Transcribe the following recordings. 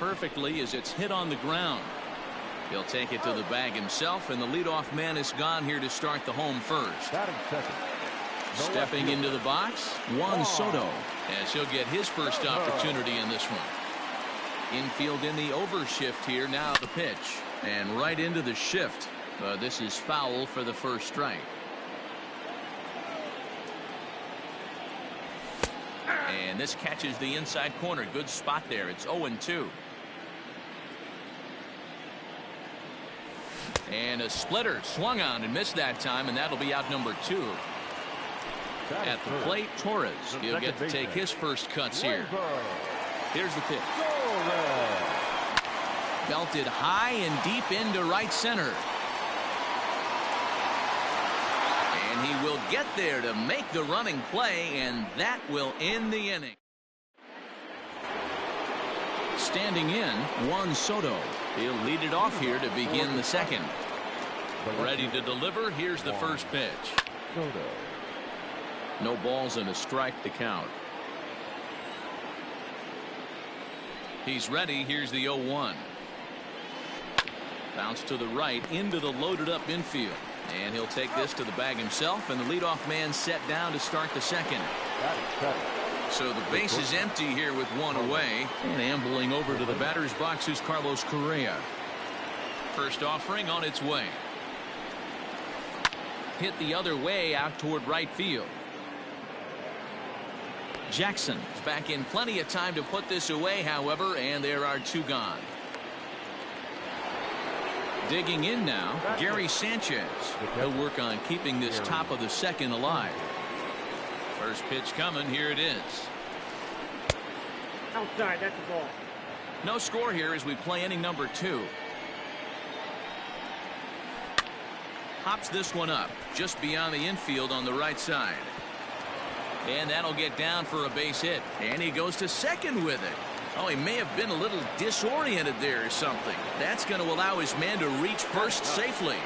perfectly as it's hit on the ground. He'll take it to the bag himself, and the leadoff man is gone here to start the home first. Stepping into the box, Juan Soto, as he'll get his first opportunity in this one. Infield in the overshift here. Now the pitch, and right into the shift. This is foul for the first strike. And this catches the inside corner. Good spot there. It's 0-2. And a splitter swung on and missed that time, and that'll be out number 2. At the plate, Torres. He'll get to take his first cuts here. Here's the pitch. Belted high and deep into right center. And he will get there to make the running play, and that will end the inning. Standing in, Juan Soto. He'll lead it off here to begin the second. Ready to deliver. Here's the first pitch. No balls and a strike to count. He's ready. Here's the 0-1. Bounce to the right into the loaded up infield. And he'll take this to the bag himself, and the leadoff man set down to start the second. So the base is empty here with one away. And ambling over to the batter's box is Carlos Correa. First offering on its way. Hit the other way out toward right field. Jackson is back in plenty of time to put this away, however, and there are 2 gone. Digging in now, Gary Sanchez. He'll work on keeping this top of the second alive. First pitch coming. Here it is. Outside, that's the ball. No score here as we play inning number 2. Hops this one up just beyond the infield on the right side. And that'll get down for a base hit. And he goes to second with it. Oh, he may have been a little disoriented there or something. That's going to allow his man to reach first safely.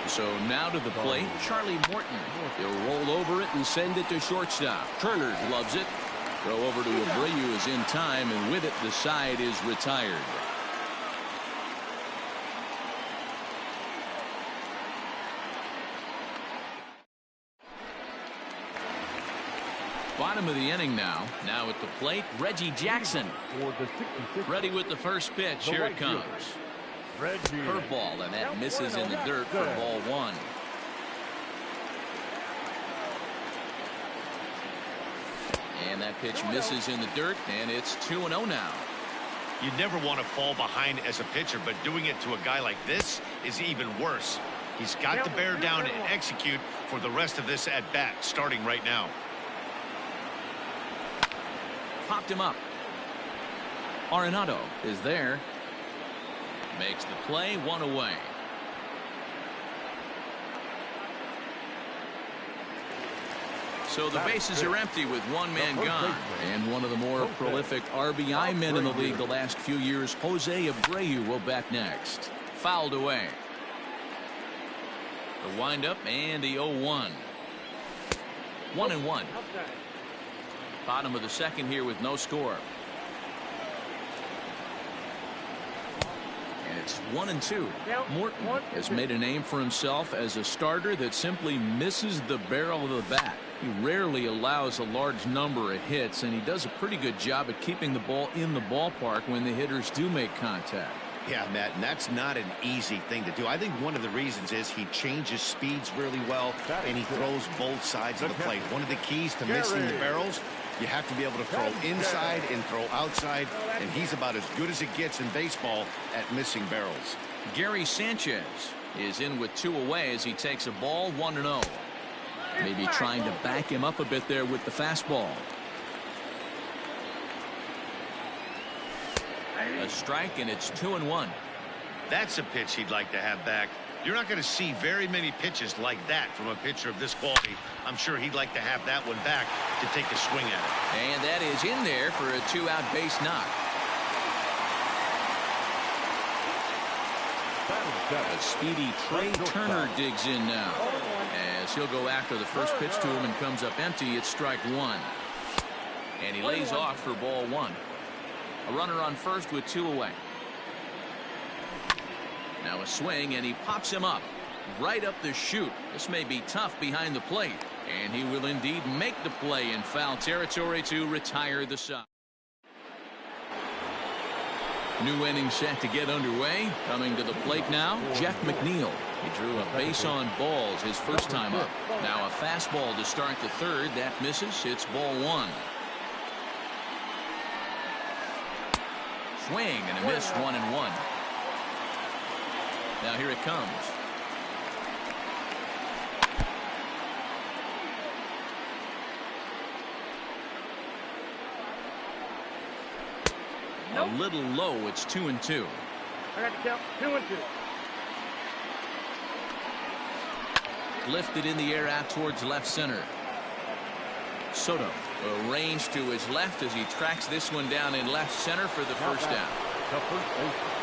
So now to the plate, Charlie Morton. He'll roll over it and send it to shortstop. Turner loves it. Throw over to Abreu is in time, and with it, the side is retired. Bottom of the inning now. Now at the plate, Reggie Jackson. Ready with the first pitch. Here it comes. Curveball, and that misses in the dirt for ball 1. And that pitch misses in the dirt, and it's 2-0 now. You never want to fall behind as a pitcher, but doing it to a guy like this is even worse. He's got to bear down and execute for the rest of this at bat, starting right now. Popped him up. Arenado is there. Makes the play, 1 away. So the bases are empty with 1 man gone. And one of the more prolific RBI men in the league the last few years, Jose Abreu, will bat next. Fouled away. The windup and the 0-1. 1-1. Bottom of the second here with no score. And it's 1-2. Morton has made a name for himself as a starter that simply misses the barrel of the bat. He rarely allows a large number of hits, and he does a pretty good job at keeping the ball in the ballpark when the hitters do make contact. Yeah, Matt, and that's not an easy thing to do. I think one of the reasons is he changes speeds really well, and he throws both sides of the plate. One of the keys to missing the barrels, you have to be able to throw inside and throw outside, and he's about as good as it gets in baseball at missing barrels. Gary Sanchez is in with 2 away as he takes a ball, 1-0. Maybe trying to back him up a bit there with the fastball. A strike, and it's 2-1. That's a pitch he'd like to have back. You're not going to see very many pitches like that from a pitcher of this quality. I'm sure he'd like to have that one back to take a swing at it. And that is in there for a 2-out base knock. A speedy Trey Turner digs in now. As he'll go after the first pitch to him and comes up empty, it's strike 1. And he lays off for ball 1. A runner on first with 2 away. Now a swing, and he pops him up right up the chute. This may be tough behind the plate, and he will indeed make the play in foul territory to retire the side. New inning set to get underway. Coming to the plate now, Jeff McNeil. He drew a base on balls his first time up. Now a fastball to start the third. That misses. It's ball 1. Swing and a miss, 1-1. Now here it comes. A little low. It's 2-2. I got to count 2-2. Lifted in the air out towards left center. Soto arranged to his left as he tracks this one down in left center for the first out.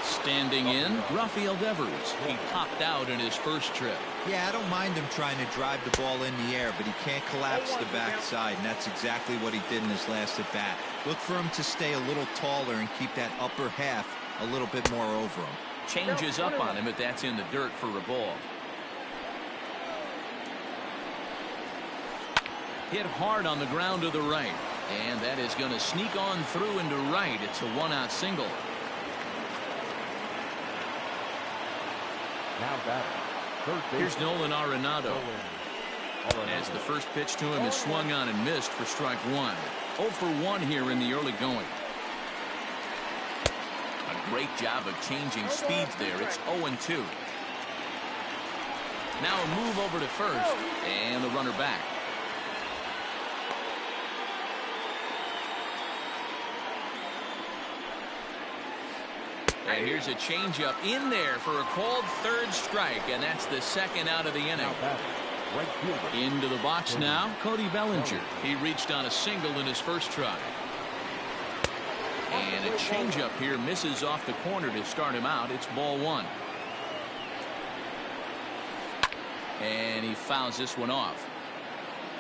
Standing in, Rafael Devers. He popped out in his first trip. Yeah, I don't mind him trying to drive the ball in the air, but he can't collapse the backside, and that's exactly what he did in his last at bat. Look for him to stay a little taller and keep that upper half a little bit more over him. Changes up on him, but that's in the dirt for a ball. Hit hard on the ground to the right, and that is going to sneak on through into right. It's a 1-out single. Now batting. Here's Nolan Arenado. As the first pitch to him is swung on and missed for strike 1. 0 for 1 here in the early going. A great job of changing speeds there. It's 0-2. Now a move over to first, and the runner back. And here's a changeup in there for a called third strike, and that's the second out of the inning. Into the box now, Cody Bellinger. He reached on a single in his first try. And a changeup here misses off the corner to start him out. It's ball 1. And he fouls this one off.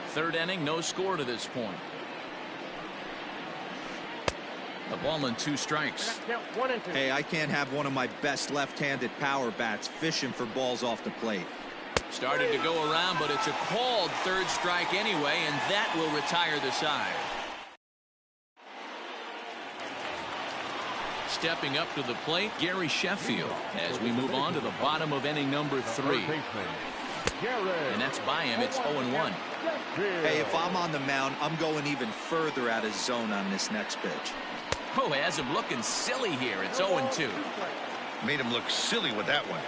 Third inning, no score to this point. A ball and 2 strikes. Hey, I can't have one of my best left-handed power bats fishing for balls off the plate. Started to go around, but it's a called third strike anyway, and that will retire the side. Stepping up to the plate, Gary Sheffield, as we move on to the bottom of inning number 3. And that's by him. It's 0-1. Hey, if I'm on the mound, I'm going even further out of zone on this next pitch. Oh, has him looking silly here. It's 0-2. Made him look silly with that one.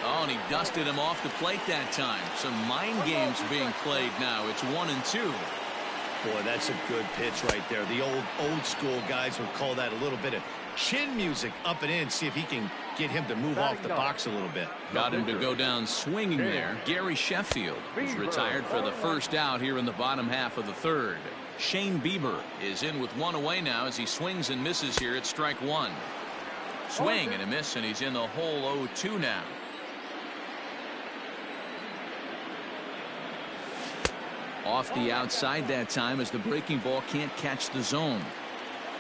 Oh, and he dusted him off the plate that time. Some mind games being played now. It's 1-2. Boy, that's a good pitch right there. The old school guys would call that a little bit of chin music up and in. See if he can get him to move off the box a little bit. Got him to go down swinging there. Gary Sheffield is retired for the first out here in the bottom half of the third. Shane Bieber is in with 1 away now as he swings and misses here at strike 1. Swing and a miss, and he's in the hole 0-2 now. Off the outside that time as the breaking ball can't catch the zone.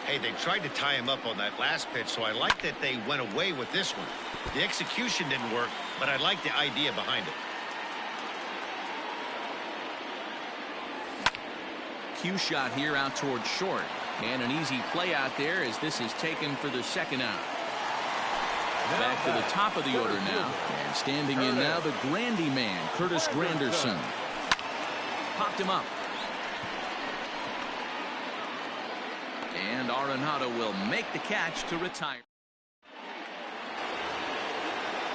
Hey, they tried to tie him up on that last pitch, so I like that they went away with this one. The execution didn't work, but I like the idea behind it. Cue shot here out towards short, and an easy play out there as this is taken for the second out. Back to the top of the order now, and standing in now the Grandy man, Curtis Granderson. Popped him up. And Arenado will make the catch to retire.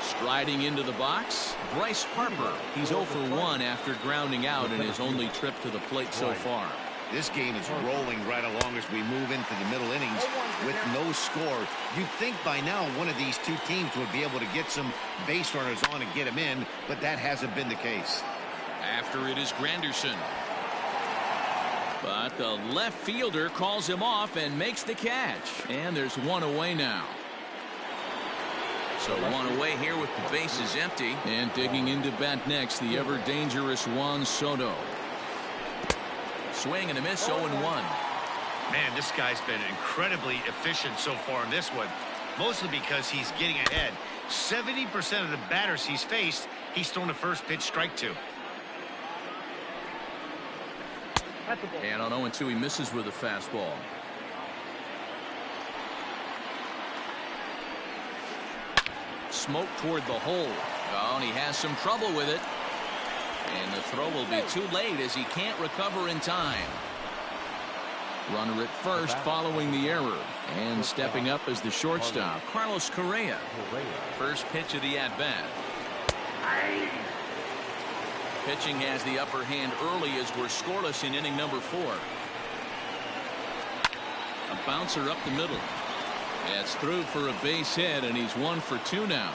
Striding into the box, Bryce Harper. He's 0 for 1 after grounding out in his only trip to the plate so far. This game is rolling right along as we move into the middle innings with no score. You'd think by now one of these two teams would be able to get some base runners on and get them in, but that hasn't been the case. After it is Granderson. But the left fielder calls him off and makes the catch. And there's 1 away now. So 1 away here with the bases empty. And digging into bat next, the ever-dangerous Juan Soto. Swing and a miss, 0-1. Man, this guy's been incredibly efficient so far in this one, mostly because he's getting ahead. 70% of the batters he's faced, he's thrown a first pitch strike to. And on 0-2, he misses with a fastball. Smoke toward the hole. Oh, and he has some trouble with it. And the throw will be too late as he can't recover in time. Runner at first following the error. And stepping up as the shortstop, Carlos Correa. First pitch of the at-bat. Pitching has the upper hand early as we're scoreless in inning number 4. A bouncer up the middle. That's through for a base hit, and he's 1 for 2 now.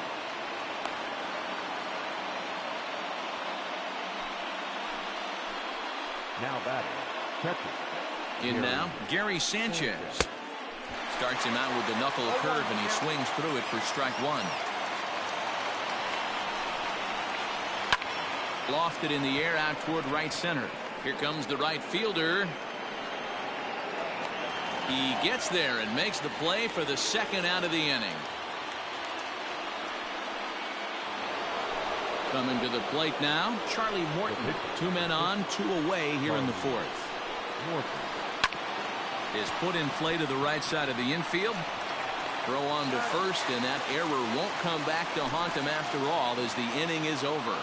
Now batting, catcher. In now, Gary Sanchez. Starts him out with the knuckle curve, and he swings through it for strike 1. Lofted in the air out toward right center. Here comes the right fielder. He gets there and makes the play for the second out of the inning. Coming to the plate now, Charlie Morton. 2 men on, 2 away here in the 4th. Is put in play to the right side of the infield. Throw on to first, and that error won't come back to haunt him after all as the inning is over.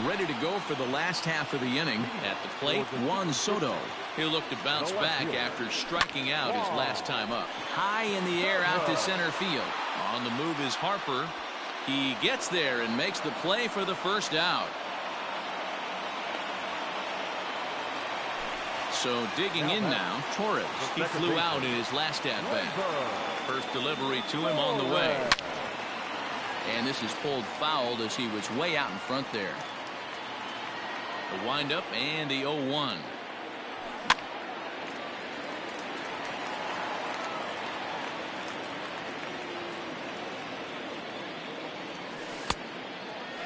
Ready to go for the last half of the inning. At the plate, Juan Soto. He'll look to bounce back after striking out his last time up. High in the air out to center field. On the move is Harper. He gets there and makes the play for the first out. So digging in now, Torres. He flew out in his last at-bat. First delivery to him on the way. And this is pulled foul as he was way out in front there. The windup and the 0-1.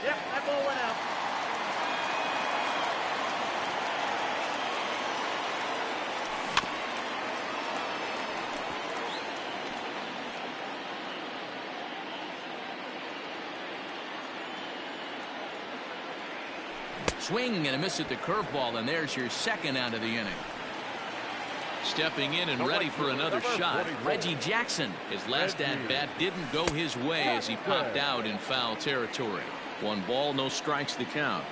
Yep, that ball went out. Swing and a miss at the curveball, and there's your second out of the inning. Stepping in and ready for another shot, Reggie Jackson. His last at-bat didn't go his way as he popped out in foul territory. 1 ball, no strikes the count.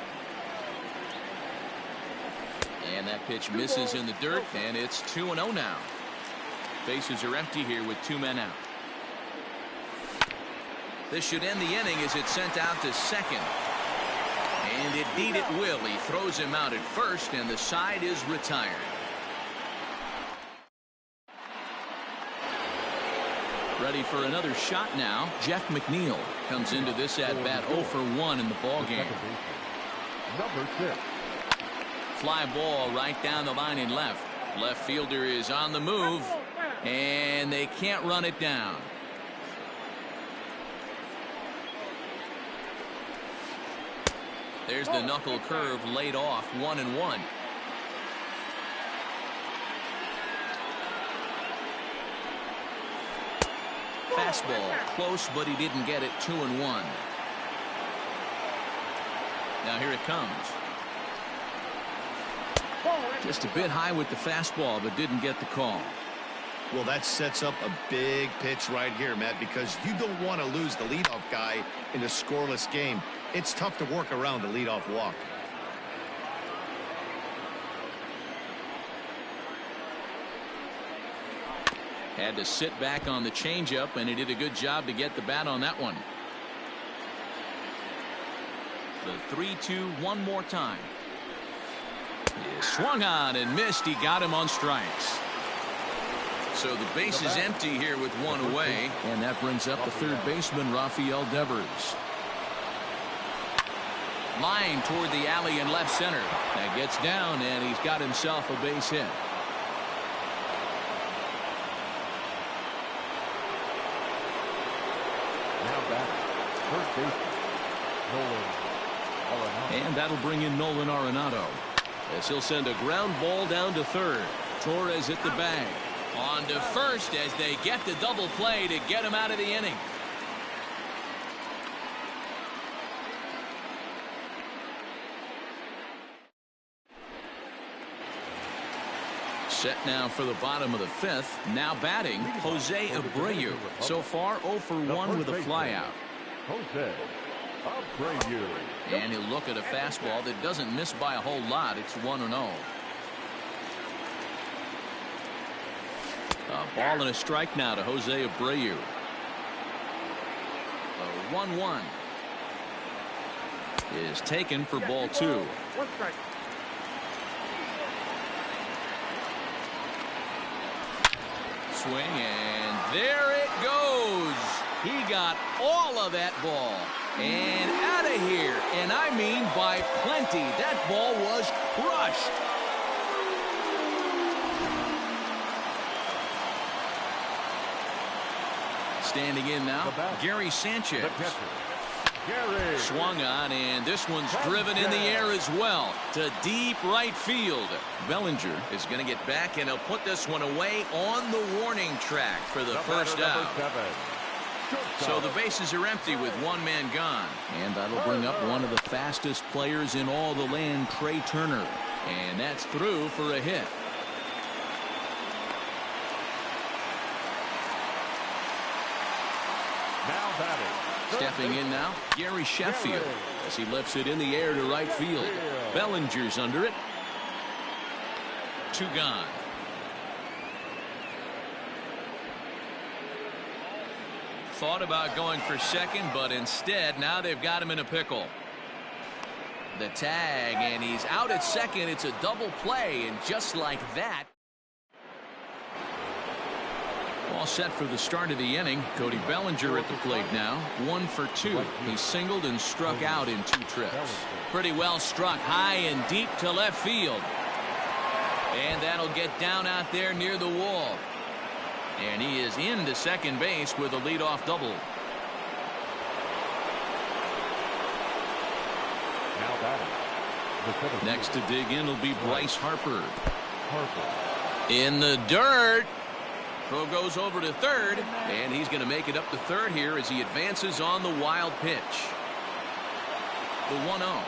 And that pitch misses in the dirt, and it's 2-0 now. Bases are empty here with 2 men out. This should end the inning as it's sent out to second. And indeed it will. He throws him out at first, and the side is retired. Ready for another shot now. Jeff McNeil comes into this at-bat 0 for 1 in the ballgame. Number 6. Fly ball right down the line in left. Left fielder is on the move, and they can't run it down. There's the knuckle curve laid off, 1-1. Fastball close, but he didn't get it. 2-1. Now here it comes. Just a bit high with the fastball, but didn't get the call. Well, that sets up a big pitch right here, Matt, because you don't want to lose the leadoff guy in a scoreless game. It's tough to work around the leadoff walk. Had to sit back on the changeup, and he did a good job to get the bat on that one. The 3-2 one more time. He swung on and missed. He got him on strikes. So the base is empty here with 1 away, and that brings up the third baseman, Rafael Devers. Line toward the alley in left center. That gets down, and he's got himself a base hit. Now back, first baseman, Nolan And that'll bring in Nolan Arenado, as he'll send a ground ball down to third. Torres at the bag. On to first as they get the double play to get him out of the inning. Set now for the bottom of the fifth. Now batting, Jose Abreu. So far 0 for 1 with a flyout. Jose Abreu. And he'll look at a fastball that doesn't miss by a whole lot. It's 1-0. A ball and a strike now to Jose Abreu. The 1-1 is taken for ball 2. One strike. Swing, and there it goes. He got all of that ball and out of here, and I mean by plenty. That ball was crushed. Standing in now, Gary Sanchez. Gary. Swung on, and this one's driven in the air as well to deep right field. Bellinger is going to get back, and he'll put this one away on the warning track for the first out. So the bases are empty with one man gone. And that'll bring up one of the fastest players in all the land, Trey Turner. And that's through for a hit. Now batting. Stepping in now, Gary Sheffield, as he lifts it in the air to right field. Bellinger's under it. 2 gone. Thought about going for second, but instead now they've got him in a pickle. The tag, and he's out at second. It's a double play, and just like that. All set for the start of the inning. Cody Bellinger at the plate now. 1 for 2. He singled and struck out in 2 trips. Pretty well struck high and deep to left field. And that'll get down out there near the wall. And he is into second base with a leadoff double. Now batting. Next to dig in will be Bryce Harper. In the dirt. Throw goes over to third, and he's going to make it up to third here as he advances on the wild pitch. The 1-0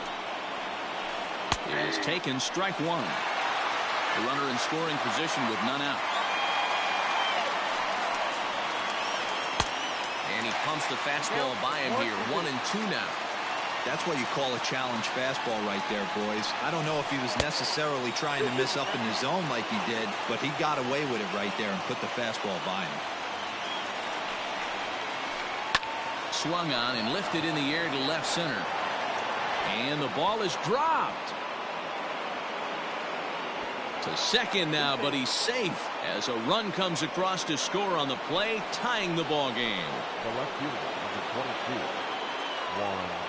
is taken, strike 1. The runner in scoring position with none out. And he pumps the fastball by him here. 1-2 now. That's what you call a challenge fastball right there, boys. I don't know if he was necessarily trying to miss up in the zone like he did, but he got away with it right there and put the fastball by him. Swung on and lifted in the air to left center. And the ball is dropped. To second now, but he's safe as a run comes across to score on the play, tying the ball game. The left fielder, number 22.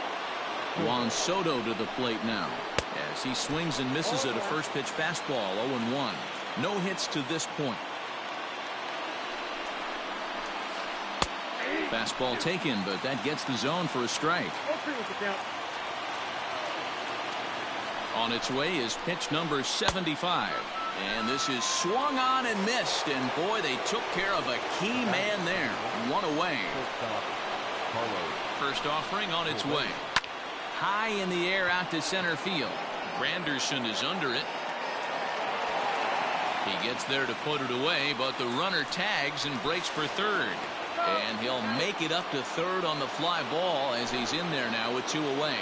Juan Soto to the plate now as he swings and misses at a first pitch fastball. 0-1. No hits to this point. Fastball taken, but that gets the zone for a strike. On its way is pitch number 75. And this is swung on and missed. And boy, they took care of a key man there. 1 away. First offering on its way. High in the air out to center field. Granderson is under it. He gets there to put it away, but the runner tags and breaks for third. And he'll make it up to third on the fly ball as he's in there now with 2 away.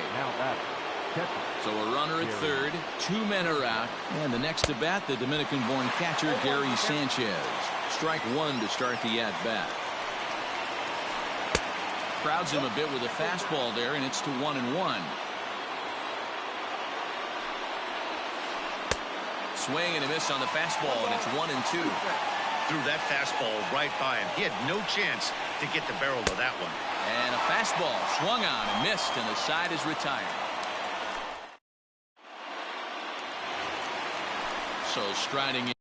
So a runner at third, 2 men are out, and the next to bat, the Dominican-born catcher Gary Sanchez. Strike 1 to start the at-bat. Crowds him a bit with a fastball there, and it's to 1-1. Swing and a miss on the fastball, and it's 1-2. Threw that fastball right by him. He had no chance to get the barrel of that one. And a fastball swung on and missed, and the side is retired. So striding in.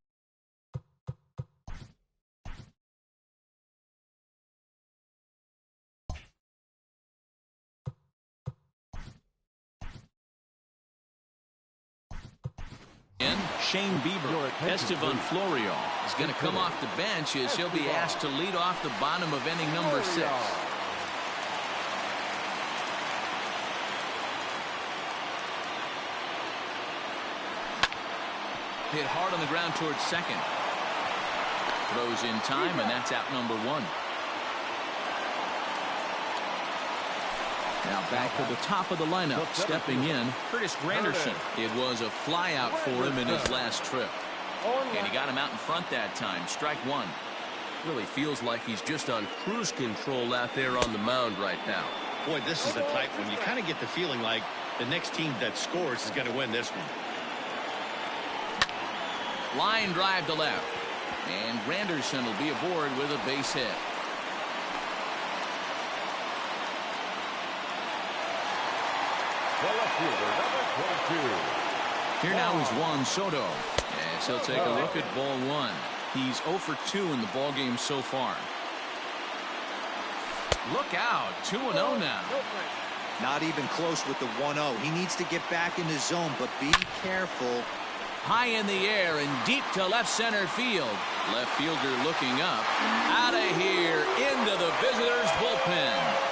In Shane Bieber. Estevan Florio is going to come off the bench as he'll be asked to lead off the bottom of inning number 6. Hit hard on the ground towards second. Throws in time, and that's out number 1. Now back to the top of the lineup, stepping in, Curtis Granderson. It was a flyout for him in his last trip. And he got him out in front that time. Strike 1. Really feels like he's just on cruise control out there on the mound right now. Boy, this is the type when you kind of get the feeling like the next team that scores is going to win this one. Line drive to left. And Granderson will be aboard with a base hit. Here now is Juan Soto. Yes, he'll take a look at ball 1. He's 0 for 2 in the ball game so far. Look out, 2-0 now. Not even close with the 1-0. He needs to get back in the zone, but be careful. High in the air and deep to left center field. Left fielder looking up. Out of here into the visitors' bullpen.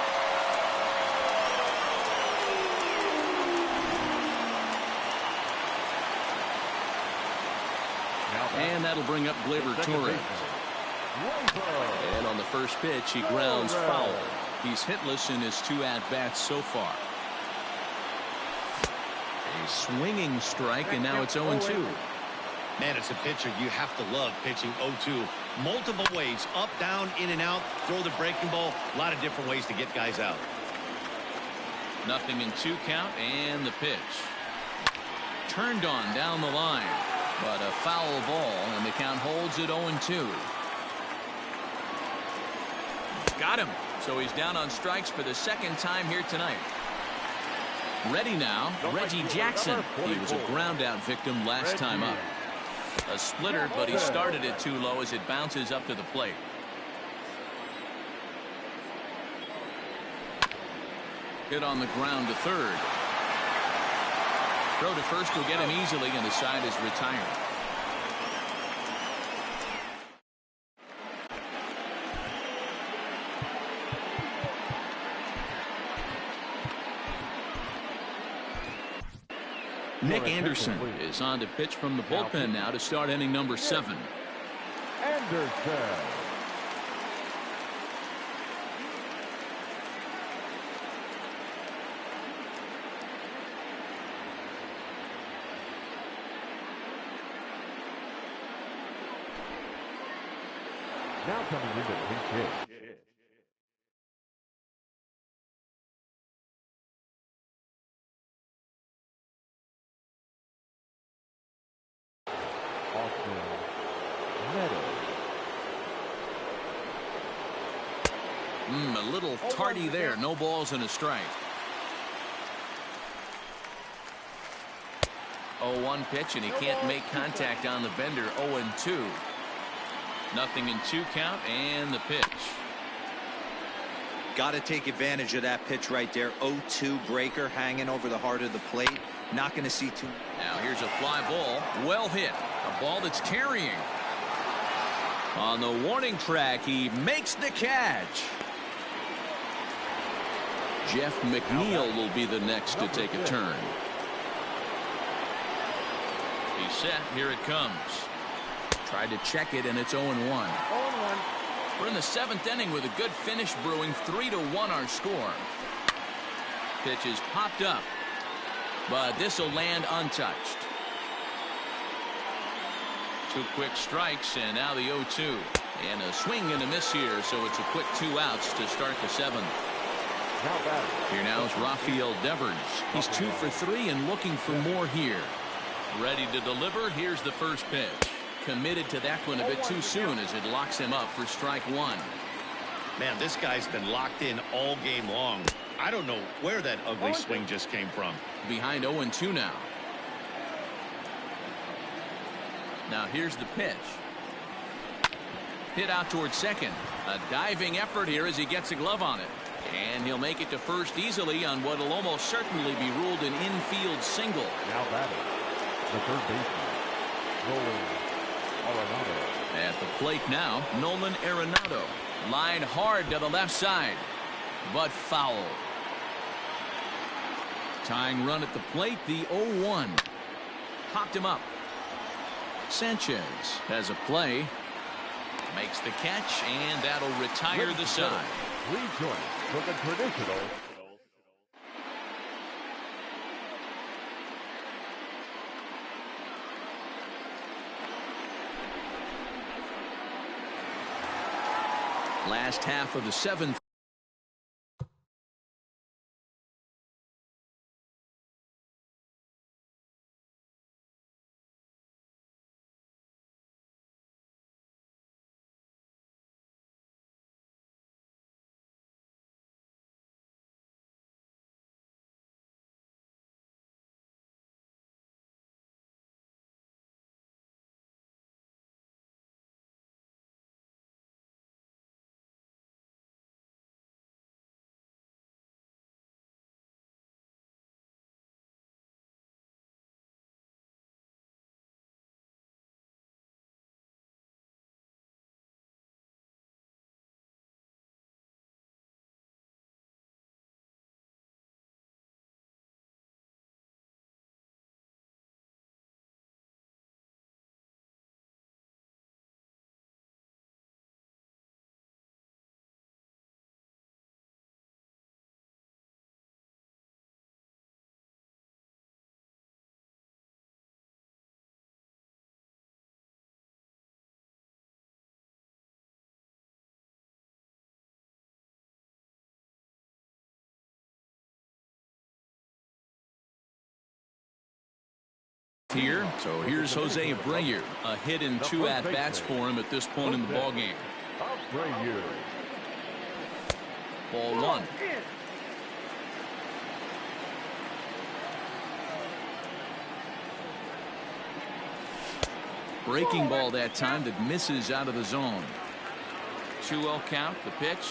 And that'll bring up Gleyber Torres. And on the first pitch, he grounds foul. He's hitless in his 2 at-bats so far. A swinging strike, and now it's 0-2. Man, it's a pitcher you have to love pitching 0-2. Multiple ways, up, down, in and out, throw the breaking ball. A lot of different ways to get guys out. Nothing in 2 count, and the pitch. Turned on down the line. But a foul ball, and the count holds at 0-2. Got him. So he's down on strikes for the 2nd time here tonight. Ready now, Reggie Jackson. He was a ground-out victim last time up. A splitter, but he started it too low as it bounces up to the plate. Hit on the ground to third. Throw to first will get him easily, and the side is retired. Nick Anderson is on to pitch from the bullpen now to start inning number 7. Anderson. Now coming into the pinch hit. A little tardy there. No balls and a strike. 0-1 pitch, and he can't make contact on the bender. 0-2. Nothing in 2 count, and the pitch. Got to take advantage of that pitch right there. 0-2 breaker hanging over the heart of the plate. Not going to see too. Now here's a fly ball. Well hit. A ball that's carrying. On the warning track, he makes the catch. Jeff McNeil will be the next to take a turn. He's set. Here it comes. Tried to check it, and it's 0-1. We're in the 7th inning with a good finish brewing. 3-1 our score. Pitch is popped up, but this will land untouched. 2 quick strikes, and now the 0-2. And a swing and a miss here, so it's a quick 2 outs to start the 7th. Here now is Rafael Devers. He's 2 for 3 and looking for more here. Ready to deliver. Here's the first pitch. Committed to that one a bit too soon as it locks him up for strike 1. Man, this guy's been locked in all game long. I don't know where that ugly swing just came from. Behind 0-2 now. Now here's the pitch. Hit out towards second. A diving effort here as he gets a glove on it. And he'll make it to first easily on what will almost certainly be ruled an infield single. Now batting, the third baseman, Nolan Arenado. At the plate now, Nolan Arenado. Line hard to the left side, but foul. Tying run at the plate, the 0-1. Popped him up. Sanchez has a play. Makes the catch, and that'll retire the side. Rejoin for the traditional. Last half of the seventh. Here, so here's Jose Abreu. A hit and 2 at-bats for him at this point in the ballgame. Ball 1. Breaking ball that time that misses out of the zone. 2-0 count, the pitch.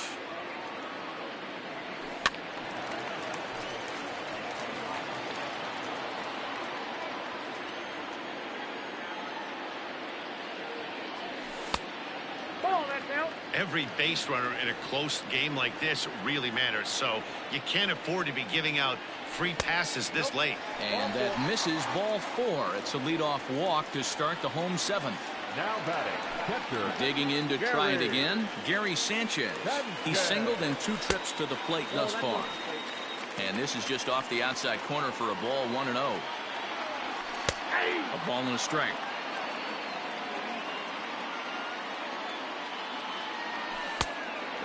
Every base runner in a close game like this really matters, so you can't afford to be giving out free passes this late. And that misses, ball 4. It's a leadoff walk to start the home 7th. Now batting, catcher. Digging in to try it again, Gary Sanchez. He singled in 2 trips to the plate thus far. And this is just off the outside corner for a ball, 1-0. A ball and a strike.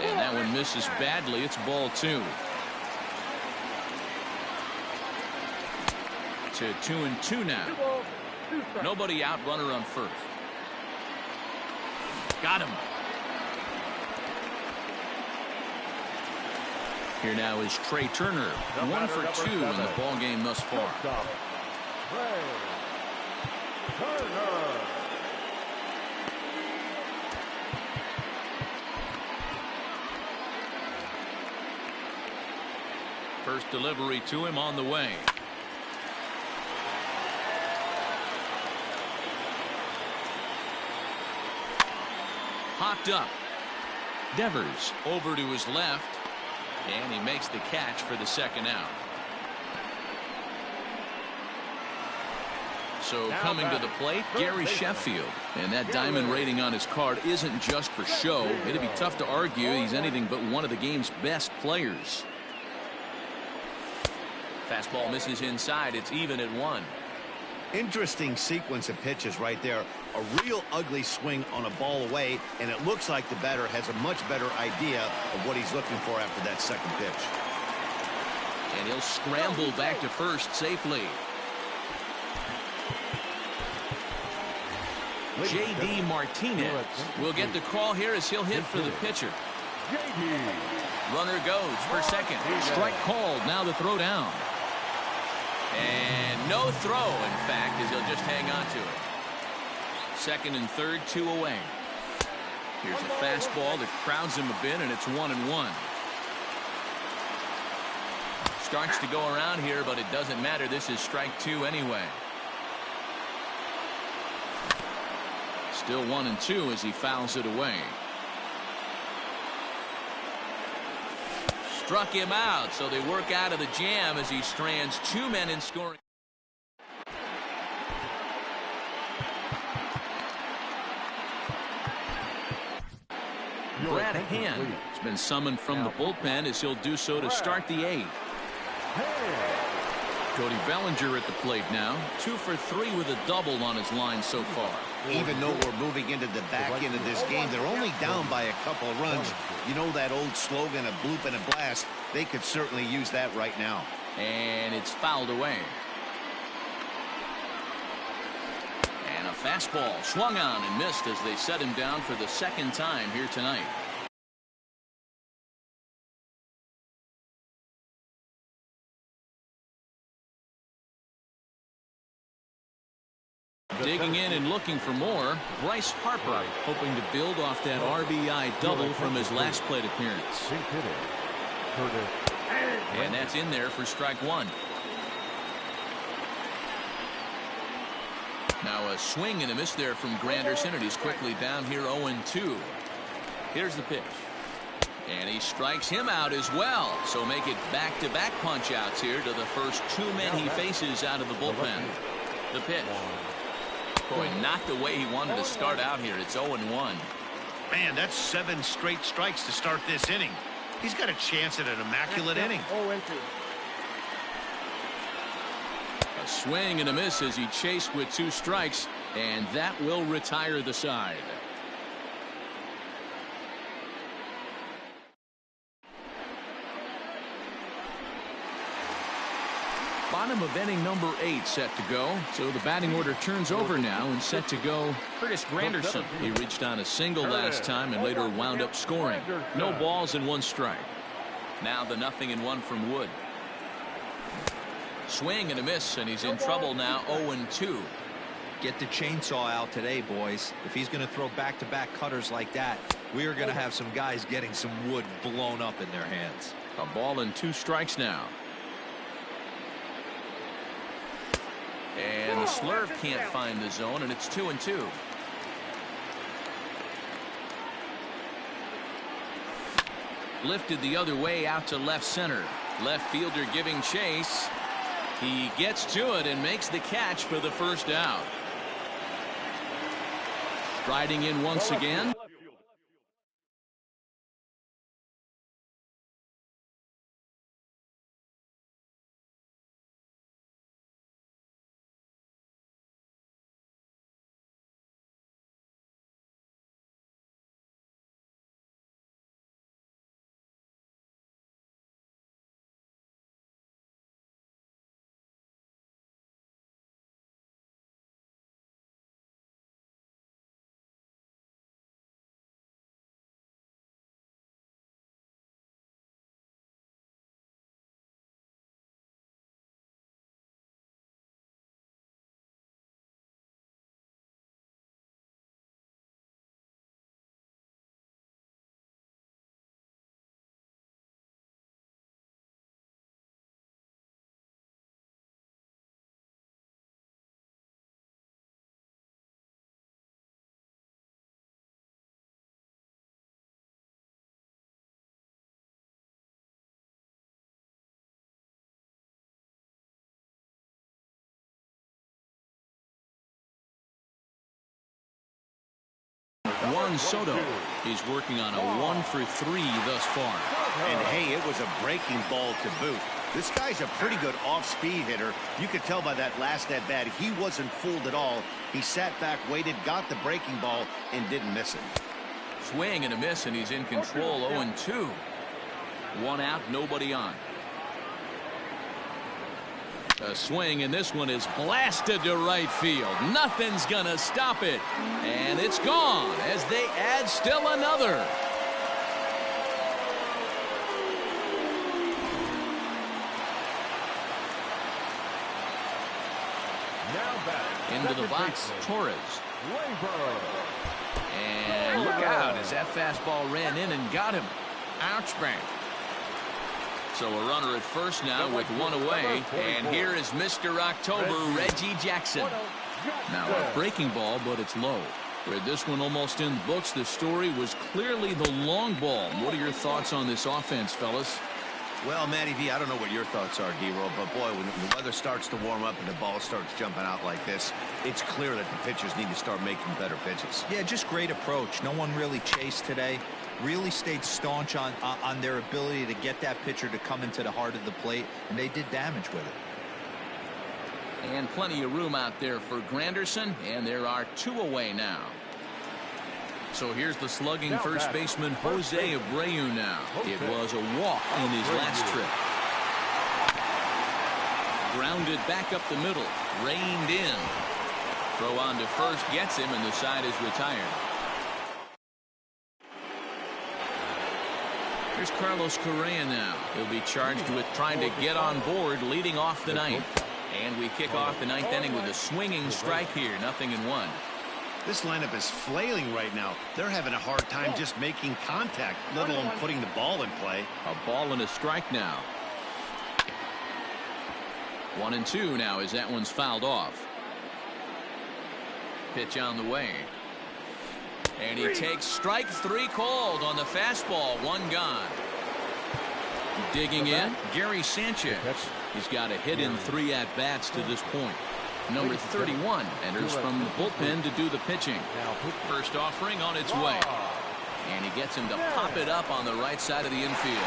And that one misses badly. It's ball 2. To 2-2 now. Nobody out, runner on first. Got him. Here now is Trey Turner. 1 for 2 in the ball game thus far. Turner. First delivery to him on the way. Hopped up. Devers over to his left, and he makes the catch for the second out. So coming to the plate, Gary Sheffield. And that diamond rating on his card isn't just for show. It'd be tough to argue he's anything but one of the game's best players. Fastball misses inside. It's even at 1. Interesting sequence of pitches right there. A real ugly swing on a ball away, and it looks like the batter has a much better idea of what he's looking for after that second pitch. And he'll scramble back to first safely. J.D. Martinez will get the call here as he'll hit for the pitcher. Runner goes for second. Strike called. Now the throw down. And no throw, in fact, as he'll just hang on to it. Second and third, 2 away. Here's a fastball that crowds him a bit, and it's 1-1. Starts to go around here, but it doesn't matter. This is strike 2 anyway. Still 1-2 as he fouls it away. Struck him out, so they work out of the jam as he strands 2 men in scoring. Brad Hand has been summoned from the bullpen as he'll do so to start the 8th. Cody Bellinger at the plate now. 2 for 3 with a double on his line so far. Even though we're moving into the back end of this game, they're only down by a couple of runs. You know that old slogan, a bloop and a blast? They could certainly use that right now. And it's fouled away. And a fastball swung on and missed as they set him down for the 2nd time here tonight. Digging in and looking for more, Bryce Harper, hoping to build off that RBI double from his last plate appearance. And that's in there for strike 1. Now a swing and a miss there from Granderson, and he's quickly down here 0-2. Here's the pitch. And he strikes him out as well. So make it back-to-back punch-outs here to the first 2 men he faces out of the bullpen. The pitch. Boy, not the way he wanted to start out here. It's 0-1. Man, that's 7 straight strikes to start this inning. He's got a chance at an immaculate inning. A swing and a miss as he chased with 2 strikes, and that will retire the side. Bottom of inning number 8 set to go. So the batting order turns over now and set to go Curtis Granderson. He reached on a single last time and later wound up scoring. No balls and 1 strike. Now the 0-1 from Wood. Swing and a miss, and he's in trouble now. 0-2. Get the chainsaw out today, boys. If he's going to throw back-to-back cutters like that, we are going to have some guys getting some wood blown up in their hands. A ball and 2 strikes now. And the slurve can't find the zone, and it's 2-2. Lifted the other way out to left center. Left fielder giving chase. He gets to it and makes the catch for the first out. Striding in once again. Juan Soto. He's working on a 1 for 3 thus far. And hey, it was a breaking ball to boot. This guy's a pretty good off-speed hitter. You could tell by that last at-bat he wasn't fooled at all. He sat back, waited, got the breaking ball, and didn't miss it. Swing and a miss, and he's in control. 0-2. 1 out, nobody on. A swing, and this one is blasted to right field. Nothing's gonna stop it. And it's gone as they add still another. Into the box, Torres. And look out as that fastball ran in and got him. Ouch, bang. So a runner at first now with 1 away. And here is Mr. October, Reggie Jackson. Now a breaking ball, but it's low. With this one almost in the books, the story was clearly the long ball. What are your thoughts on this offense, fellas? Well, Matty V, I don't know what your thoughts are, D-Roll, but boy, when the weather starts to warm up and the ball starts jumping out like this, it's clear that the pitchers need to start making better pitches. Yeah, just great approach. No one really chased today. Really stayed staunch on their ability to get that pitcher to come into the heart of the plate, and they did damage with it. And plenty of room out there for Granderson, and there are 2 away now. So here's the slugging first baseman Jose Abreu now. It was a walk in his last trip. Grounded back up the middle, reined in. Throw on to first gets him, and the side is retired. Here's Carlos Correa now. He'll be charged with trying to get on board, leading off the ninth. And we kick off the ninth inning with a swinging strike here, 0-1. This lineup is flailing right now. They're having a hard time just making contact, let alone putting the ball in play. A ball and a strike now. 1-2 now as that one's fouled off. Pitch on the way. And he takes strike 3 called on the fastball. 1 gone. Digging in, Gary Sanchez. He's got a hit in 3 at-bats to this point. Number 31 enters from the bullpen to do the pitching. First offering on its way. And he gets him to pop it up on the right side of the infield.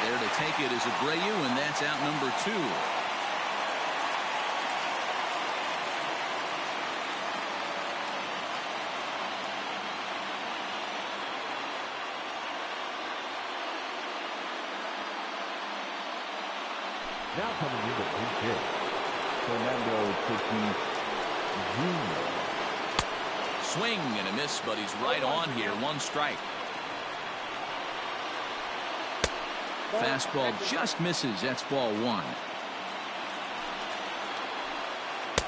There to take it is Abreu, and that's out number 2. Now coming in at his hit, Fernando Tatis Jr. Swing and a miss, but he's right on here. 1 strike. Fastball just misses. That's ball 1.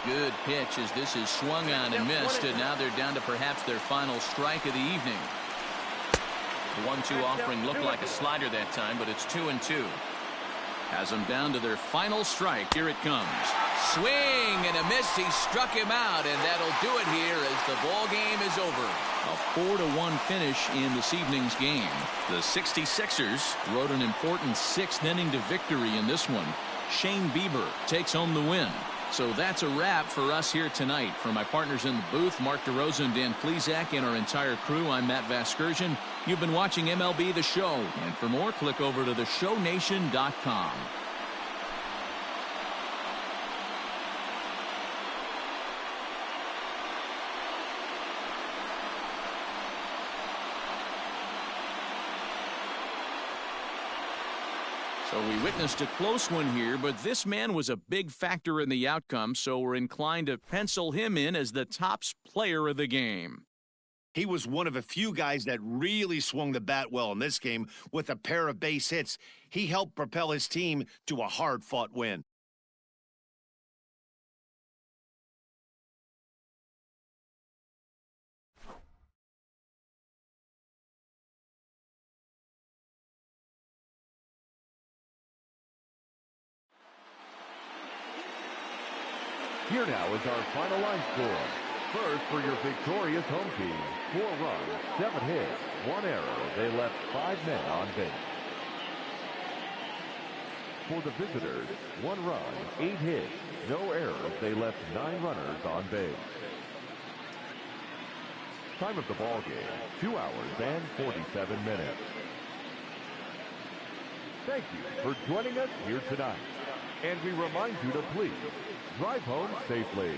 Good pitch as this is swung on and missed, and now they're down to perhaps their final strike of the evening. The 1-2 offering looked like a slider that time, but it's 2-2. Has them down to their final strike. Here it comes. Swing and a miss. He struck him out, and that'll do it here as the ball game is over. A 4-1 finish in this evening's game. The 66ers rode an important 6th inning to victory in this one. Shane Bieber takes home the win. So that's a wrap for us here tonight. For my partners in the booth, Mark DeRosa and Dan Plesac, and our entire crew, I'm Matt Vasgersian. You've been watching MLB The Show. And for more, click over to theshownation.com. So we witnessed a close one here, but this man was a big factor in the outcome, so we're inclined to pencil him in as the top player of the game. He was one of a few guys that really swung the bat well in this game with a pair of base hits. He helped propel his team to a hard-fought win. Here now is our final line score. First, for your victorious home team, 4 runs, 7 hits, 1 error. They left 5 men on base. For the visitors, 1 run, 8 hits, no errors. They left 9 runners on base. Time of the ball game, 2 hours and 47 minutes. Thank you for joining us here tonight. And we remind you to please drive home safely.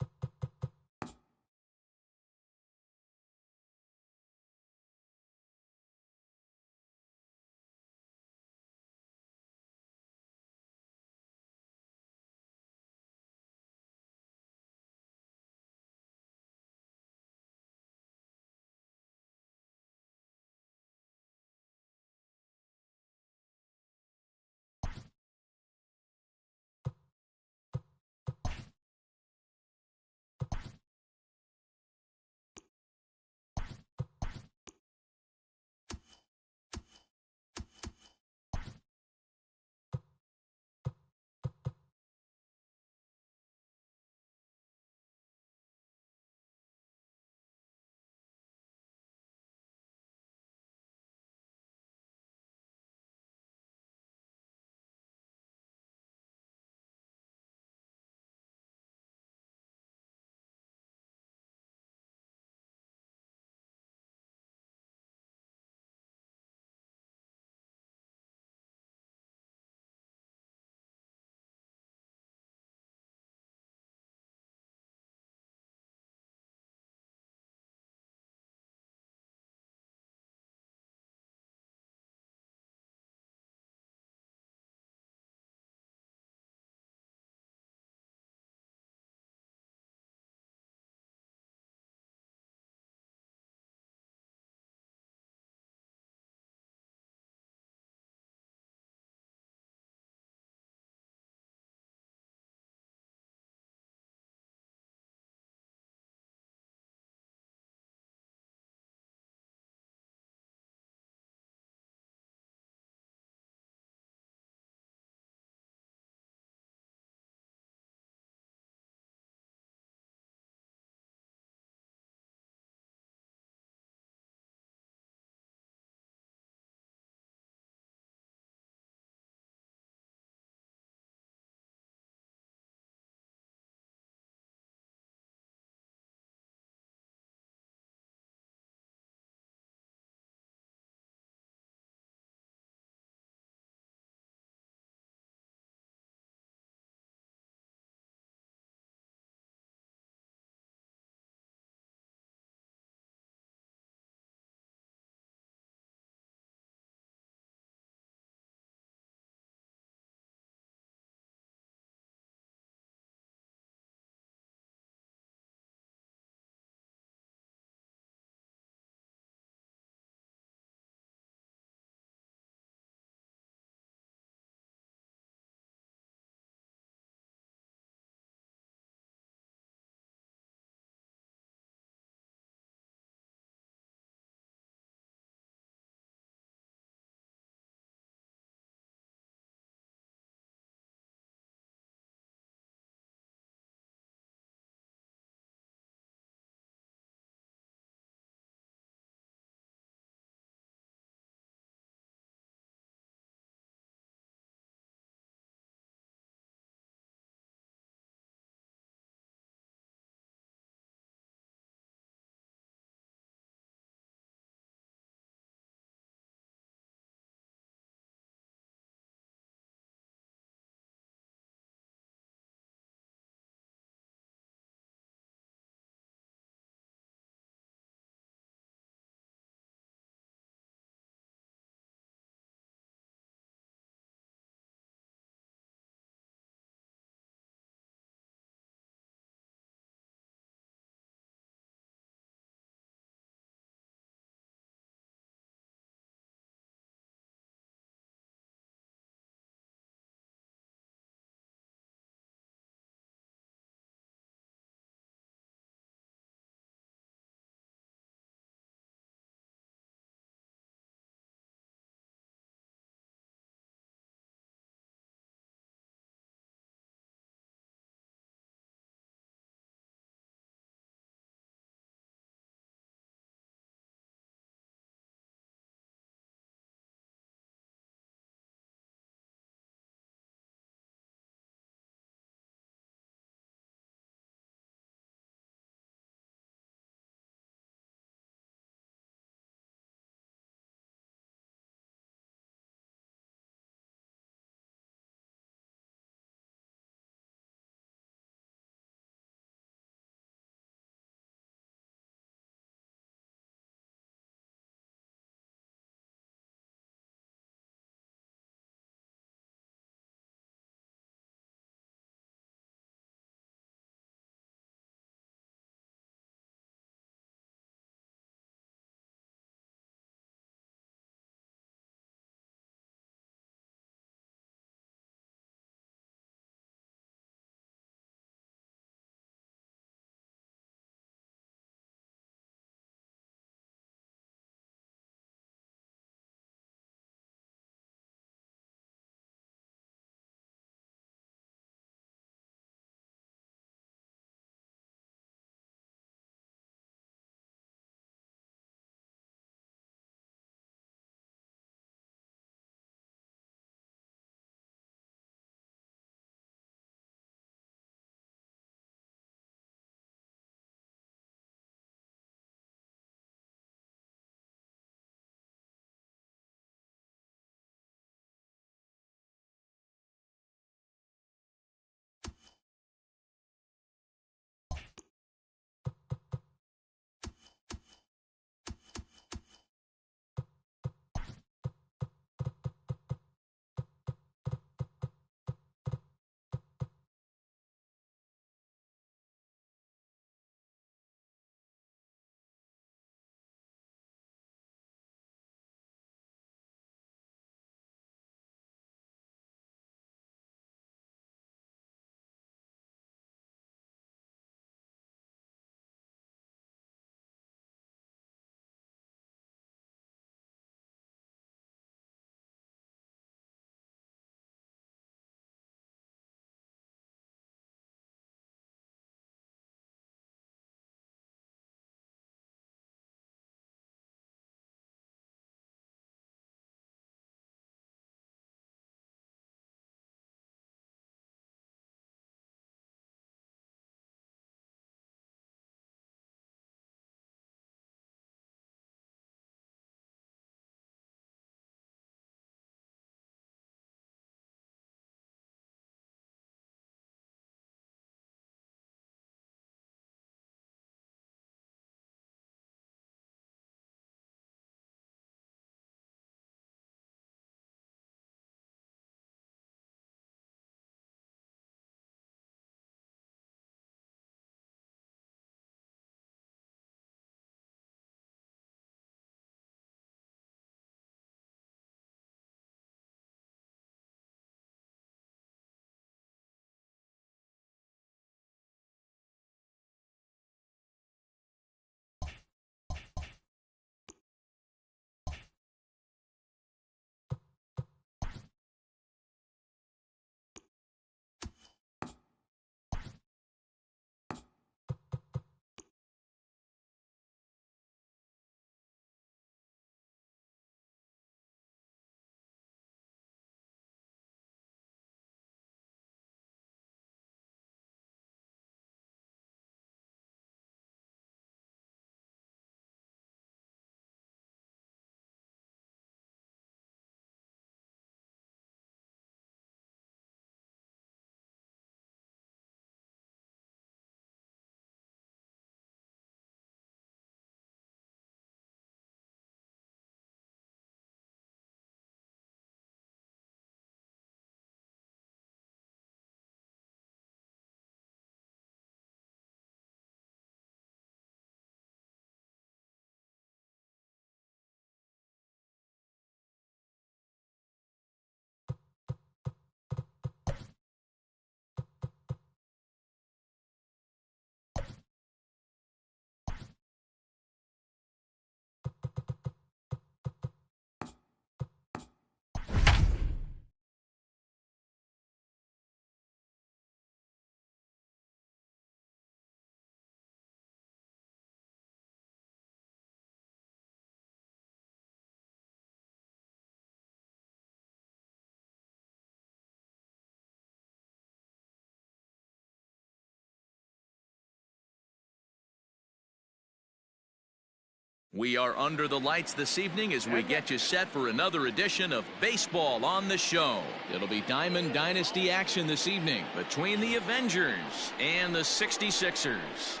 We are under the lights this evening as we get you set for another edition of Baseball on the Show. It'll be Diamond Dynasty action this evening between the Avengers and the 66ers.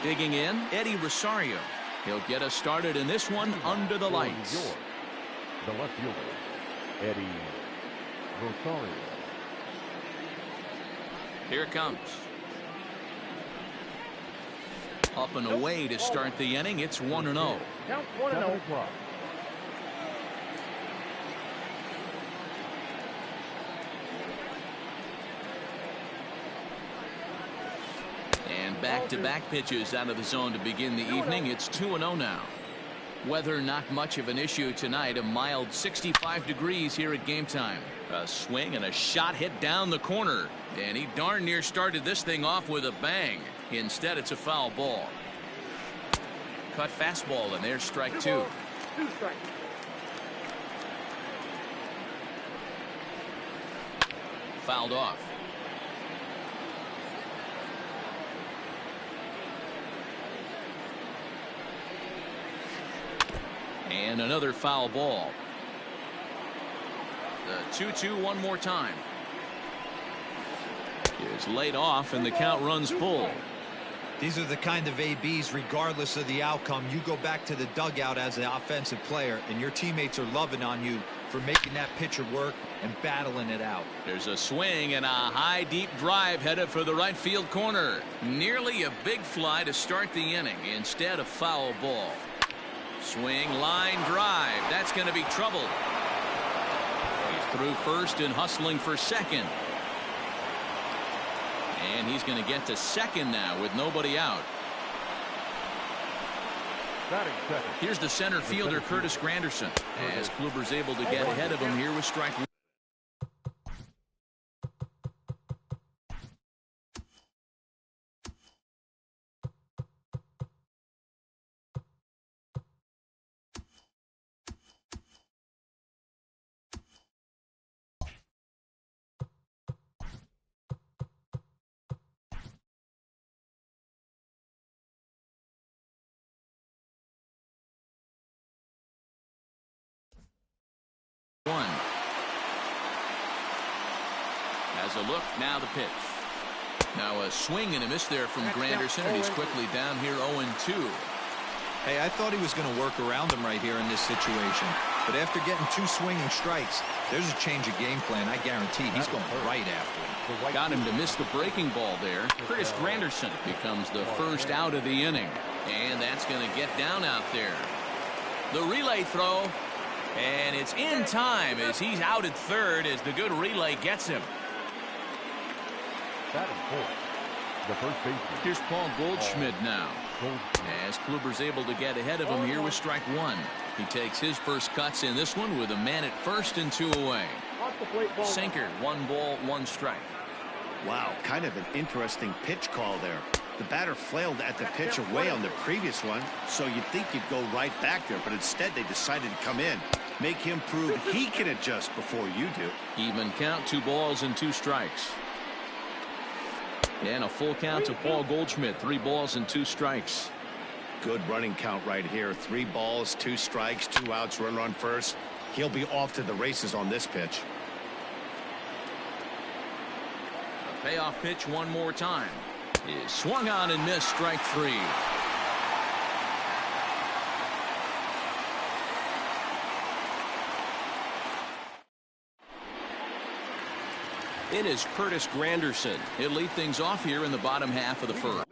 Digging in, Eddie Rosario. He'll get us started in this one under the lights. The left fielder, Eddie Rosario. Here it comes. Up and away to start the inning. It's 1-0. Count 1-0. And back-to-back pitches out of the zone to begin the evening. It's 2-0 now. Weather not much of an issue tonight. A mild 65 degrees here at game time. A swing and a shot hit down the corner. And he darn near started this thing off with a bang. Instead, it's a foul ball. Cut fastball, and there's strike two. Fouled off. And another foul ball. The 2-2 one more time. Is laid off and the count runs full. These are the kind of ABs, regardless of the outcome, you go back to the dugout as an offensive player and your teammates are loving on you for making that pitcher work and battling it out. There's a swing and a high deep drive headed for the right field corner. Nearly a big fly to start the inning. Instead, a foul ball. Swing, line drive. That's going to be trouble. He's through first and hustling for second. And he's going to get to second now with nobody out. Here's the center fielder, Curtis Granderson, as Kluber's able to get ahead of him here with strike one. Has a look, now the pitch. Now a swing and a miss there from Granderson, and he's quickly down here 0-2. Hey, I thought he was going to work around him right here in this situation. But after getting two swinging strikes, there's a change of game plan. I guarantee he's going right after him. Got him to miss the breaking ball there. Curtis Granderson becomes the first out of the inning. And that's going to get down out there. The relay throw. And it's in time as he's out at third as the good relay gets him. The first baseman. Here's Paul Goldschmidt now. As Kluber's able to get ahead of him here with strike one. He takes his first cuts in this one with a man at first and two away. Sinker, 1 ball, 1 strike. Wow, kind of an interesting pitch call there. The batter flailed at the pitch away on the previous one, so you'd think you'd go right back there, but instead they decided to come in. Make him prove he can adjust before you do. Even count, 2 balls and 2 strikes. And a full count to Paul Goldschmidt, 3 balls and 2 strikes. Good running count right here. 3 balls, 2 strikes, 2 outs, runner on first. He'll be off to the races on this pitch. A payoff pitch one more time. Is swung on and missed, strike 3. It is Curtis Granderson. He'll lead things off here in the bottom half of the first.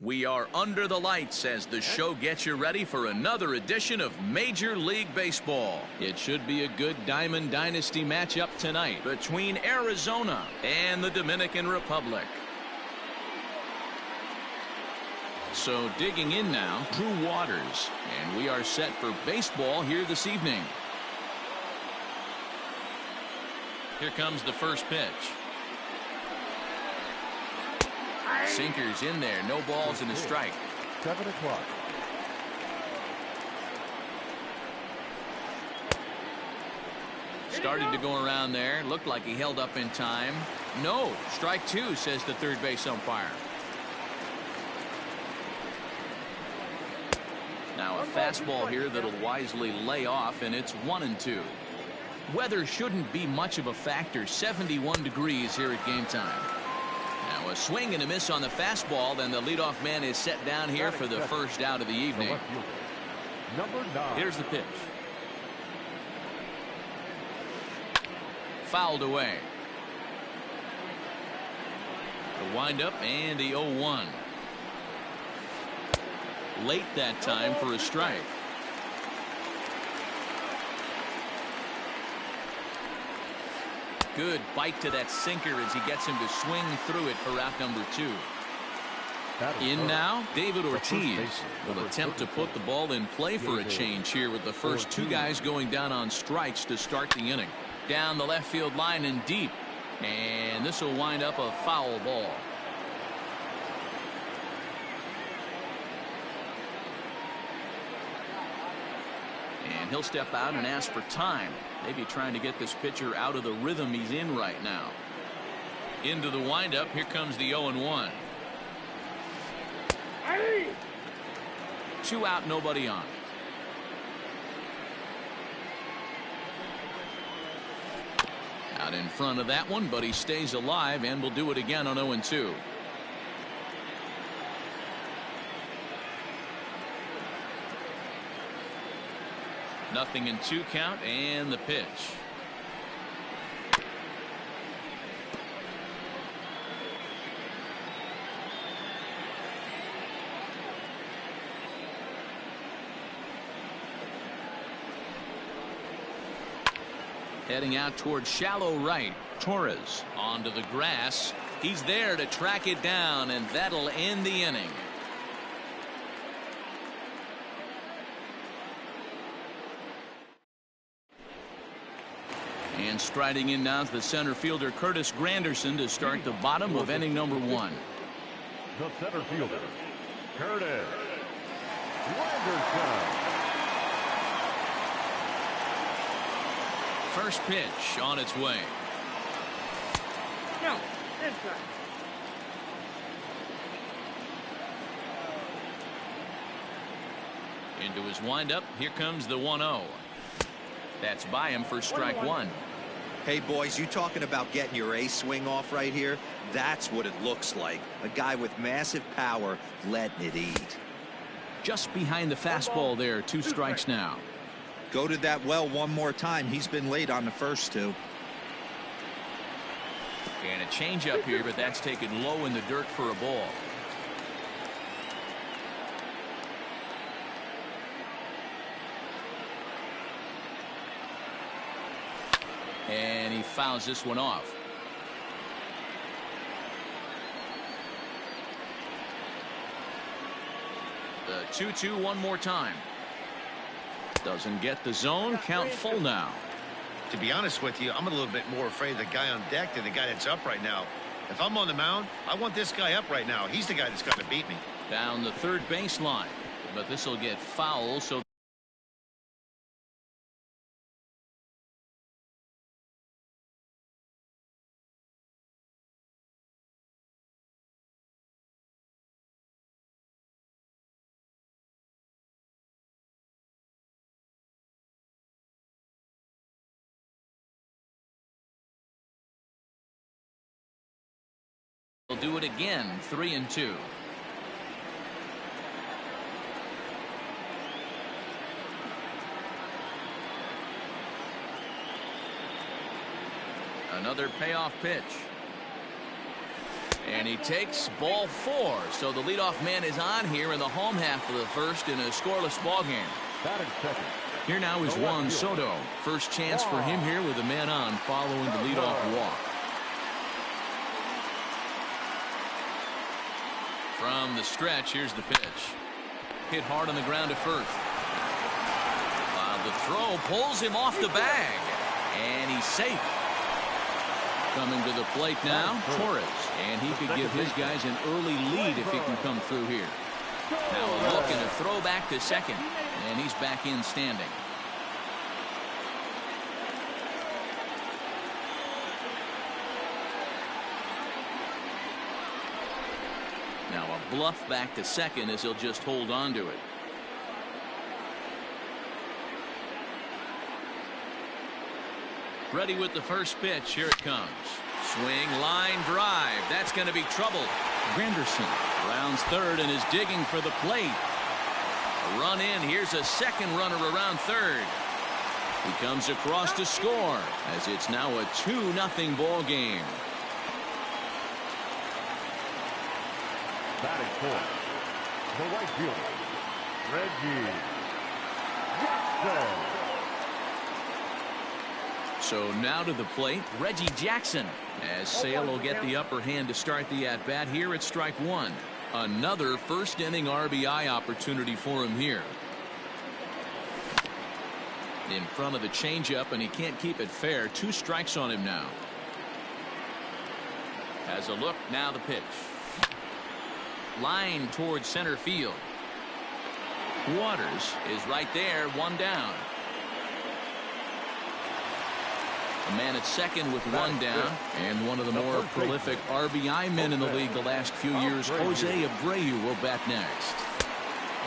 We are under the lights as the show gets you ready for another edition of Major League Baseball. It should be a good Diamond Dynasty matchup tonight between Arizona and the Dominican Republic. So digging in now, Drew Waters, and we are set for baseball here this evening. Here comes the first pitch. Sinkers in there, no balls and a strike. 7 o'clock. Started to go around there. Looked like he held up in time. No, strike 2, says the third base umpire. Now a fastball here that'll wisely lay off, and it's 1-2. Weather shouldn't be much of a factor. 71 degrees here at game time. Now a swing and a miss on the fastball, then the leadoff man is set down here for the first out of the evening. Number 9. Here's the pitch. Fouled away. The windup and the 0-1. Late that time for a strike. Good bite to that sinker as he gets him to swing through it for out number 2. In now, David Ortiz will attempt to put the ball in play for a change here with the first 2 guys going down on strikes to start the inning. Down the left field line and deep. And this will wind up a foul ball. And he'll step out and ask for time. Maybe trying to get this pitcher out of the rhythm he's in right now. Into the windup. Here comes the 0-1. 2 out, nobody on. Out in front of that one, but he stays alive and will do it again on 0-2. Nothing in 2 count, and the pitch. Heading out towards shallow right. Torres onto the grass. He's there to track it down, and that'll end the inning. And striding in now is the center fielder Curtis Granderson to start the bottom of inning number 1. The center fielder, Curtis Granderson. First pitch on its way. No, that's right. Into his windup. Here comes the 1-0. That's by him for strike 1. Hey, boys, you talking about getting your A swing off right here? That's what it looks like. A guy with massive power letting it eat. Just behind the fastball there. 2 strikes now. Go to that well one more time. He's been late on the first 2. And a changeup here, but that's taken low in the dirt for a ball. And he fouls this one off. The 2-2 one more time. Doesn't get the zone. Count full now. To be honest with you, I'm a little bit more afraid of the guy on deck than the guy that's up right now. If I'm on the mound, I want this guy up right now. He's the guy that's going to beat me. Down the third baseline. But this will get foul, so we'll do it again. 3-2. Another payoff pitch. And he takes ball 4. So the leadoff man is on here in the home half of the first in a scoreless ball game. Batting second. Here now is Juan Soto. First chance for him here with a man on following the leadoff walk. From the stretch, here's the pitch. Hit hard on the ground at first. The throw pulls him off the bag. And he's safe. Coming to the plate now, Torres. And he could give his guys an early lead if he can come through here. Now a look and a throw back to second. And he's back in standing. Now a bluff back to second as he'll just hold on to it. Ready with the first pitch. Here it comes. Swing, line, drive. That's going to be trouble. Granderson rounds third and is digging for the plate. A run in. Here's a second runner around third. He comes across to score as it's now a 2-0 ball game. Batting fourth, the right fielder, Reggie Jackson. So now to the plate, Reggie Jackson, as Sale will get the upper hand to start the at-bat here at strike one. Another first-inning RBI opportunity for him here. In front of the changeup, and he can't keep it fair. 2 strikes on him now. Has a look, now the pitch. Line towards center field. Waters is right there, 1 down. A man at second with 1 down, and one of the more prolific RBI men in the league the last few years, Jose Abreu, will bat next.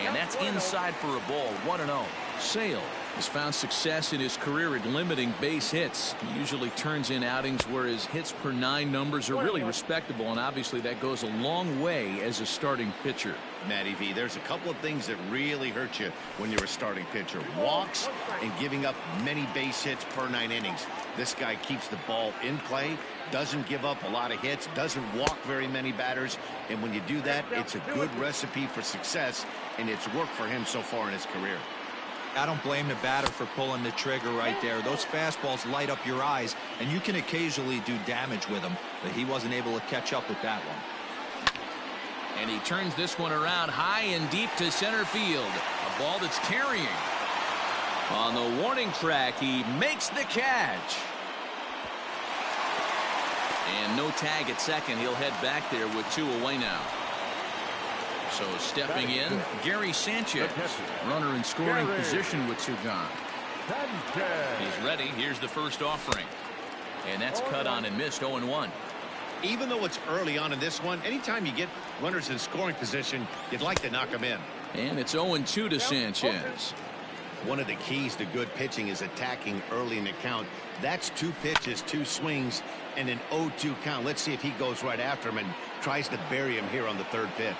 And that's inside for a ball, 1-0. Sale has found success in his career at limiting base hits. He usually turns in outings where his hits per 9 numbers are really respectable, and obviously that goes a long way as a starting pitcher. Matty V, there's a couple of things that really hurt you when you're a starting pitcher. Walks and giving up many base hits per 9 innings. This guy keeps the ball in play, doesn't give up a lot of hits, doesn't walk very many batters, and when you do that, it's a good recipe for success, and it's worked for him so far in his career. I don't blame the batter for pulling the trigger right there. Those fastballs light up your eyes, and you can occasionally do damage with them, but he wasn't able to catch up with that one. And he turns this one around high and deep to center field. A ball that's carrying. On the warning track, he makes the catch. And no tag at second. He'll head back there with 2 away now. So stepping in, Gary Sanchez. Runner in scoring position with 2 gone. He's ready. Here's the first offering. And that's cut on and missed, 0-1. Even though it's early on in this one, anytime you get runners in scoring position, you'd like to knock them in. And it's 0-2 to Sanchez. One of the keys to good pitching is attacking early in the count. That's 2 pitches, 2 swings, and an 0-2 count. Let's see if he goes right after him and tries to bury him here on the 3rd pitch.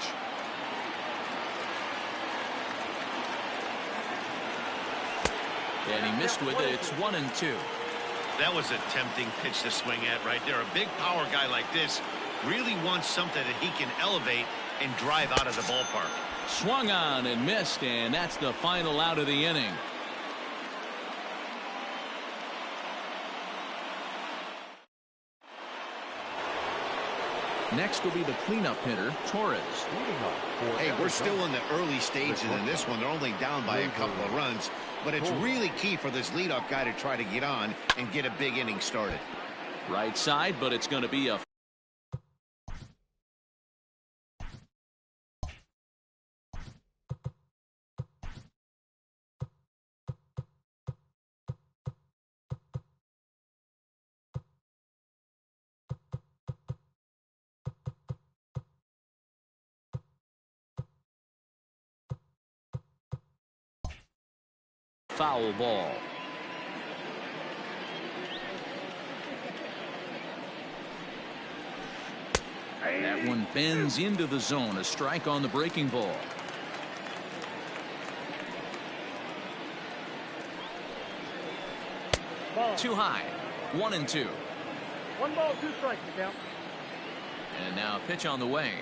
And he missed with it. It's 1-2. That was a tempting pitch to swing at right there. A big power guy like this really wants something that he can elevate and drive out of the ballpark. Swung on and missed, and that's the final out of the inning. Next will be the cleanup hitter, Torres. Hey, we're still in the early stages in this one. They're only down by a couple of runs, but it's really key for this leadoff guy to try to get on and get a big inning started. Right side, but it's going to be a foul ball. That one bends into the zone. A strike on the breaking ball. Too high. 1-2. 1 ball, 2 strikes, count. And now a pitch on the way.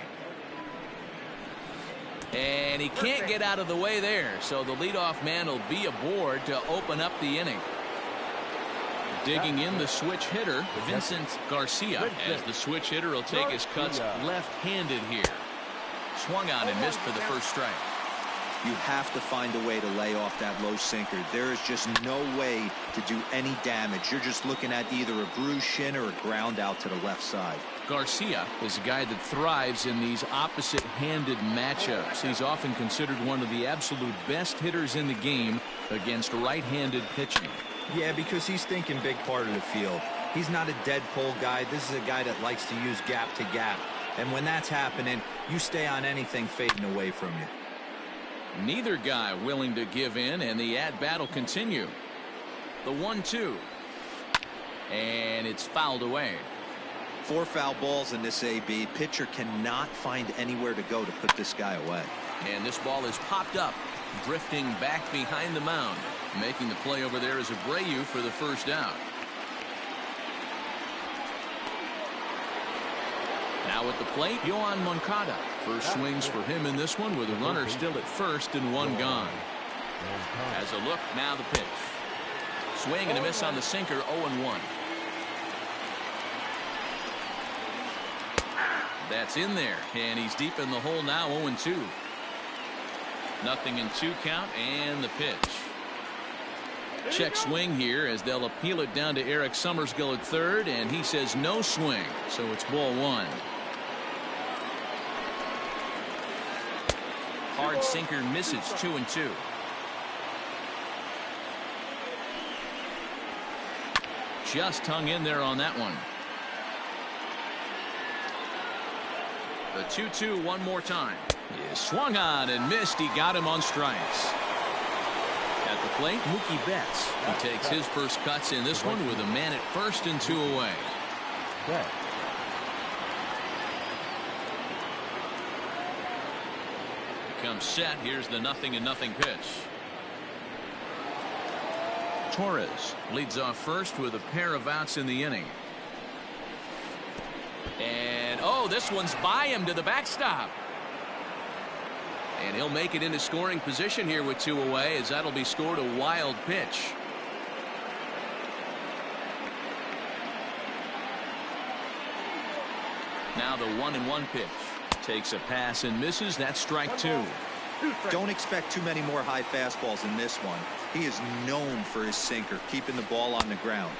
And he can't get out of the way there, so the leadoff man will be aboard to open up the inning. Digging in the switch hitter, Vincent Garcia, as the switch hitter will take his cuts left-handed here. Swung on and missed for the first strike. You have to find a way to lay off that low sinker. There is just no way to do any damage. You're just looking at either a bruised shin or a ground out to the left side. Garcia is a guy that thrives in these opposite-handed matchups. He's often considered one of the absolute best hitters in the game against right-handed pitching. Yeah, because he's thinking big part of the field. He's not a dead pull guy. This is a guy that likes to use gap to gap. And when that's happening, you stay on anything fading away from you. Neither guy willing to give in, and the at-bat will continue. The 1-2. And it's fouled away. 4 foul balls in this AB. Pitcher cannot find anywhere to go to put this guy away. And this ball is popped up, drifting back behind the mound. Making the play over there is Abreu for the first out. Now at the plate, Yohan Moncada. First swings for him in this one with a runner still at first and one gone. As a look, now the pitch. Swing and a miss on the sinker, 0-1. That's in there, and he's deep in the hole now, 0-2. 0-2 count, and the pitch. Check swing here as they'll appeal it down to Eric Summersgill at third, and he says no swing, so it's ball 1. Hard sinker misses, 2-2. Just hung in there on that one. The 2-2 one more time. He is swung on and missed. He got him on strikes. At the plate, Mookie Betts. He takes his first cuts in this one with a man at first and 2 away. Comes set. Here's the 0-0 pitch. Torres leads off first with a pair of outs in the inning. And oh, this one's by him to the backstop. And he'll make it into scoring position here with 2 away, as that'll be scored a wild pitch. Now the 1-1 pitch. Takes a pass and misses. That's strike 2. Don't expect too many more high fastballs in this one. He is known for his sinker, keeping the ball on the ground.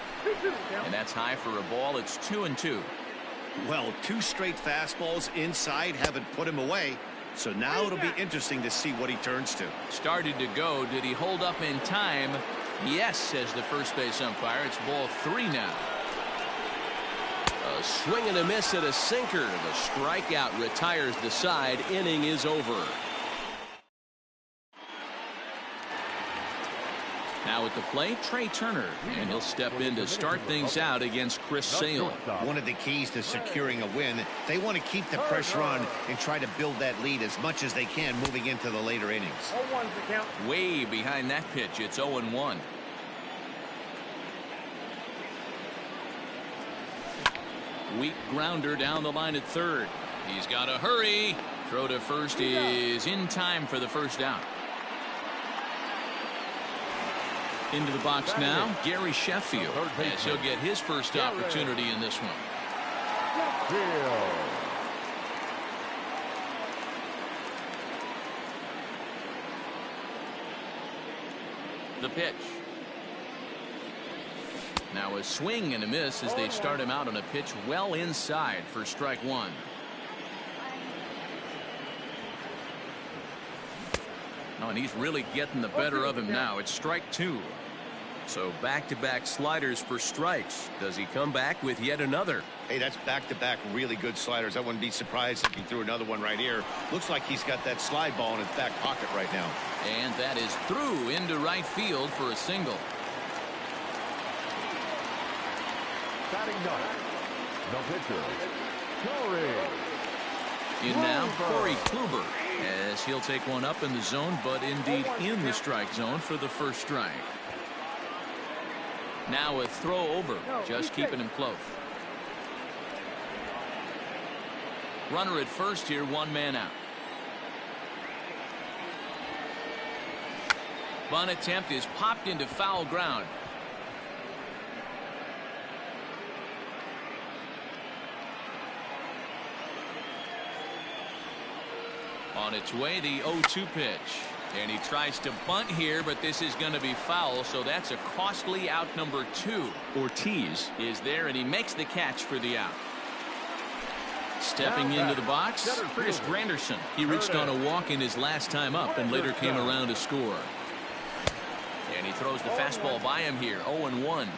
And that's high for a ball. It's 2-2. Well, 2 straight fastballs inside haven't put him away. So now it'll be interesting to see what he turns to. Started to go. Did he hold up in time? Yes, says the first base umpire. It's ball 3 now. A swing and a miss at a sinker. The strikeout retires the side. Inning is over. Now at the plate, Trey Turner, and he'll step in to start things out against Chris Sale. One of the keys to securing a win, they want to keep the pressure on and try to build that lead as much as they can moving into the later innings. Way behind that pitch, it's 0-1. Weak grounder down the line at third. He's got to hurry. Throw to first is in time for the first out. Into the box now, Gary Sheffield, as he'll get his first opportunity in this one. The pitch. Now a swing and a miss as they start him out on a pitch well inside for strike 1. Oh, and he's really getting the better of him now. It's strike 2. So back-to-back sliders for strikes. Does he come back with yet another? Hey, that's back-to-back really good sliders. I wouldn't be surprised if he threw another one right here. Looks like he's got that slide ball in his back pocket right now. And that is through into right field for a single. Batting ninth, the pitcher, Corey. In now, Corey Kluber, as he'll take one up in the zone, but indeed in the strike zone for the first strike. Now a throw over, just keeping him close. Runner at first here, one man out. Bunt attempt is popped into foul ground. On its way, the 0-2 pitch. And he tries to bunt here, but this is going to be foul, so that's a costly out number 2. Ortiz is there, and he makes the catch for the out. Stepping into the box, Chris Granderson. He reached on a walk in his last time up and later came around to score. And he throws the fastball by him here, 0-1.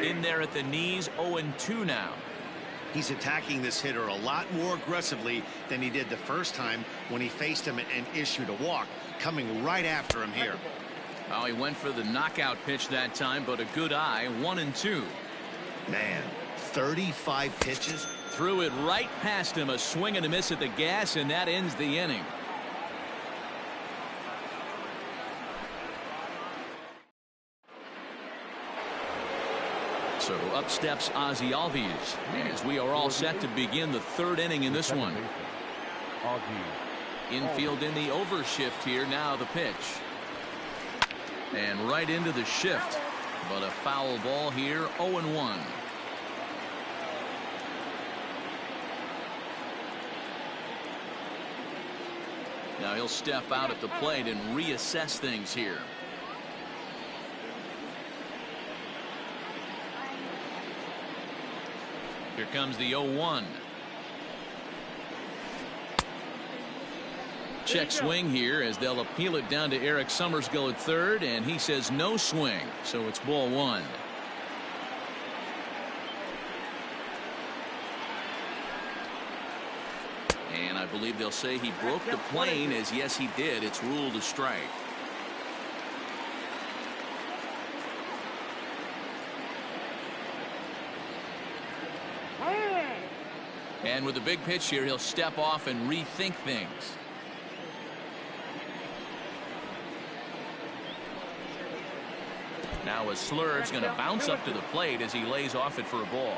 In there at the knees, 0-2 now. He's attacking this hitter a lot more aggressively than he did the first time when he faced him and issued a walk, coming right after him here. Oh, he went for the knockout pitch that time, but a good eye, 1-2. Man, 35 pitches. Threw it right past him, a swing and a miss at the gas, and that ends the inning. So up steps Ozzie Albies as we are all set to begin the third inning in this one. Infield in the overshift here. Now the pitch. And right into the shift. But a foul ball here, 0-1. Now he'll step out at the plate and reassess things here. Here comes the 0-1. Check swing here as they'll appeal it down to Eric Summersgill at third, and he says no swing, so it's ball 1. And I believe they'll say he broke the plane, as yes he did. It's ruled a strike. And with the big pitch here, he'll step off and rethink things. Now a Slurve's going to bounce up to the plate as he lays off it for a ball.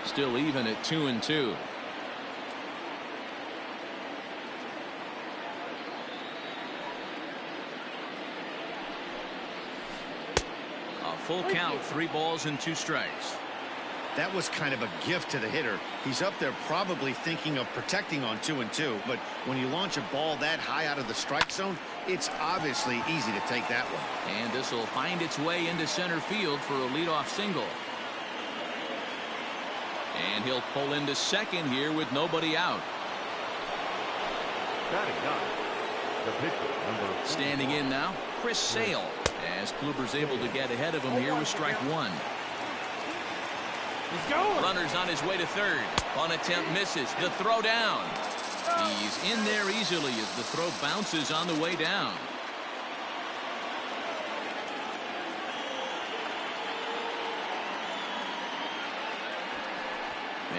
Still even at 2-2. Full count, 3 balls and 2 strikes. That was kind of a gift to the hitter. He's up there probably thinking of protecting on 2-2, but when you launch a ball that high out of the strike zone, it's obviously easy to take that one. And this will find its way into center field for a leadoff single. And he'll pull into second here with nobody out. Standing in now, Chris Sale, as Kluber's able to get ahead of him here with strike 1. Runner's on his way to third. On attempt misses. The throw down. He's in there easily as the throw bounces on the way down.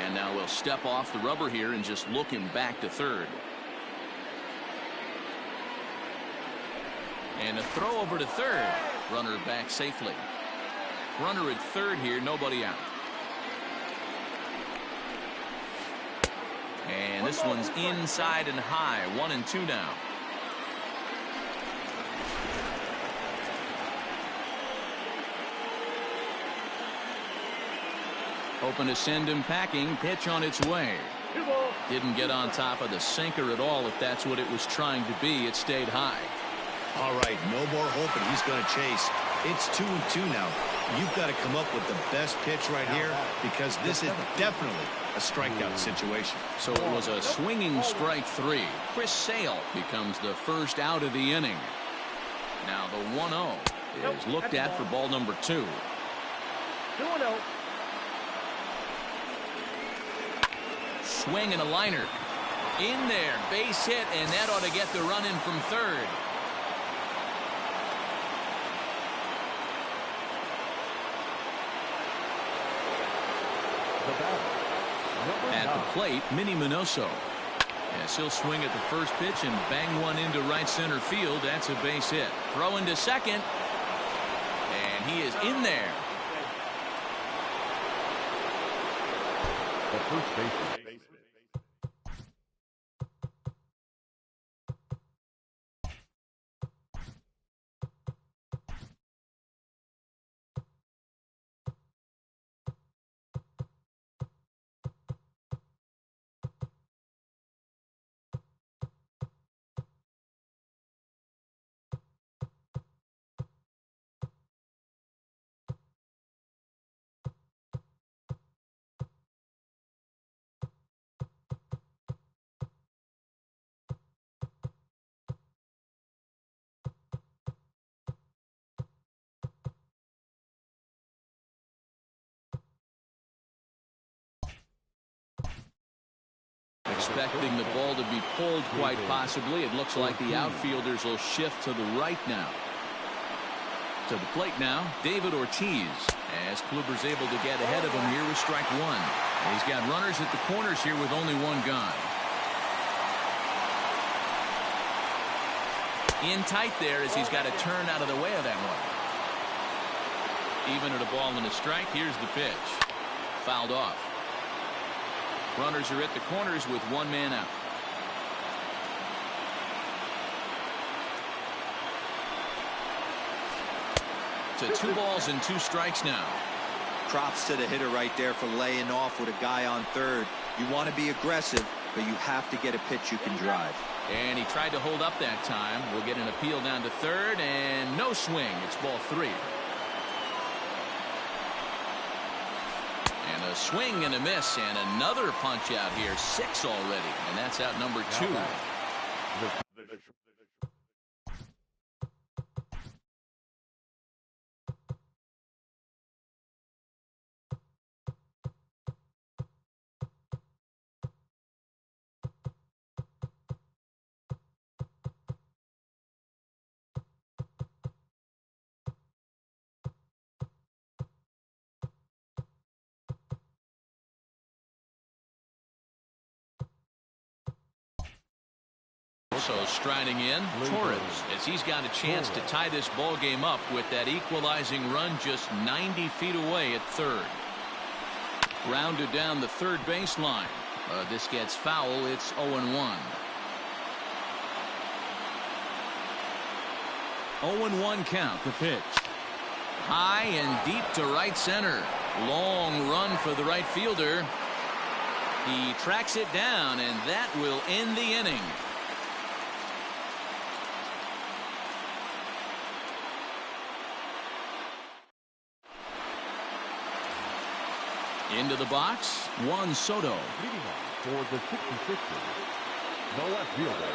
And now we'll step off the rubber here and just look him back to third. And a throw over to third. Runner back safely. Runner at third here, nobody out. And this one's inside and high, 1-2 now. Hoping to send him packing. Pitch on its way. Didn't get on top of the sinker at all. If that's what it was trying to be, it stayed high. All right, no more hoping he's going to chase. It's 2-2 now. You've got to come up with the best pitch right here because this is definitely a strikeout situation. So it was a swinging strike 3. Chris Sale becomes the first out of the inning. Now the 1-0 is looked at for ball number 2. 2-0. Swing and a liner. In there, base hit, and that ought to get the run in from third. At the plate, Minnie Minoso. Yes, he'll swing at the first pitch and bang one into right center field. That's a base hit. Throw into second. And he is in there. The first baseman. Expecting the ball to be pulled quite possibly. It looks like the outfielders will shift to the right now. To the plate now, David Ortiz, as Kluber's able to get ahead of him here with strike one. And he's got runners at the corners here with only one gone. In tight there as he's got to turn out of the way of that one. Even at a ball and a strike, here's the pitch. Fouled off. Runners are at the corners with one man out. To 2 balls and 2 strikes now. Props to the hitter right there for laying off with a guy on third. You want to be aggressive, but you have to get a pitch you can drive. And he tried to hold up that time. We'll get an appeal down to third, and no swing. It's ball 3. And a swing and a miss, and another punch out here. 6 already, and that's out number 2. Also striding in, Torres, as he's got a chance to tie this ball game up with that equalizing run just 90 feet away at third. Rounded down the third baseline. This gets foul. It's 0-1. 0-1 count. The pitch. High and deep to right center. Long run for the right fielder. He tracks it down, and that will end the inning. Into the box, Juan Soto. Leading off for the 66ers, the left fielder,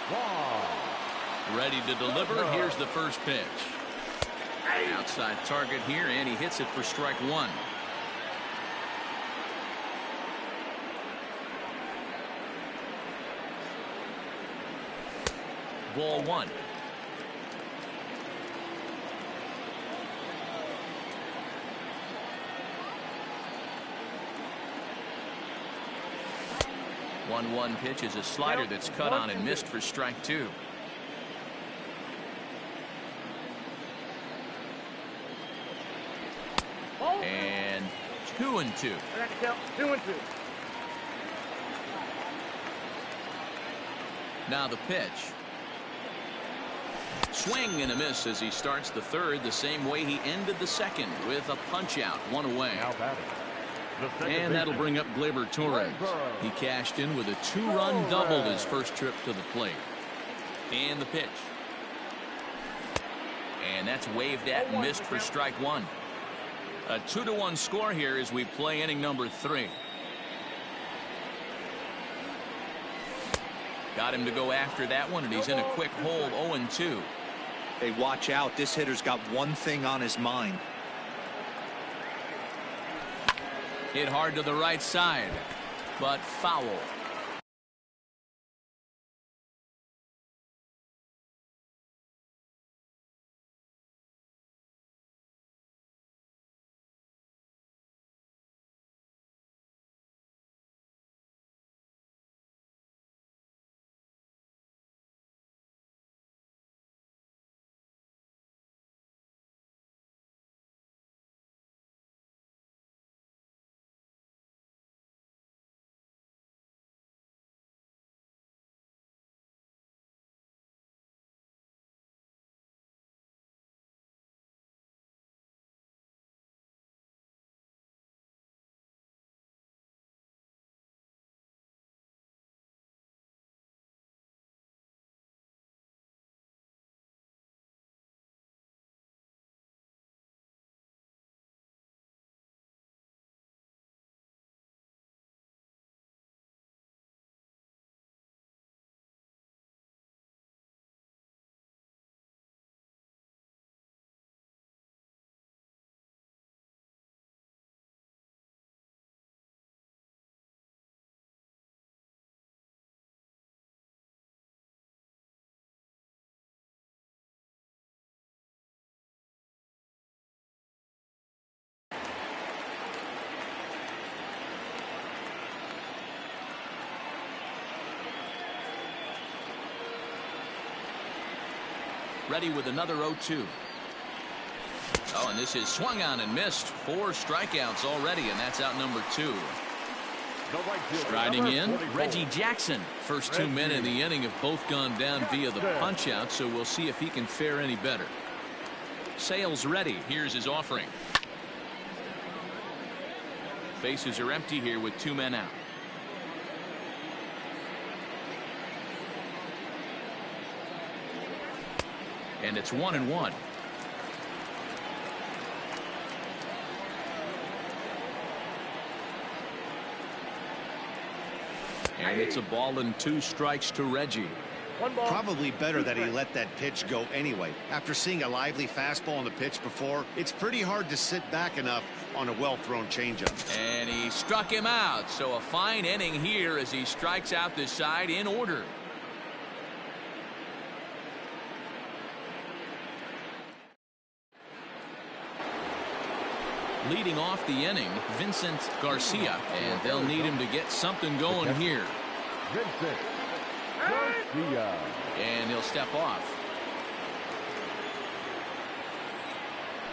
Juan. Ready to deliver. Here's the first pitch. Outside target here, and he hits it for strike 1. Ball 1. One pitch is a slider that's cut on and missed for strike 2. And 2-2. 2-2. Now the pitch. Swing and a miss as he starts the third the same way he ended the second with a punch out, 1 away. Now batting. And that'll bring up Gleyber Torres. He cashed in with a 2-run double his first trip to the plate. And the pitch. And that's waved at and missed for strike 1. A 2-1 score here as we play inning number 3. Got him to go after that one, and he's in a quick hold, 0-2. Hey, watch out. This hitter's got one thing on his mind. Hit hard to the right side, but foul. Ready with another 0-2. Oh, and this is swung on and missed. 4 strikeouts already, and that's out number 2. Striding in, Reggie Jackson. First 2 men in the inning have both gone down via the punch-out, so we'll see if he can fare any better. Sale's ready. Here's his offering. Bases are empty here with 2 men out. And it's 1-1. And it's a ball and 2 strikes to Reggie. Probably better that he let that pitch go anyway. After seeing a lively fastball on the pitch before, it's pretty hard to sit back enough on a well-thrown changeup. And he struck him out. So a fine inning here as he strikes out this side in order. Leading off the inning, Vincent Garcia, and they'll need him to get something going here. Vincent Garcia. And he'll step off.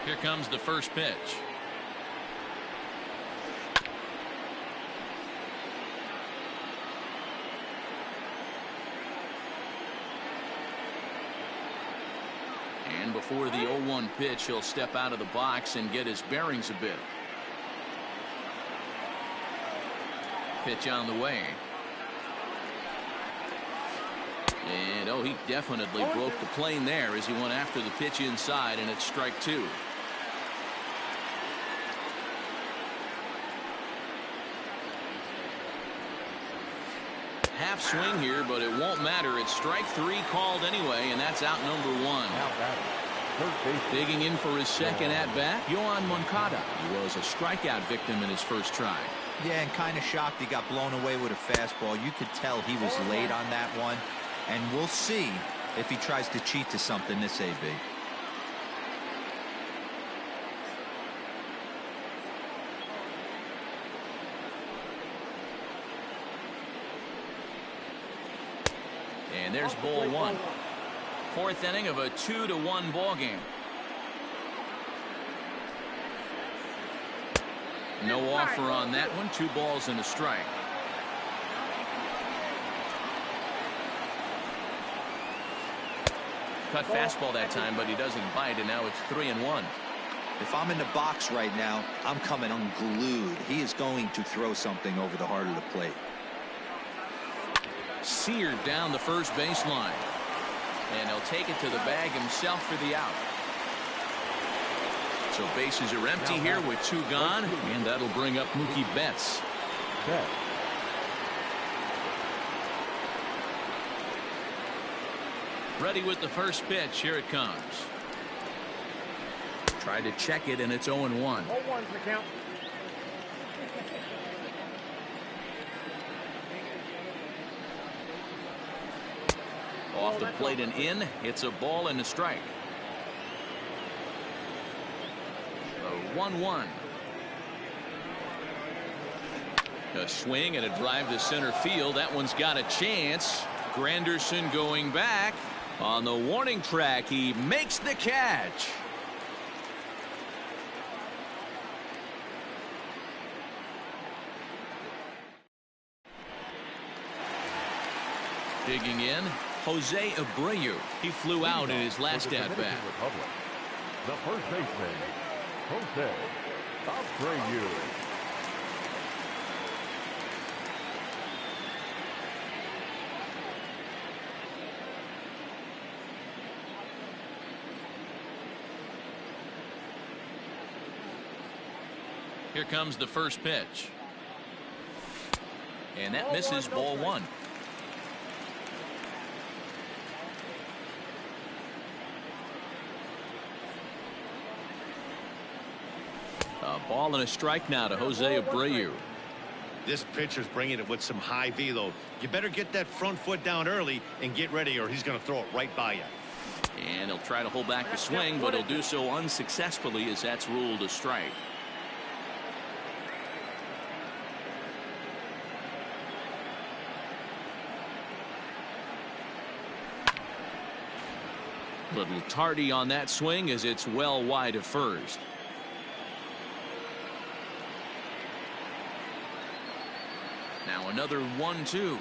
Here comes the first pitch. And before the 0-1 pitch, he'll step out of the box and get his bearings a bit. Pitch on the way. And oh, he definitely broke the plane there as he went after the pitch inside, and it's strike 2. Half swing here, but it won't matter. It's strike 3 called anyway, and that's out number 1. Digging in for his second at-bat, Yohan Moncada. He was a strikeout victim in his first try. Yeah, and kind of shocked he got blown away with a fastball. You could tell he was late on that one, and we'll see if he tries to cheat to something this AB. And there's ball 1. 4th inning of a 2-1 ball game. No offer on that one. 2 balls and a strike. Cut fastball that time, but he doesn't bite, and now it's 3-1. If I'm in the box right now, I'm coming unglued. He is going to throw something over the heart of the plate. Seared down the first baseline. And he'll take it to the bag himself for the out. So bases are empty here with 2 gone, and that'll bring up Mookie Betts. Ready with the first pitch. Here it comes. Tried to check it, and it's 0-1. 0-1's the count. Off the plate and in. It's a ball and a strike. 1-1. A swing and a drive to center field. That one's got a chance. Granderson going back. On the warning track, he makes the catch. Digging in, Jose Abreu. He flew out in his last at-bat. The first baseman, Jose Abreu. Here comes the first pitch. And that misses ball 1. A ball and a strike now to Jose Abreu. This pitcher's bringing it with some high velo. You better get that front foot down early and get ready, or he's going to throw it right by you. And he'll try to hold back the swing, but he'll do so unsuccessfully as that's ruled a strike. Little tardy on that swing as it's well wide of first. Now another 1-2.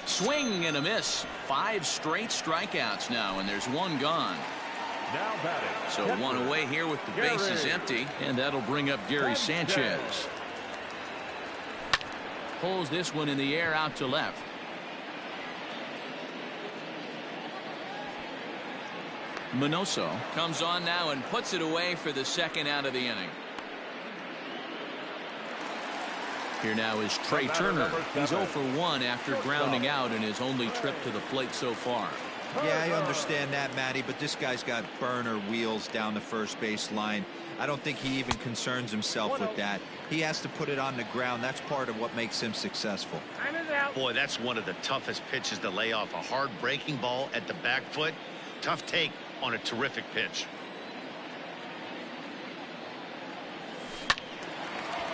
Swing and a miss. 5 straight strikeouts now, and there's 1 gone. Now batting. So 1 away here with the bases empty, and that'll bring up Gary Sanchez. Pulls this one in the air out to left. Minoso comes on now and puts it away for the second out of the inning. Here now is Trey Turner. He's 0 for 1 after grounding out in his only trip to the plate so far. Yeah, I understand that, Matty, but this guy's got burner wheels down the first base line. I don't think he even concerns himself with that. He has to put it on the ground. That's part of what makes him successful. Boy, that's one of the toughest pitches to lay off. A hard breaking ball at the back foot. Tough take on a terrific pitch.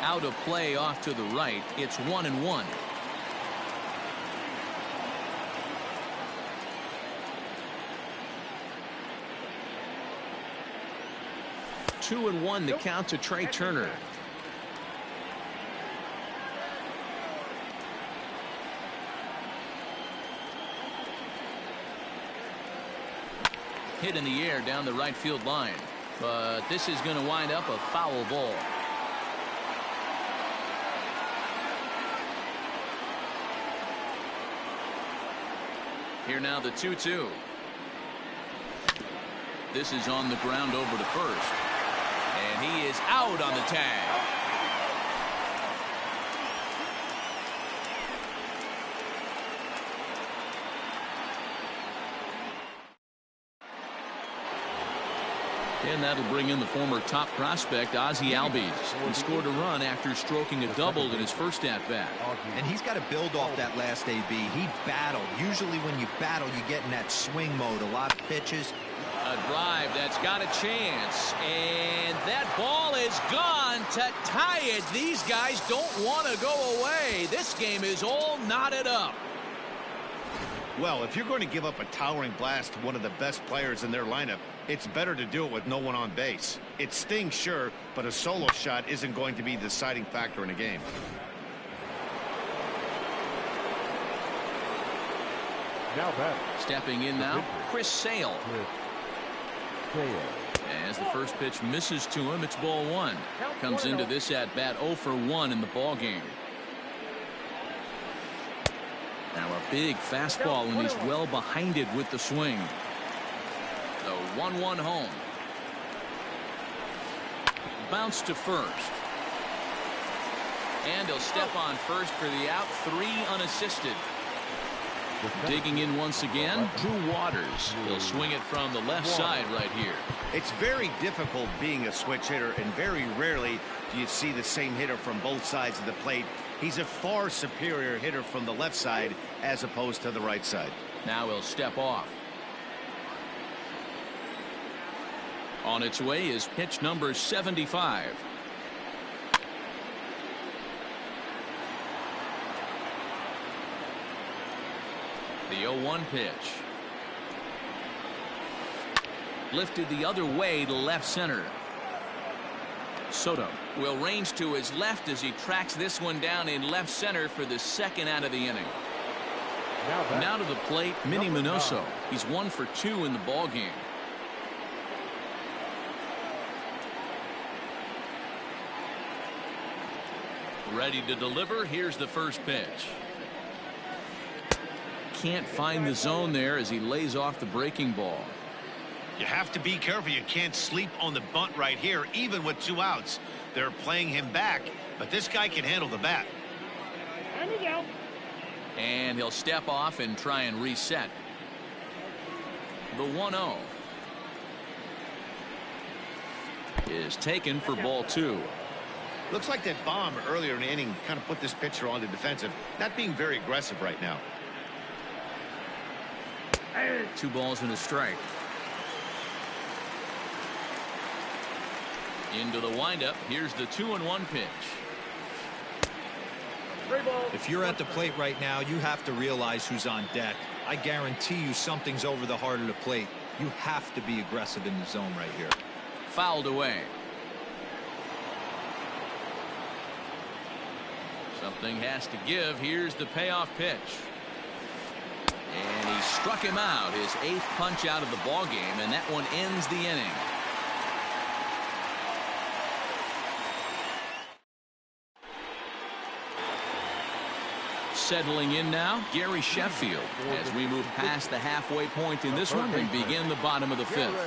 Out of play off to the right. It's 1-1. Two and 1 the count to Trey Turner. Hit in the air down the right field line, but this is going to wind up a foul ball. Here now the 2-2. This is on the ground over to first, and he is out on the tag. And that'll bring in the former top prospect, Ozzie Albies. He scored a run after stroking a double in his first at-bat. And he's got to build off that last AB. He battled. Usually when you battle, you get in that swing mode. A lot of pitches. A drive that's got a chance. And that ball is gone to tie it. These guys don't want to go away. This game is all knotted up. Well, if you're going to give up a towering blast to one of the best players in their lineup, it's better to do it with no one on base. It stings, sure, but a solo shot isn't going to be the deciding factor in a game. Now back. Stepping in now, Chris Sale. As the first pitch misses to him, it's ball 1. Comes into this at-bat 0 for 1 in the ball game. Now a big fastball, and he's well behind it with the swing. The 1-1 home. Bounce to first. And he'll step on first for the out. 3 unassisted. Digging in once again, Drew Waters. He'll swing it from the left side right here. It's very difficult being a switch hitter, and very rarely do you see the same hitter from both sides of the plate. He's a far superior hitter from the left side as opposed to the right side. Now he'll step off. On its way is pitch number 75. The 0-1 pitch. Lifted the other way to left center. Soto will range to his left as he tracks this one down in left center for the second out of the inning. Now to the plate, Minnie Minoso. He's 1 for 2 in the ball game. Ready to deliver. Here's the first pitch. Can't find the zone there as he lays off the breaking ball. You have to be careful. You can't sleep on the bunt right here, even with 2 outs. They're playing him back, but this guy can handle the bat. And he'll step off and try and reset. The 1-0 is taken for ball 2. Looks like that bomb earlier in the inning kind of put this pitcher on the defensive, not being very aggressive right now. 2 balls and a strike. Into the windup. Here's the 2-1 pitch. If you're at the plate right now, you have to realize who's on deck. I guarantee you something's over the heart of the plate. You have to be aggressive in the zone right here. Fouled away. Something has to give. Here's the payoff pitch. And he struck him out. His 8th punch out of the ball game, and that one ends the inning. Settling in now, Gary Sheffield, as we move past the halfway point in this one and begin the bottom of the 5th.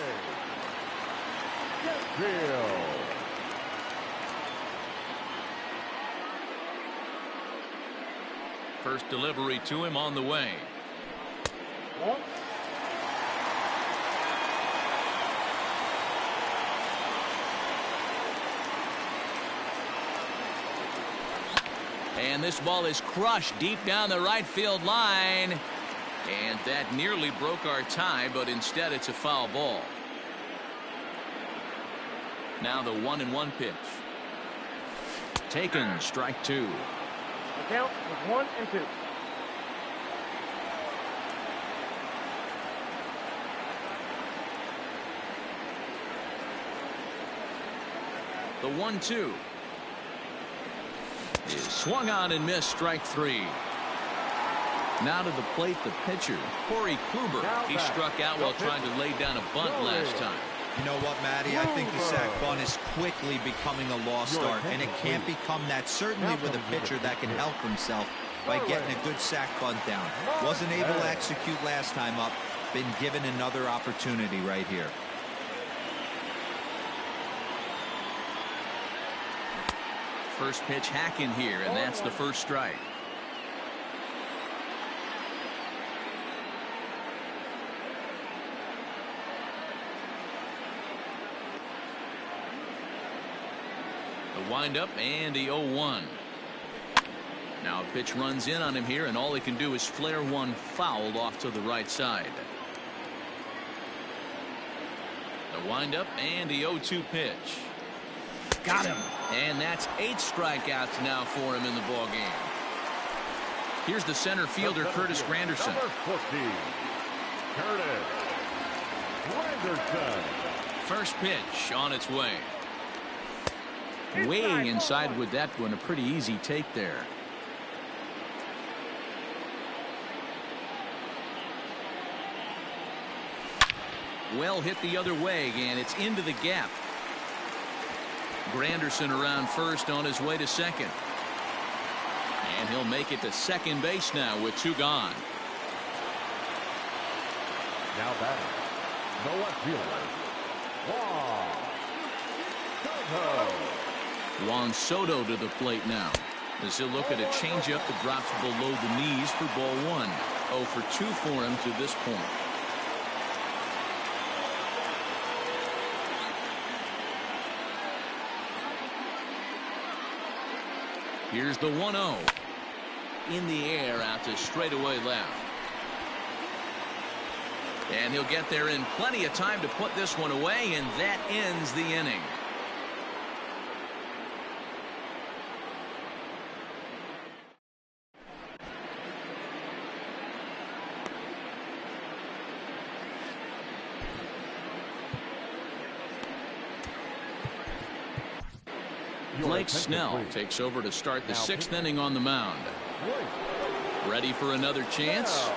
First delivery to him on the way. And this ball is crushed deep down the right field line. And that nearly broke our tie, but instead it's a foul ball. Now the 1-1 pitch. Taken, strike 2. The count is 1-2. The 1-2 is swung on and missed, strike 3. Now to the plate, the pitcher, Corey Kluber. He struck out while trying to lay down a bunt last time. You know what, Matty? I think the sac bunt is quickly becoming a lost art, and it can't become that, certainly with a pitcher that can help himself by getting a good sac bunt down. Wasn't able to execute last time up. Been given another opportunity right here. First pitch hacking here, and that's the first strike. The windup and the 0-1. Now a pitch runs in on him here, and all he can do is flare one foul off to the right side. The windup and the 0-2 pitch. Got him. And that's 8 strikeouts now for him in the ball game. Here's the center fielder, Curtis Granderson. Number 14, Curtis Granderson. First pitch on its way. Way inside with that one. A pretty easy take there. Well hit the other way, and it's into the gap. Granderson around first on his way to second. And he'll make it to second base now with 2 gone. Now batting, the left fielder, Juan Soto to the plate now, as he'll look at a changeup that drops below the knees for ball 1. 0 for 2 for him to this point. Here's the 1-0. In the air out to straightaway left. And he'll get there in plenty of time to put this one away, and that ends the inning. Blake Snell takes over to start the 6th inning on the mound. Ready for another chance?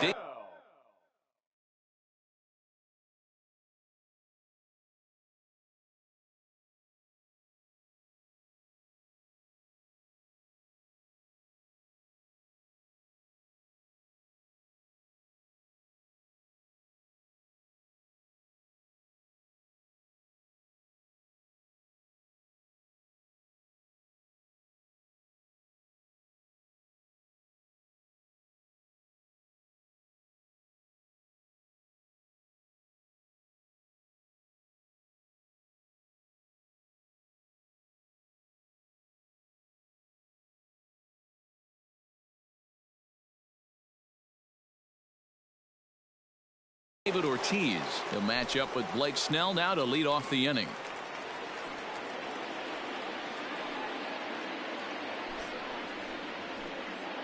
David Ortiz. He'll match up with Blake Snell now to lead off the inning.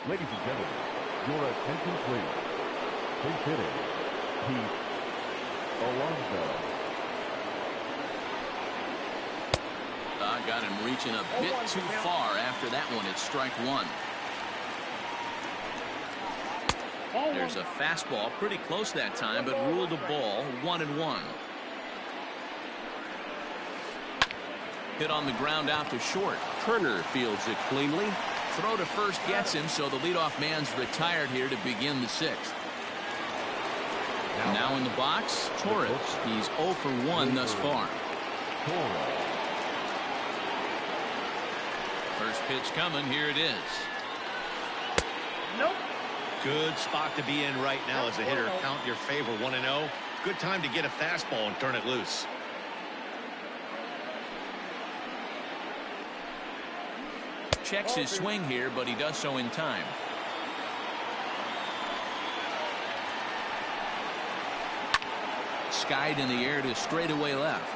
Ladies and gentlemen, your attention please. Base hitting, Heath Got him reaching a bit too far after that one. It's strike one. There's a fastball pretty close that time, but ruled a ball. 1-1. Hit on the ground out to short. Turner fields it cleanly. Throw to first gets him, so the leadoff man's retired here to begin the sixth. Now in the box, Torres. He's 0 for 1 thus far. First pitch coming. Here it is. Nope. Good spot to be in right now as a hitter. Count your favor. 1-0. Good time to get a fastball and turn it loose. Checks his swing here, but he does so in time. Skied in the air to straightaway left.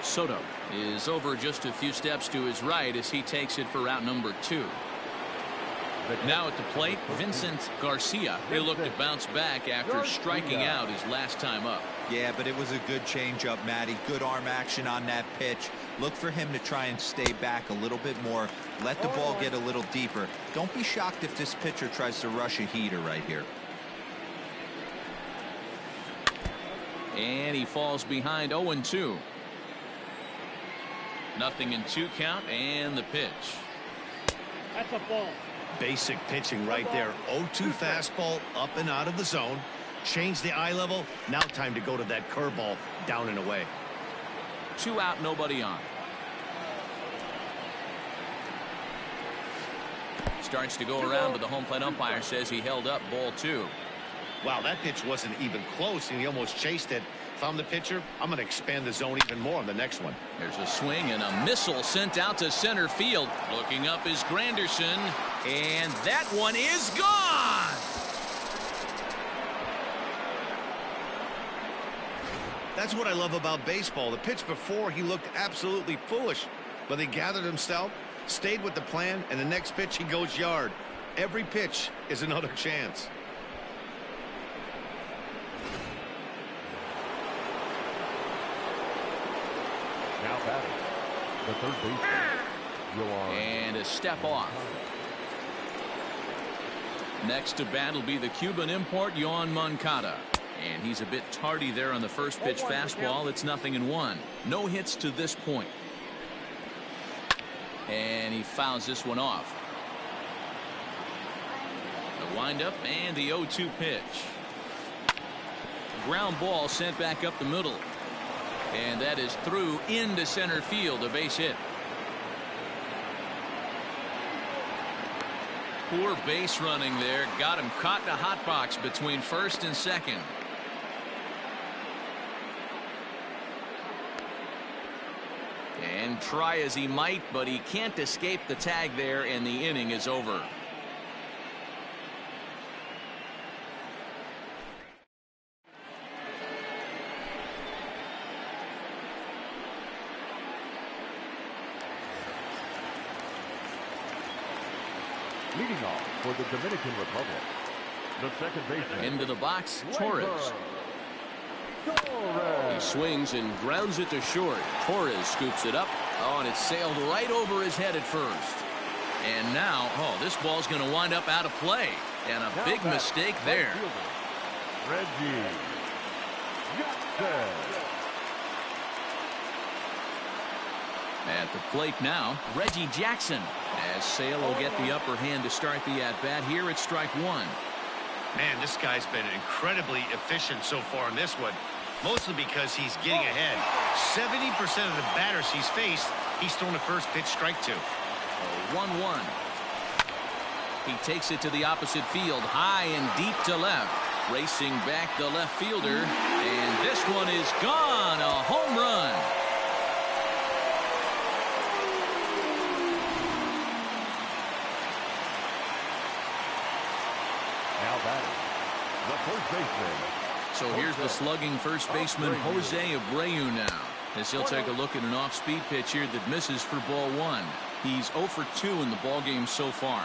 Soto is over just a few steps to his right as he takes it for route number 2. Now at the plate, Vincent Garcia. He'll look to bounce back after striking out his last time up. Yeah, but it was a good changeup, Matty. Good arm action on that pitch. Look for him to try and stay back a little bit more. Let the ball get a little deeper. Don't be shocked if this pitcher tries to rush a heater right here. And he falls behind 0-2. 0-2 count, and the pitch. That's a ball. Basic pitching right there. 0-2 fastball up and out of the zone. Change the eye level. Now time to go to that curveball down and away. 2 out, nobody on. Starts to go around, but the home plate umpire says he held up ball 2. Wow, that pitch wasn't even close, and he almost chased it. If I'm the pitcher, I'm going to expand the zone even more on the next one. There's a swing and a missile sent out to center field. Looking up is Granderson, and that one is gone. That's what I love about baseball. The pitch before, he looked absolutely foolish, but he gathered himself, stayed with the plan, and the next pitch he goes yard. Every pitch is another chance. Now batting, the third baseman. And a step off. Next to bat will be the Cuban import, Yoan Moncada. And he's a bit tardy there on the first pitch fastball. It's 0-1. No hits to this point. And he fouls this one off. The windup and the 0-2 pitch. Ground ball sent back up the middle. And that is through into center field, a base hit. Poor base running there. Got him caught in a hot box between first and second. And try as he might, but he can't escape the tag there, and the inning is over. Leading off for the Dominican Republic, the second baseman. Into the box, Torres. He swings and grounds it to short. Torres scoops it up. Oh, and it sailed right over his head at first. And now, this ball's going to wind up out of play. And a big mistake there. Reggie Jackson. At the plate now, Reggie Jackson. As Sale will get the upper hand to start the at-bat here at strike 1. Man, this guy's been incredibly efficient so far in this one. Mostly because he's getting ahead. 70% of the batters he's faced, he's thrown a first pitch strike to. 1-1. He takes it to the opposite field, high and deep to left. Racing back the left fielder, and this one is gone. A home run. Now batting, the first baseman. So here's the slugging first baseman Jose Abreu now, as he'll take a look at an off-speed pitch here that misses for ball 1. He's 0 for 2 in the ballgame so far.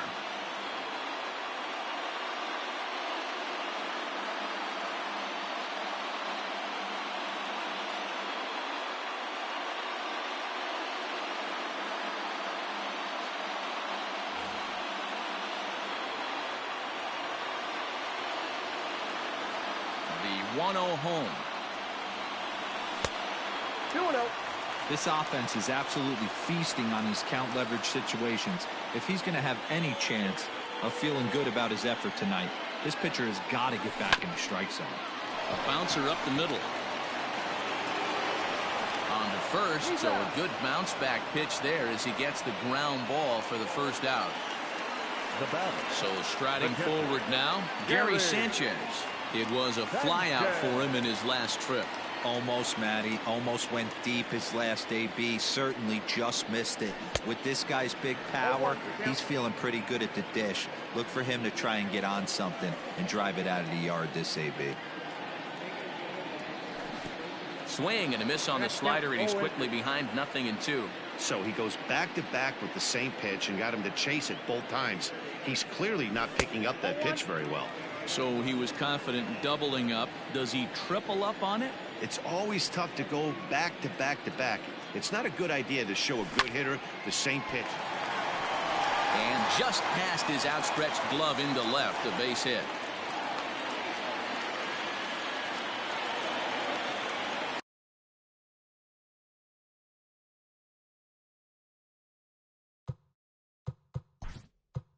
1-0 home. 2-0. This offense is absolutely feasting on these count leverage situations. If he's going to have any chance of feeling good about his effort tonight, this pitcher has got to get back in the strike zone. A bouncer up the middle. On to first, so a good bounce back pitch there as he gets the ground ball for the first out. So striding forward now, Gary Sanchez. It was a flyout for him in his last trip. Almost, Matty. Almost went deep his last AB. Certainly just missed it. With this guy's big power, he's feeling pretty good at the dish. Look for him to try and get on something and drive it out of the yard this AB. Swing and a miss on the slider, and he's quickly behind 0-2. So he goes back to back with the same pitch and got him to chase it both times. He's clearly not picking up that pitch very well. So he was confident in doubling up. Does he triple up on it? It's always tough to go back to back to back. It's not a good idea to show a good hitter the same pitch. And just past his outstretched glove into left, a base hit.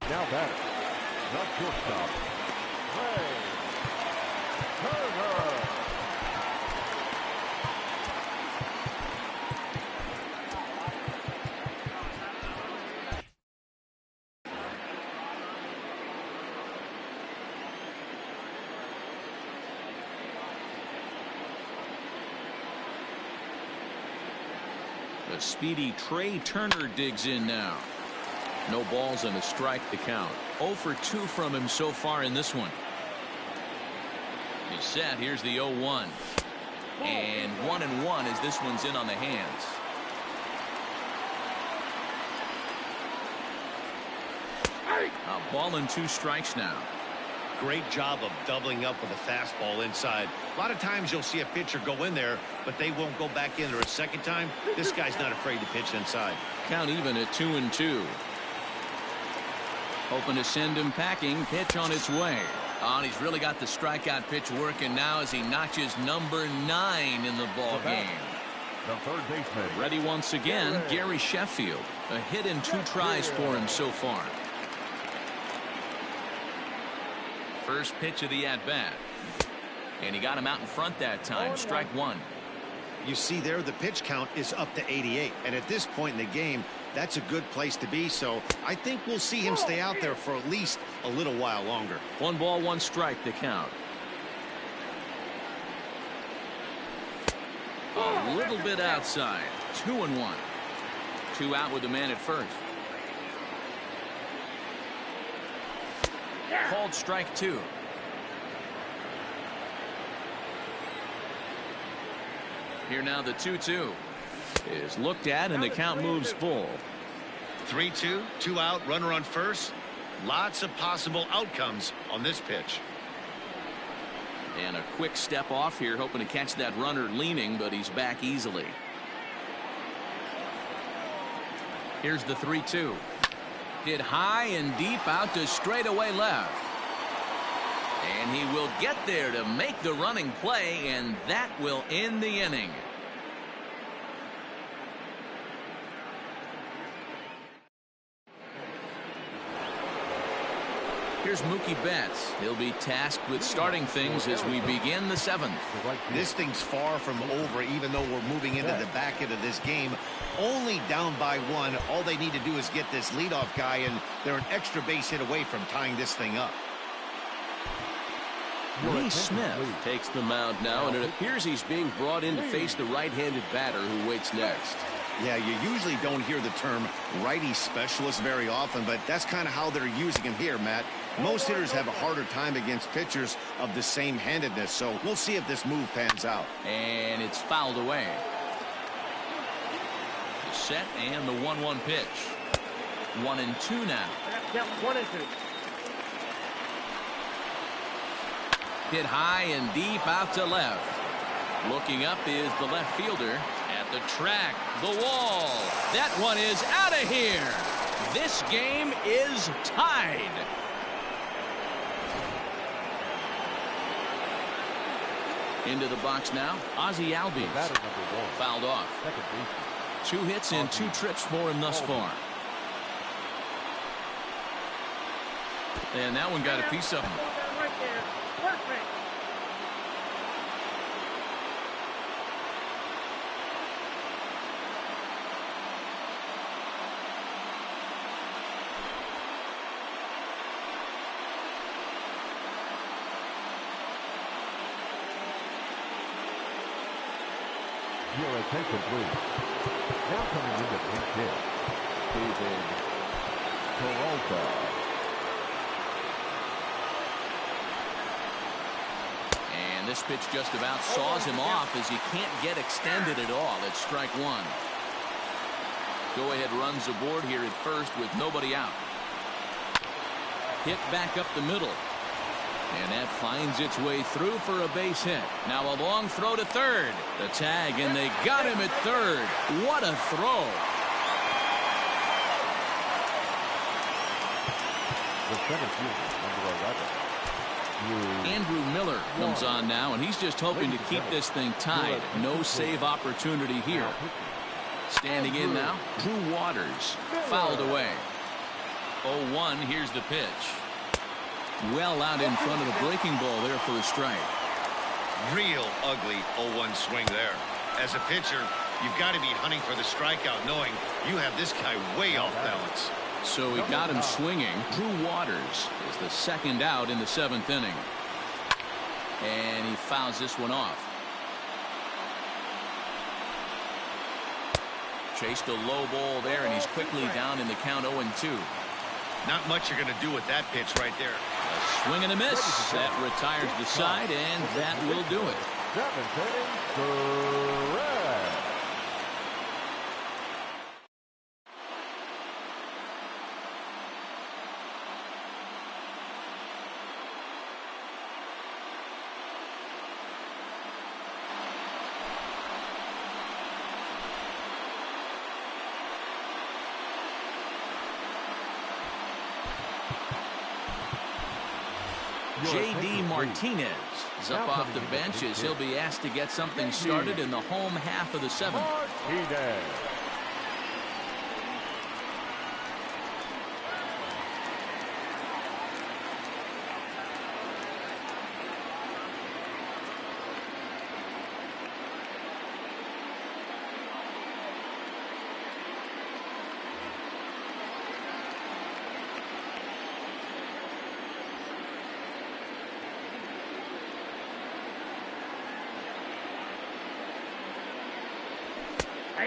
Now batter, the shortstop, Ray Turner. The speedy Trey Turner digs in now. No balls and a strike to count. 0 for 2 from him so far in this one. He's set. Here's the 0-1. And 1-1 as this one's in on the hands. A ball and 2 strikes now. Great job of doubling up with a fastball inside. A lot of times you'll see a pitcher go in there, but they won't go back in there a second time. This guy's not afraid to pitch inside. Count even at 2-2. Hoping to send him packing. Pitch on its way. Oh, and he's really got the strikeout pitch working now as he notches number 9 in the ball game. The third baseman. Ready once again, Gary Sheffield. A hit in 2 tries for him so far. First pitch of the at-bat. And he got him out in front that time. Strike 1. You see there, the pitch count is up to 88. And at this point in the game, that's a good place to be. So I think we'll see him stay out there for at least a little while longer. 1 ball, 1 strike to count. A little bit outside. 2-1. 2 out with the man at first. Called strike 2. Here now the 2-2 is looked at and the count moves full. 3-2, 2 out, runner on first. Lots of possible outcomes on this pitch. And a quick step off here, hoping to catch that runner leaning, but he's back easily. Here's the 3-2. Hit high and deep out to straightaway left. And he will get there to make the running play, and that will end the inning. Here's Mookie Betts. He'll be tasked with starting things as we begin the 7th. This thing's far from over, even though we're moving into the back end of this game. Only down by 1. All they need to do is get this leadoff guy, and they're an extra base hit away from tying this thing up. Lee Smith takes the mound now, and it appears he's being brought in to face the right-handed batter who waits next. Yeah, you usually don't hear the term righty specialist very often, but that's kind of how they're using him here, Matt. Most hitters have a harder time against pitchers of the same handedness, so we'll see if this move pans out. And it's fouled away. The set and the 1-1 pitch. 1-2 now. Count 1-2. Hit high and deep out to left. Looking up is the left fielder. At the track, the wall. That one is out of here. This game is tied. Into the box now, Ozzie Albies. Batter number 1. Fouled off. Second baseman. 2 hits and 2 trips for him thus far. And that one got a piece of him. Right there. Perfect. Your attention, please. Now coming in the pinch hit, David Peralta. And this pitch just about saws him off as he can't get extended at all. It's strike 1. Go-ahead runs aboard here at first with nobody out. Hit back up the middle. And that finds its way through for a base hit. Now a long throw to third. The tag, and they got him at third. What a throw. The center fielder, number 11. Andrew Miller comes on now, and he's just hoping to keep this thing tied. No save opportunity here. Standing in now, Drew Waters. Fouled away. 0-1, here's the pitch. Well out in front of the breaking ball there for a strike. Real ugly 0-1 swing there. As a pitcher, you've got to be hunting for the strikeout, knowing you have this guy way off balance. So he got him swinging. Drew Waters is the second out in the 7th inning. And he fouls this one off. Chased a low ball there, and he's quickly down in the count 0-2. Not much you're going to do with that pitch right there. A swing and a miss. That retires the side, and that will do it. 7th inning, correct. J.D. Martinez is up off the bench as he'll be asked to get something started in the home half of the 7th. Martinez.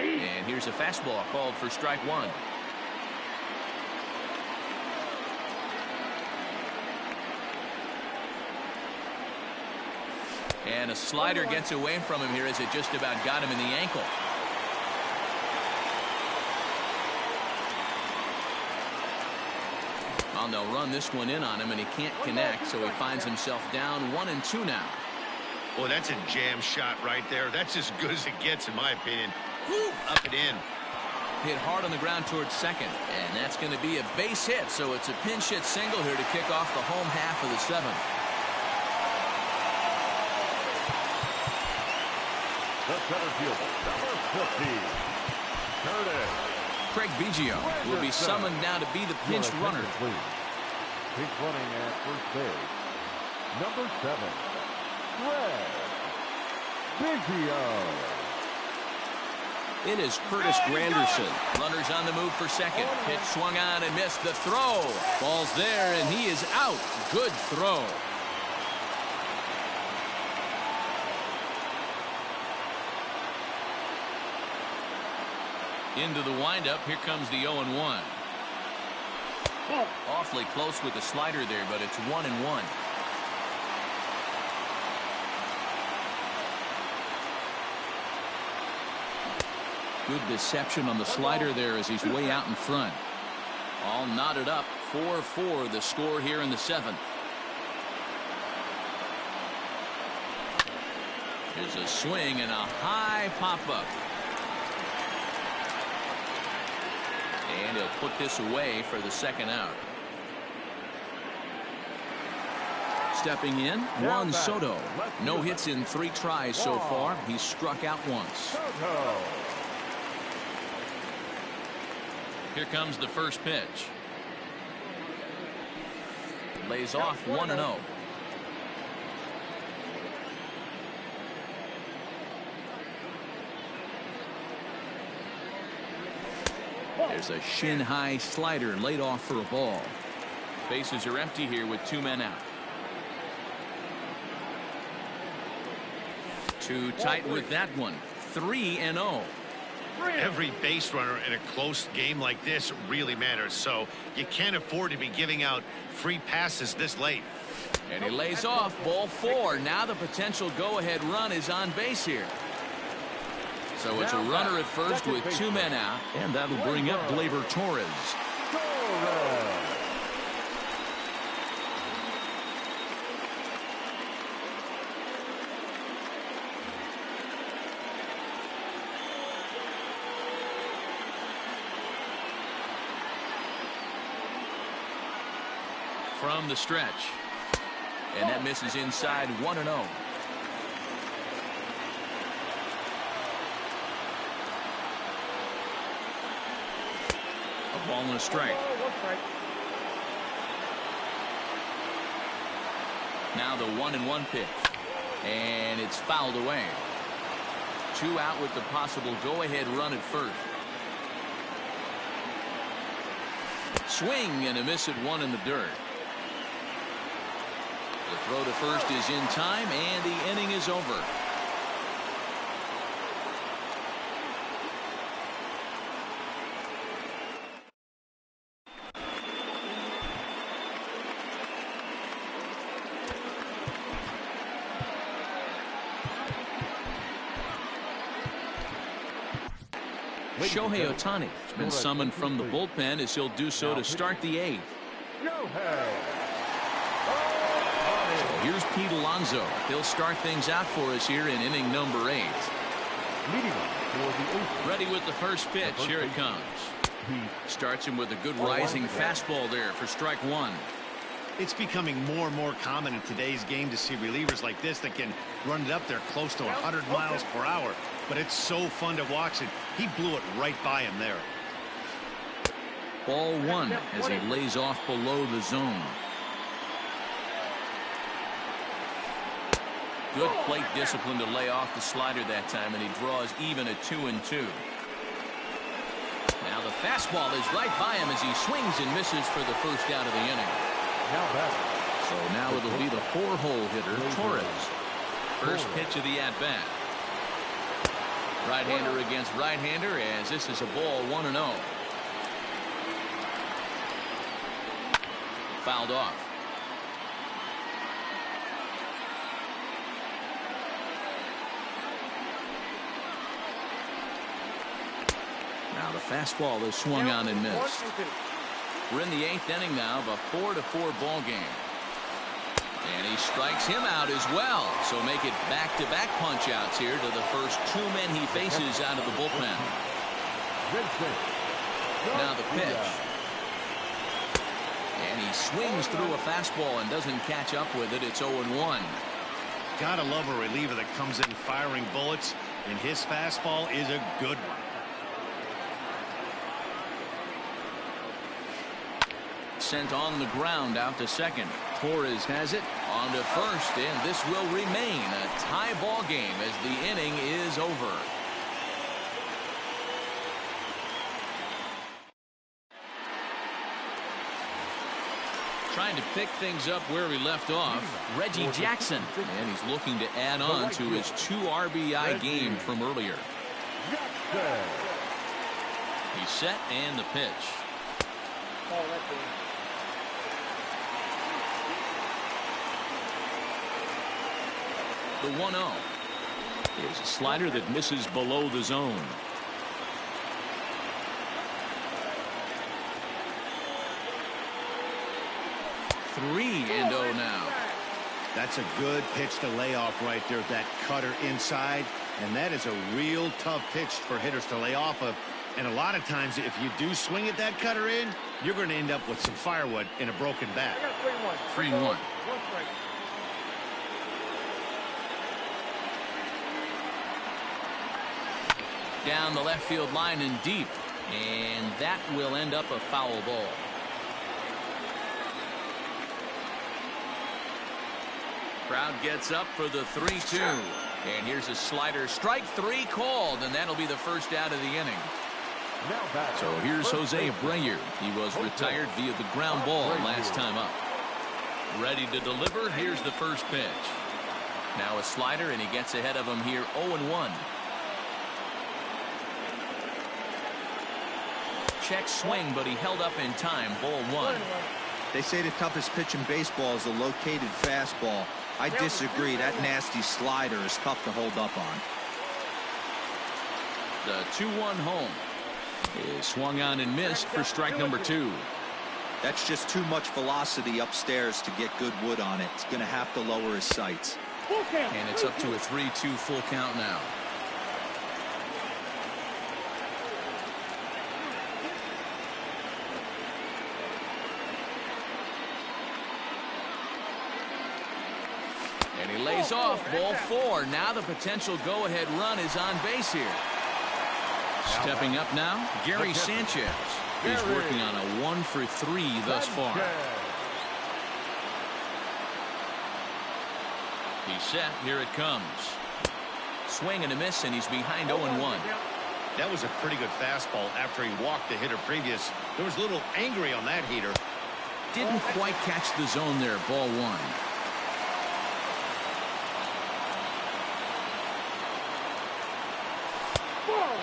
And here's a fastball called for strike 1. And a slider gets away from him here as it just about got him in the ankle. Well, they'll run this one in on him, and he can't connect, so he finds himself down 1-2 now. Boy, that's a jam shot right there. That's as good as it gets, in my opinion. Woo, up and in. Hit hard on the ground towards second, and that's going to be a base hit, so it's a pinch hit single here to kick off the home half of the 7th. The center fielder, number 50, Curtis. Craig Biggio will be summoned now to be the pinch runner. Pinch running at first base, number 7, Craig Biggio. It is Curtis Granderson. Runners on the move for second. Pitch swung on and missed. The throw. Ball's there, and he is out. Good throw. Into the windup. Here comes the 0-1. Awfully close with the slider there, but it's 1-1. Good deception on the slider there as he's way out in front. All knotted up. 4-4 the score here in the 7th. There's a swing and a high pop-up. And he'll put this away for the second out. Stepping in, Juan Soto. No hits in 3 tries so far. He's struck out once. Here comes the first pitch. Lays off 1-0. There's a shin-high slider laid off for a ball. Bases are empty here with 2 men out. Too tight with that one. 3-0. Every base runner in a close game like this really matters, so you can't afford to be giving out free passes this late. And he lays off. Ball 4. Now the potential go-ahead run is on base here. So it's a runner at first with 2 men out, and that'll bring up Gleyber Torres. From the stretch. And that misses inside 1-0. A ball and a strike. Now the 1-1 pitch. And it's fouled away. 2 out with the possible go-ahead run at first. Swing and a miss at 1 in the dirt. The throw to first is in time, and the inning is over. Shohei Ohtani has been summoned from the bullpen as he'll do so to start the 8th. Here's Pete Alonso. He'll start things out for us here in inning number 8. Ready with the first pitch. Here it comes. Starts him with a good rising fastball there for strike 1. It's becoming more and more common in today's game to see relievers like this that can run it up there close to 100 miles per hour. But it's so fun to watch it. He blew it right by him there. Ball 1 as he lays off below the zone. Good plate discipline to lay off the slider that time, and he draws even at 2-2. Now the fastball is right by him as he swings and misses for the first out of the inning. So now it'll be the 4-hole hitter, Torres. First pitch of the at-bat. Right-hander against right-hander, as this is a ball 1-0. Fouled off. Now the fastball is swung on and missed. We're in the 8th inning now of a 4-4 ball game. And he strikes him out as well. So make it back-to-back punch-outs here to the first 2 men he faces out of the bullpen. Now the pitch. And he swings through a fastball and doesn't catch up with it. It's 0-1. Gotta love a reliever that comes in firing bullets, and his fastball is a good one. Sent on the ground out to second. Torres has it on to first, and this will remain a tie ball game as the inning is over. Trying to pick things up where we left off, Reggie Jackson, and he's looking to add on to his 2 RBI game from earlier. He's set and the pitch. The 1-0. Here's a slider that misses below the zone. 3-0 now. That's a good pitch to lay off right there. That cutter inside. And that is a real tough pitch for hitters to lay off of. And a lot of times, if you do swing at that cutter in, you're going to end up with some firewood in a broken bat. 3-1. Down the left field line and deep. And that will end up a foul ball. Crowd gets up for the 3-2. And here's a slider. Strike 3 called, and that'll be the first out of the inning. So here's Jose Abreu. He was retired via the ground ball last time up. Ready to deliver. Here's the first pitch. Now a slider, and he gets ahead of him here 0-1. Check swing, but he held up in time. Ball 1. They say the toughest pitch in baseball is a located fastball. I disagree. That nasty slider is tough to hold up on. The 2-1 home is swung on and missed for strike number 2. That's just too much velocity upstairs to get good wood on it. It's going to have to lower his sights. And it's up to a 3-2 full count now. And he lays off. Ball 4. Now the potential go-ahead run is on base here. Stepping up now, Gary Sanchez. He's working on a 1 for 3 thus far. He's set. Here it comes. Swing and a miss, and he's behind 0-1. That was a pretty good fastball after he walked the hitter previous. There was a little angry on that heater. Didn't quite catch the zone there. Ball 1.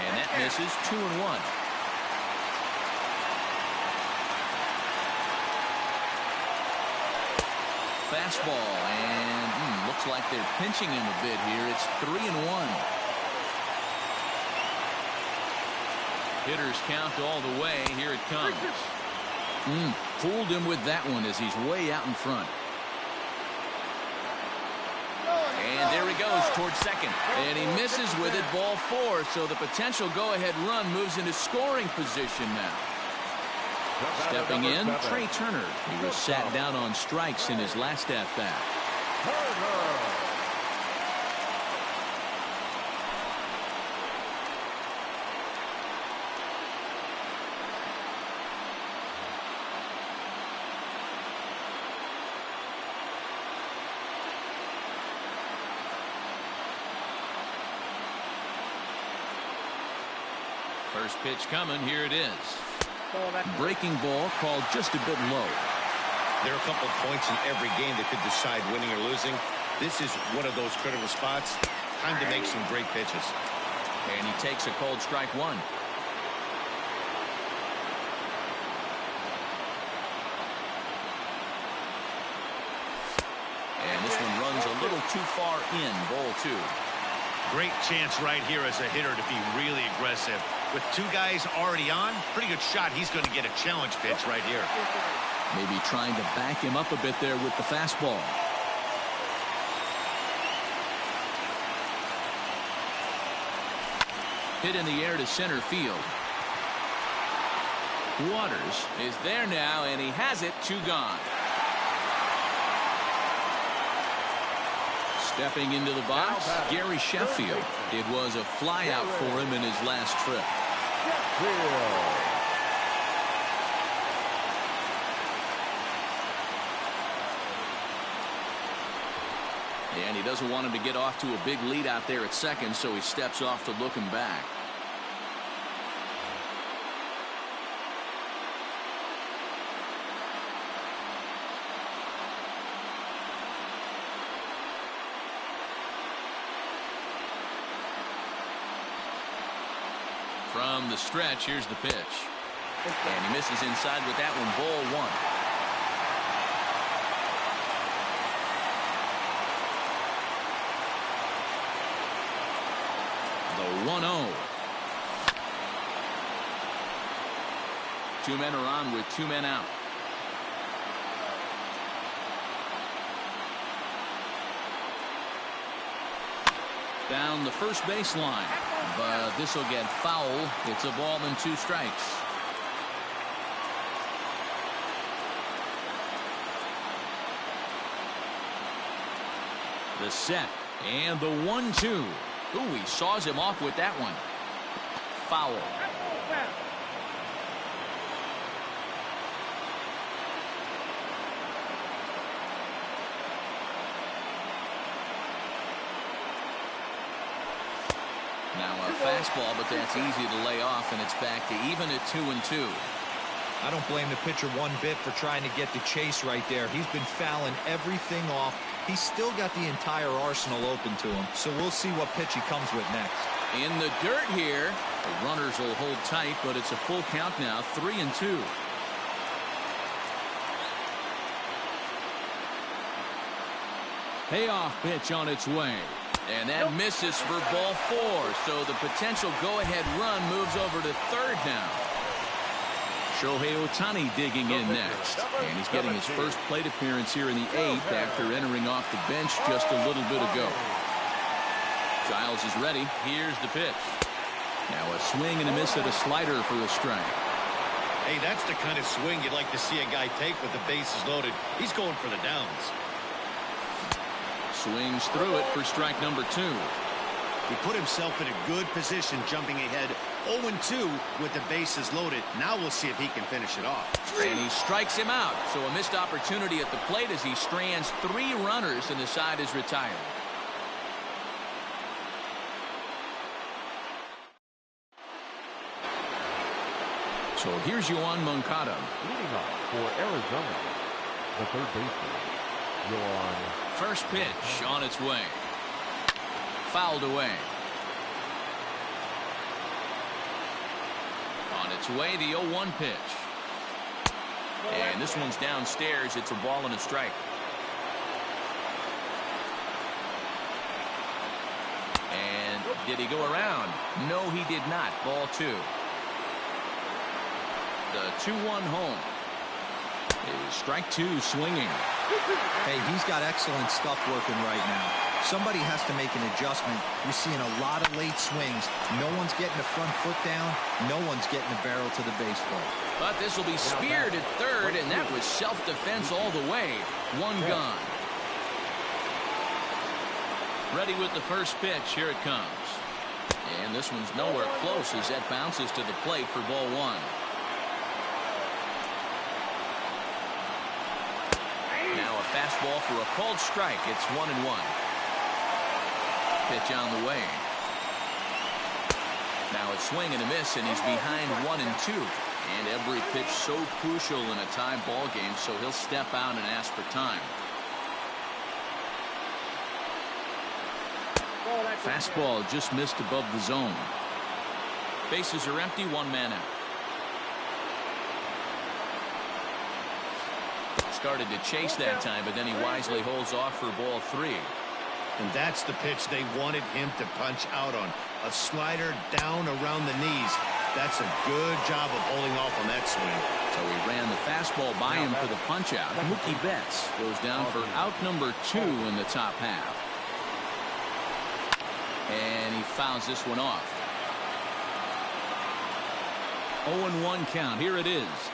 And that misses. 2-1. Fastball, and looks like they're pinching him a bit here. It's 3-1. Hitters count all the way. Here it comes. Fooled him with that one as he's way out in front. And there he goes towards second. And he misses with it. Ball 4. So the potential go-ahead run moves into scoring position now. Stepping in, Trey Turner. He was sat down on strikes in his last at-bat. First pitch coming. Here it is. Breaking ball called just a bit low. There are a couple of points in every game that could decide winning or losing. This is one of those critical spots. Time to make some great pitches. And he takes a cold strike 1. And this one runs a little too far in. Ball 2. Great chance right here as a hitter to be really aggressive. With 2 guys already on, pretty good shot. He's going to get a challenge pitch right here. Maybe trying to back him up a bit there with the fastball. Hit in the air to center field. Waters is there now, and he has it. 2 gone. Stepping into the box, Gary Sheffield. It was a flyout for him in his last trip. And he doesn't want him to get off to a big lead out there at second, so he steps off to look him back. From the stretch, here's the pitch. And he misses inside with that one. Ball 1. The 1-0. 2 men are on with 2 men out. Down the first baseline. But this will get foul. It's a ball and 2 strikes. The set and the 1-2. Ooh, he saws him off with that one. foul. Now a fastball, but that's easy to lay off, and it's back to even at 2-2. I don't blame the pitcher one bit for trying to get the chase right there. He's been fouling everything off. He's still got the entire arsenal open to him, so we'll see what pitch he comes with next. In the dirt here. The runners will hold tight, but it's a full count now, 3-2. Payoff pitch on its way. And that misses for ball 4. So the potential go-ahead run moves over to third now. Shohei Ohtani digging in next. And he's getting his first plate appearance here in the 8th after entering off the bench just a little bit ago. Giles is ready. Here's the pitch. Now a swing and a miss at a slider for a strike. Hey, that's the kind of swing you'd like to see a guy take with the bases loaded. He's going for the downs. Swings through it for strike number 2. He put himself in a good position jumping ahead 0-2 with the bases loaded. Now we'll see if he can finish it off. And he strikes him out. So a missed opportunity at the plate as he strands 3 runners and the side is retired. So here's Yoan Moncada. Leading off for Arizona, the third baseman, Yoan. First pitch on its way. Fouled away. On its way, the 0-1 pitch. And this one's downstairs. It's a ball and a strike. And did he go around? No, he did not. Ball 2. The 2-1 home. Is strike 2 swinging. Hey, he's got excellent stuff working right now. Somebody has to make an adjustment. We're seeing a lot of late swings. No one's getting the front foot down. No one's getting the barrel to the baseball. But this will be speared at third, and that was self-defense all the way. 1 gone. Ready with the first pitch. Here it comes. And this one's nowhere close as that bounces to the plate for ball 1. Now a fastball for a called strike. It's 1-1. Pitch on the way. Now a swing and a miss, and he's behind 1-2. And every pitch so crucial in a tie ball game, so he'll step out and ask for time. Fastball just missed above the zone. Bases are empty, 1 man out. Started to chase that time, but then he wisely holds off for ball 3. And that's the pitch they wanted him to punch out on. A slider down around the knees. That's a good job of holding off on that swing. So he ran the fastball by him for the punch out. Mookie Betts goes down for out number 2 in the top half. And he fouls this one off. 0-1 count. Here it is.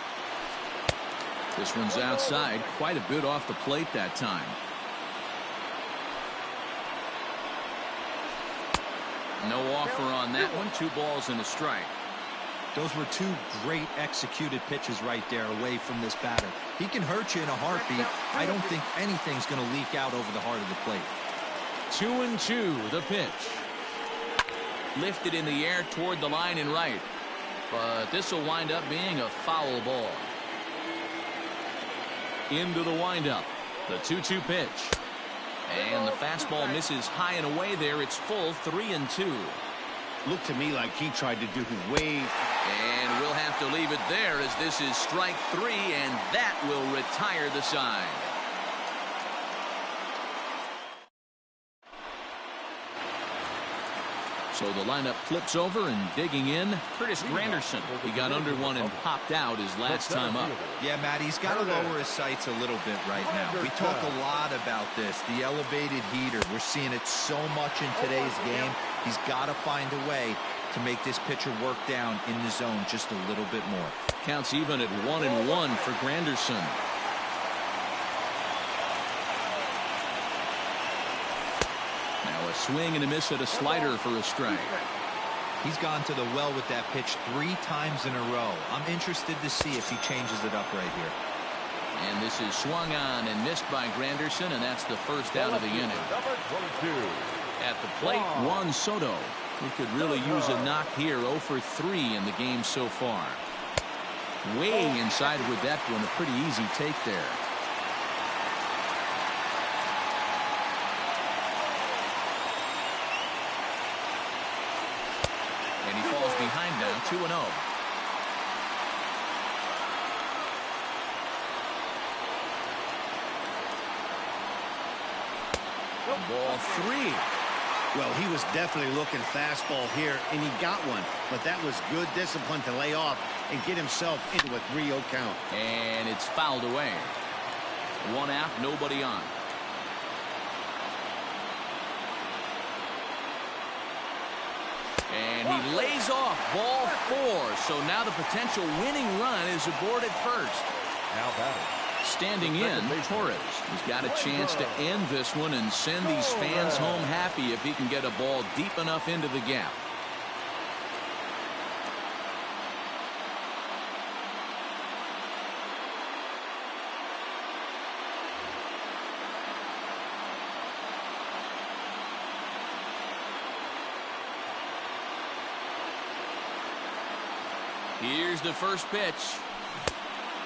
This one's outside, quite a bit off the plate that time. No offer on that one. 2 balls and a strike. Those were 2 great executed pitches right there away from this batter. He can hurt you in a heartbeat. I don't think anything's going to leak out over the heart of the plate. 2-2, the pitch. Lifted in the air toward the line and right. But this will wind up being a foul ball. Into the windup. The 2-2 pitch. And the fastball misses high and away there. It's full, 3-2. Looked to me like he tried to do way. And we'll have to leave it there as this is strike 3, and that will retire the side. So the lineup flips over, and digging in, Curtis Granderson. He got under one and popped out his last time up. Yeah, Matt, he's got to lower his sights a little bit right now. We talk a lot about this, the elevated heater. We're seeing it so much in today's game. He's got to find a way to make this pitcher work down in the zone just a little bit more. Counts even at 1-1 for Granderson. Now a swing and a miss at a slider for a strike. He's gone to the well with that pitch 3 times in a row. I'm interested to see if he changes it up right here. And this is swung on and missed by Granderson, and that's the first out of the inning. Number 22. At the plate, Juan Soto. He could really use a knock here. 0 for 3 in the game so far. Way inside with that one. A pretty easy take there. And he falls behind now, 2-0. Ball 3. Well, he was definitely looking fastball here, and he got one. But that was good discipline to lay off and get himself into a 3-0 count. And it's fouled away. 1 out, nobody on. And he lays off ball 4. So now the potential winning run is aboard at first. Now batting. Standing in, Torres. He's got a chance to end this one and send these fans home happy if he can get a ball deep enough into the gap. Here's the first pitch.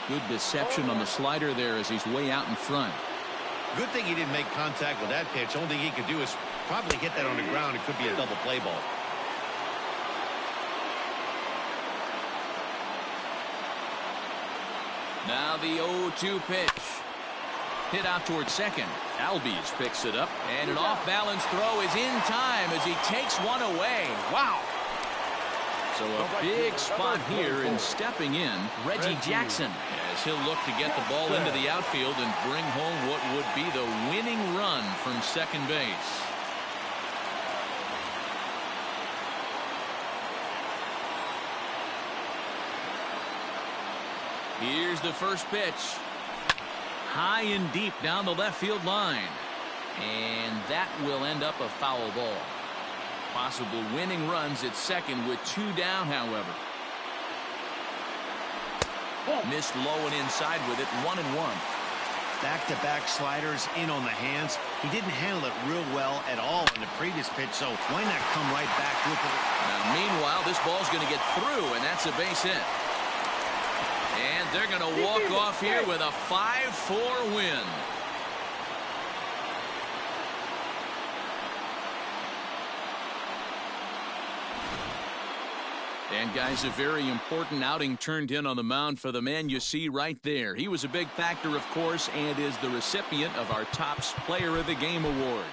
Good deception on the slider there as he's way out in front. Good thing he didn't make contact with that pitch. Only thing he could do is probably hit that on the ground. It could be a double play ball. Now the 0-2 pitch. Hit out towards second. Albies picks it up. And an off-balance throw is in time as he takes one away. Wow. So a big spot here, and stepping in, Reggie Jackson, as he'll look to get the ball into the outfield and bring home what would be the winning run from second base. Here's the first pitch. High and deep down the left field line. And that will end up a foul ball. Possible winning runs at second with 2 down, however. Missed low and inside with it, 1-1. Back-to-back sliders in on the hands. He didn't handle it real well at all in the previous pitch, so why not come right back with it? Now, meanwhile, this ball's going to get through, and that's a base hit. And they're going to walk off here with a 5-4 win. And, guys, a very important outing turned in on the mound for the man you see right there. He was a big factor, of course, and is the recipient of our Topps Player of the Game award.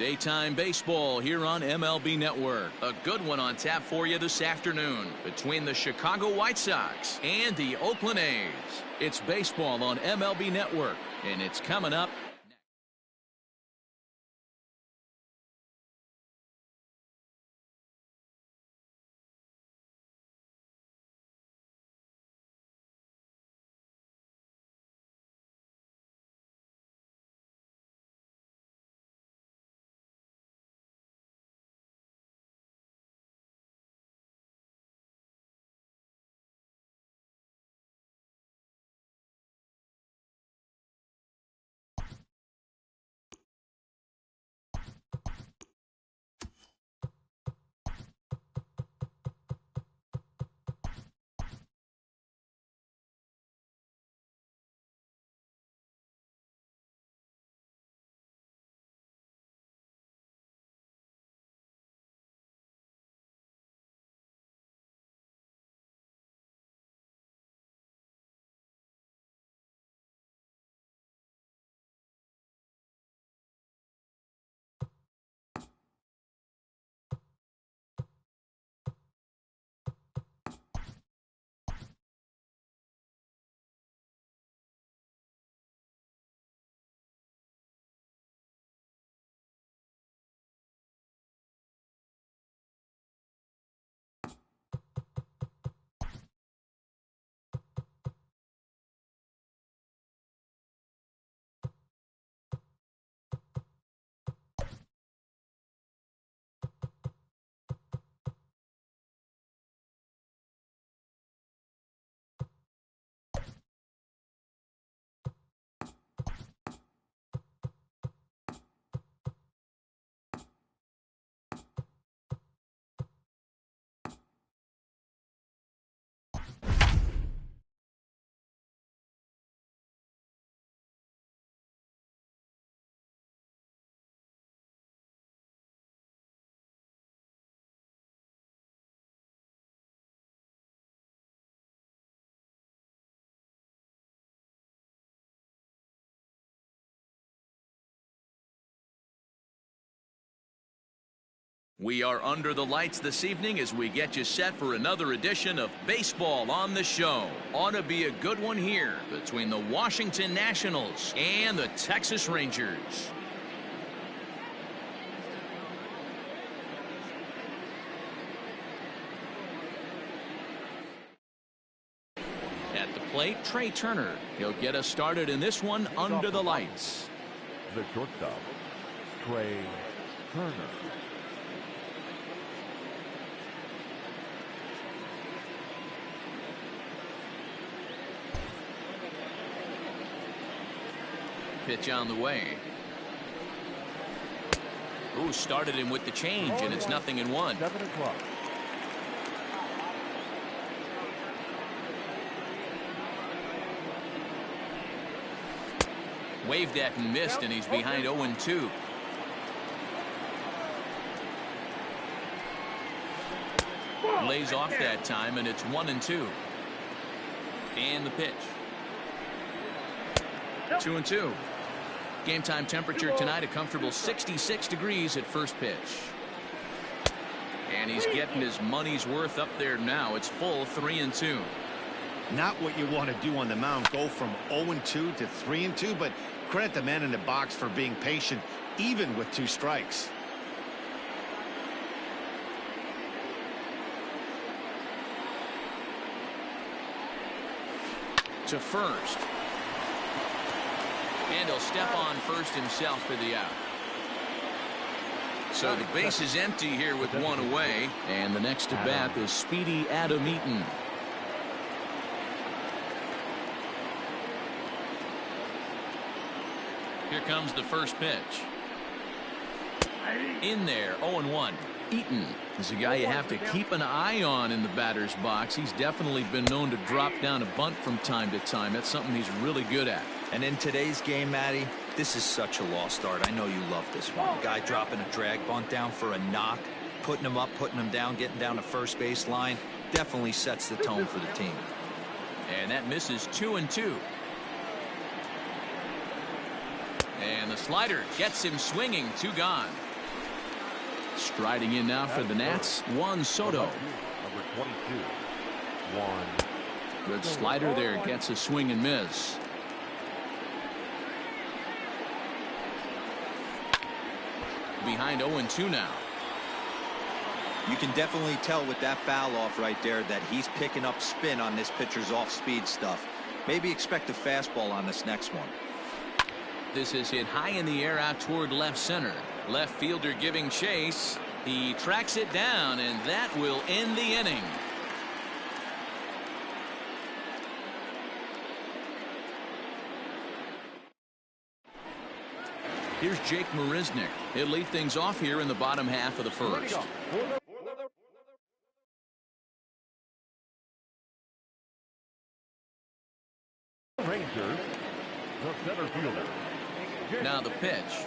Daytime baseball here on MLB Network. A good one on tap for you this afternoon between the Chicago White Sox and the Oakland A's. It's baseball on MLB Network, and it's coming up. We are under the lights this evening as we get you set for another edition of Baseball on the Show. Ought to be a good one here between the Washington Nationals and the Texas Rangers. At the plate, Trey Turner. He'll get us started in this one under the lights. The shortstop, Trey Turner. Pitch on the way. Ooh, started him with the change, and it's 0-1. 7 o'clock. Waved at and missed, and he's behind 0-2. Lays off that time, and it's 1-2. And the pitch. 2-2. Game time temperature tonight, a comfortable 66 degrees at first pitch. And he's getting his money's worth up there now. It's full 3-2. Not what you want to do on the mound, go from 0-2 to 3-2, but credit the man in the box for being patient, even with 2 strikes. To first. And he'll step on first himself for the out. So the base is empty here with 1 away. And the next to bat is Speedy Adam Eaton. Here comes the first pitch. In there, 0-1. Eaton is a guy you have to keep an eye on in the batter's box. He's definitely been known to drop down a bunt from time to time. That's something he's really good at. And in today's game, Matty, this is such a lost art. I know you love this one. Guy dropping a drag bunt down for a knock, putting him up, putting him down, getting down to first base line. Definitely sets the tone for the team. And that misses 2-2. And the slider gets him swinging. 2 gone. Striding in now for the Nats, Juan Soto. Number 22. Juan. Good slider there, gets a swing and miss. Behind 0-2 now. You can definitely tell with that foul off right there that he's picking up spin on this pitcher's off-speed stuff. Maybe expect a fastball on this next one. This is hit high in the air out toward left center. Left fielder giving chase. He tracks it down, and that will end the inning. Here's Jake Marisnick. He'll lead things off here in the bottom half of the first. Rangers, the center fielder. Now the pitch.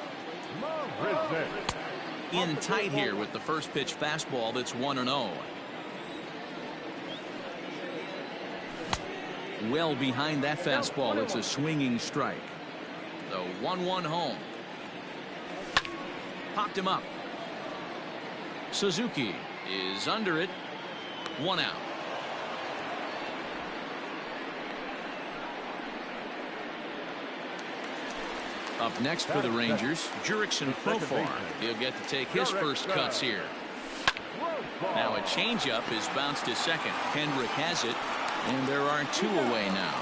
In tight here with the first pitch fastball that's 1-0. Well behind that fastball, it's a swinging strike. The 1-1 home. Popped him up. Suzuki is under it. 1 out. Up next for the Rangers, Jurickson Profar. He'll get to take his first cuts here. Now a changeup is bounced to second. Hendrick has it, and there are 2 away now.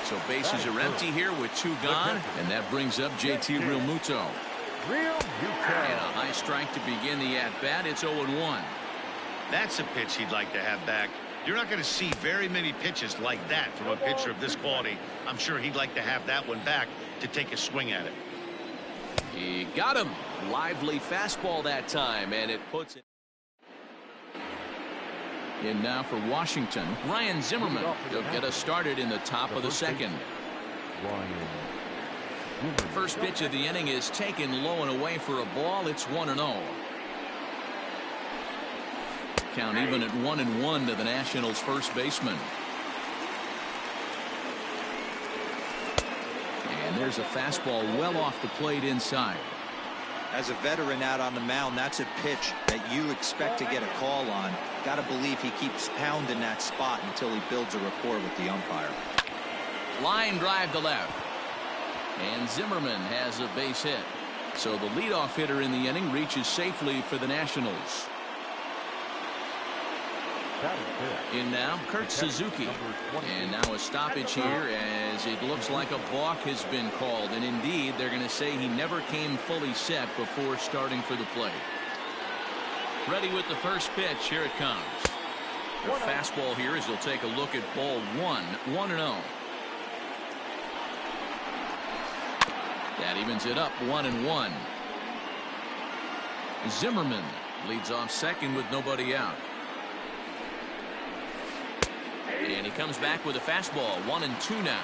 So bases are empty here with 2 gone, and that brings up JT Realmuto. And a high strike to begin the at-bat. It's 0-1. That's a pitch he'd like to have back. You're not going to see very many pitches like that from a pitcher of this quality. I'm sure he'd like to have that one back to take a swing at it. He got him. Lively fastball that time, and it puts it in now for Washington. Ryan Zimmerman. He'll get us started in the top of the second. First pitch of the inning is taken low and away for a ball. It's 1-0. Count even at 1-1 to the Nationals' first baseman. And there's a fastball well off the plate inside. As a veteran out on the mound, that's a pitch that you expect to get a call on. Got to believe he keeps pounding that spot until he builds a rapport with the umpire. Line drive to left. And Zimmerman has a base hit. So the leadoff hitter in the inning reaches safely for the Nationals. In now, Kurt Suzuki. And now a stoppage here as it looks like a balk has been called. And indeed, they're going to say he never came fully set before starting for the plate. Ready with the first pitch. Here it comes. The fastball here as they'll take a look at ball 1. 1-0. That evens it up 1-1. Zimmerman leads off second with nobody out. And he comes back with a fastball. 1-2 now.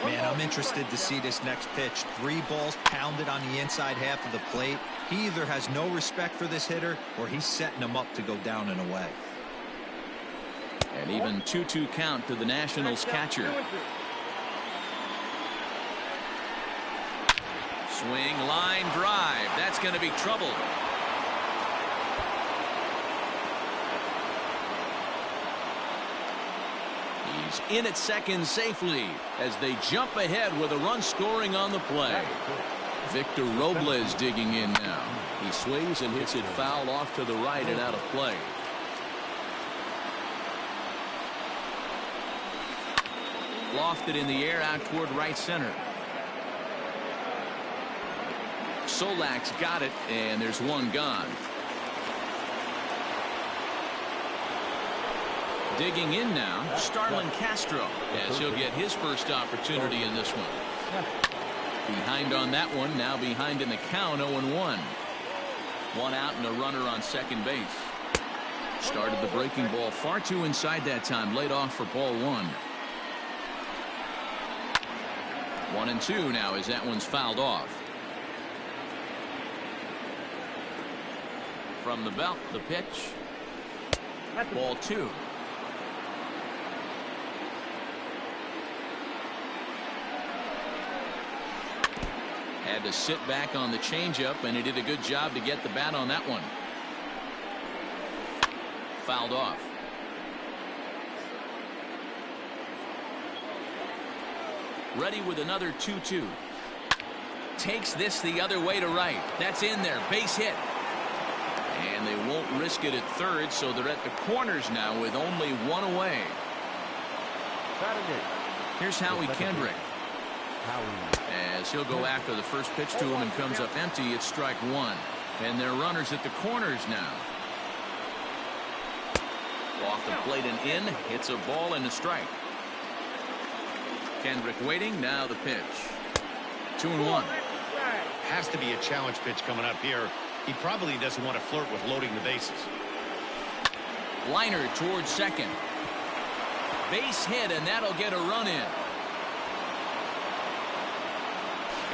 Man, I'm interested to see this next pitch. 3 balls pounded on the inside half of the plate. He either has no respect for this hitter or he's setting him up to go down and away. And even 2-2 count to the Nationals catcher. Swing, line drive. That's going to be trouble. He's in at second safely as they jump ahead with a run scoring on the play. Victor Robles digging in now. He swings and hits it foul off to the right and out of play. Lofted in the air out toward right center. Solak's got it, and there's one gone. Digging in now, Starlin Castro, as he'll get his first opportunity in this one. Behind on that one, now behind in the count, 0-1. 1 out and a runner on second base. Started the breaking ball far too inside that time, laid off for ball 1. 1-2 now as that one's fouled off. From the belt, the pitch. Ball 2. had to sit back on the changeup, and he did a good job to get the bat on that one. Fouled off. Ready with another 2-2. Takes this the other way to right. That's in there. Base hit. And they won't risk it at third, so they're at the corners now with only one away. Here's Howie Kendrick. As he'll go after the first pitch to him and comes up empty, it's strike one. And they're runners at the corners now. Off the plate and in. Hits a ball and a strike. Kendrick waiting. Now the pitch. 2-1. Has to be a challenge pitch coming up here. He probably doesn't want to flirt with loading the bases. Liner towards second. Base hit, and that'll get a run in.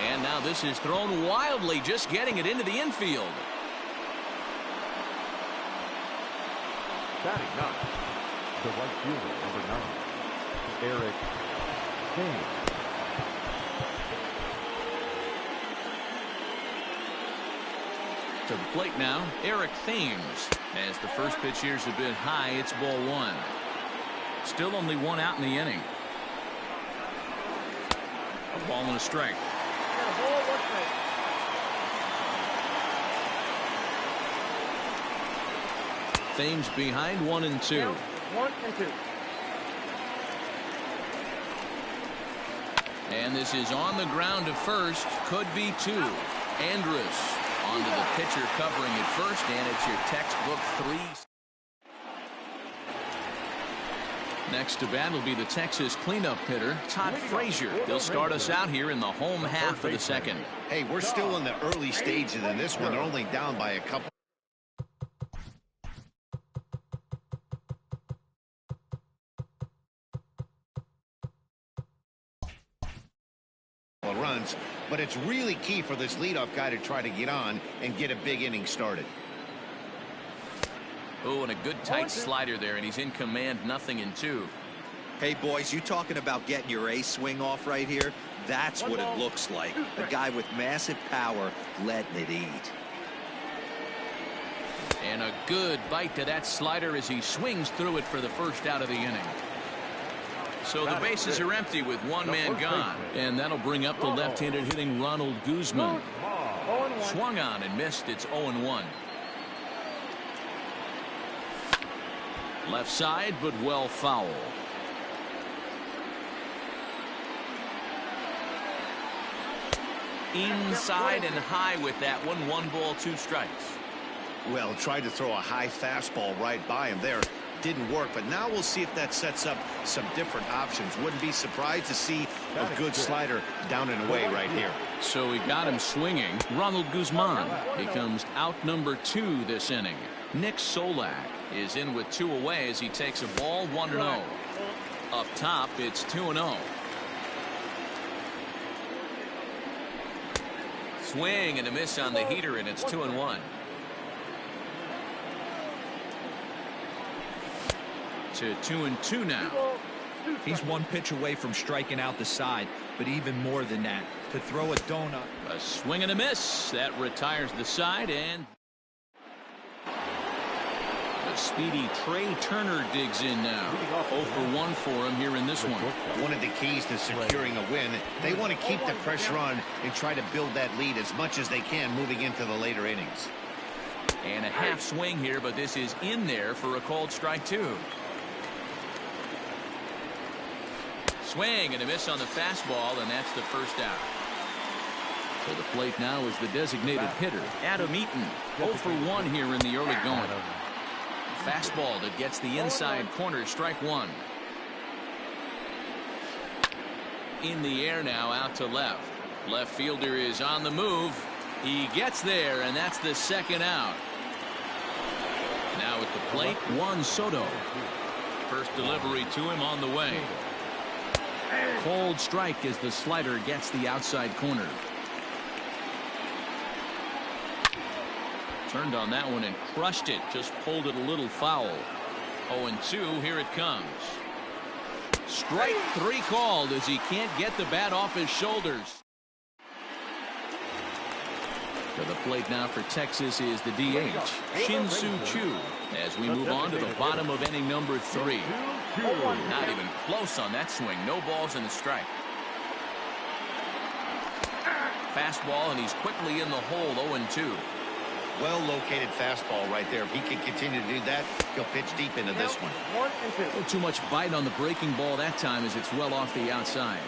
And now this is thrown wildly, just getting it into the infield. Batting ninth, the right fielder, number 9, Eric Thames. To the plate now, Eric Thames. As the first pitch here's a bit high, it's ball one. Still only one out in the inning. A ball and a strike. Thames behind 1-2. 1-2. And this is on the ground to first. Could be two. Andrus onto the pitcher covering at first, and it's your textbook 3. Next to bat will be the Texas cleanup hitter, Todd Frazier. He'll start us out here in the home half of the second. Hey, we're still in the early stages in this one. They're only down by a couple of runs, but it's really key for this leadoff guy to try to get on and get a big inning started. Oh, and a good tight slider there, and he's in command, 0-2. Hey, boys, you talking about getting your ace swing off right here? That's what it looks like. A guy with massive power letting it eat. And a good bite to that slider as he swings through it for the first out of the inning. So the bases are empty with one man gone, and that'll bring up the left-handed hitting Ronald Guzman. Swung on and missed. It's 0-1. Left side, but well foul. Inside and high with that one. 1 ball, 2 strikes. Well, tried to throw a high fastball right by him there. Didn't work, but now we'll see if that sets up some different options. Wouldn't be surprised to see a good slider down and away right here. So he got him swinging. Ronald Guzman becomes out number 2 this inning. Nick Solak is in with 2 away as he takes a ball, 1-0. Up top, it's 2-0. Swing and a miss on the heater, and it's 2-1. To 2-2 now. He's 1 pitch away from striking out the side, but even more than that, to throw a donut. A swing and a miss. That retires the side, and the speedy Trey Turner digs in now. 0 for 1 for him here in this one. One of the keys to securing a win, they want to keep the pressure on and try to build that lead as much as they can moving into the later innings. And a half swing here, but this is in there for a called strike 2. Swing and a miss on the fastball, and that's the first out. To the plate now is the designated hitter, Adam Eaton. 0 for 1 here in the early going. Fastball that gets the inside corner, strike 1. In the air now, out to left. Left fielder is on the move. He gets there, and that's the second out. Now at the plate, Juan Soto. First delivery to him on the way. Cold strike as the slider gets the outside corner. Turned on that one and crushed it. Just pulled it a little foul. 0-2. Here it comes. Strike 3 called as he can't get the bat off his shoulders. To the plate now for Texas is the DH, Shin-Soo Choo, as we move on to the bottom of inning number 3. Not even close on that swing. No balls and a strike. Fastball, and he's quickly in the hole, 0-2. Well-located fastball right there. If he can continue to do that, he'll pitch deep into this one. A little too much bite on the breaking ball that time as it's well off the outside.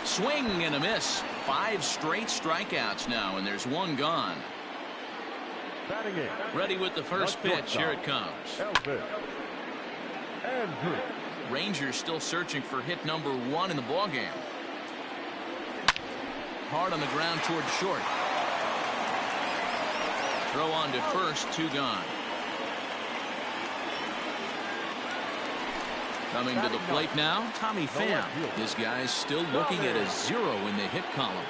Swing and a miss. 5 straight strikeouts now, and there's 1 gone. Ready with the first pitch. Here it comes. Rangers still searching for hit number 1 in the ballgame. Hard on the ground toward short. Throw on to first, 2 gone. Coming to the plate now, Tommy Pham. This guy's still looking at a 0 in the hit column.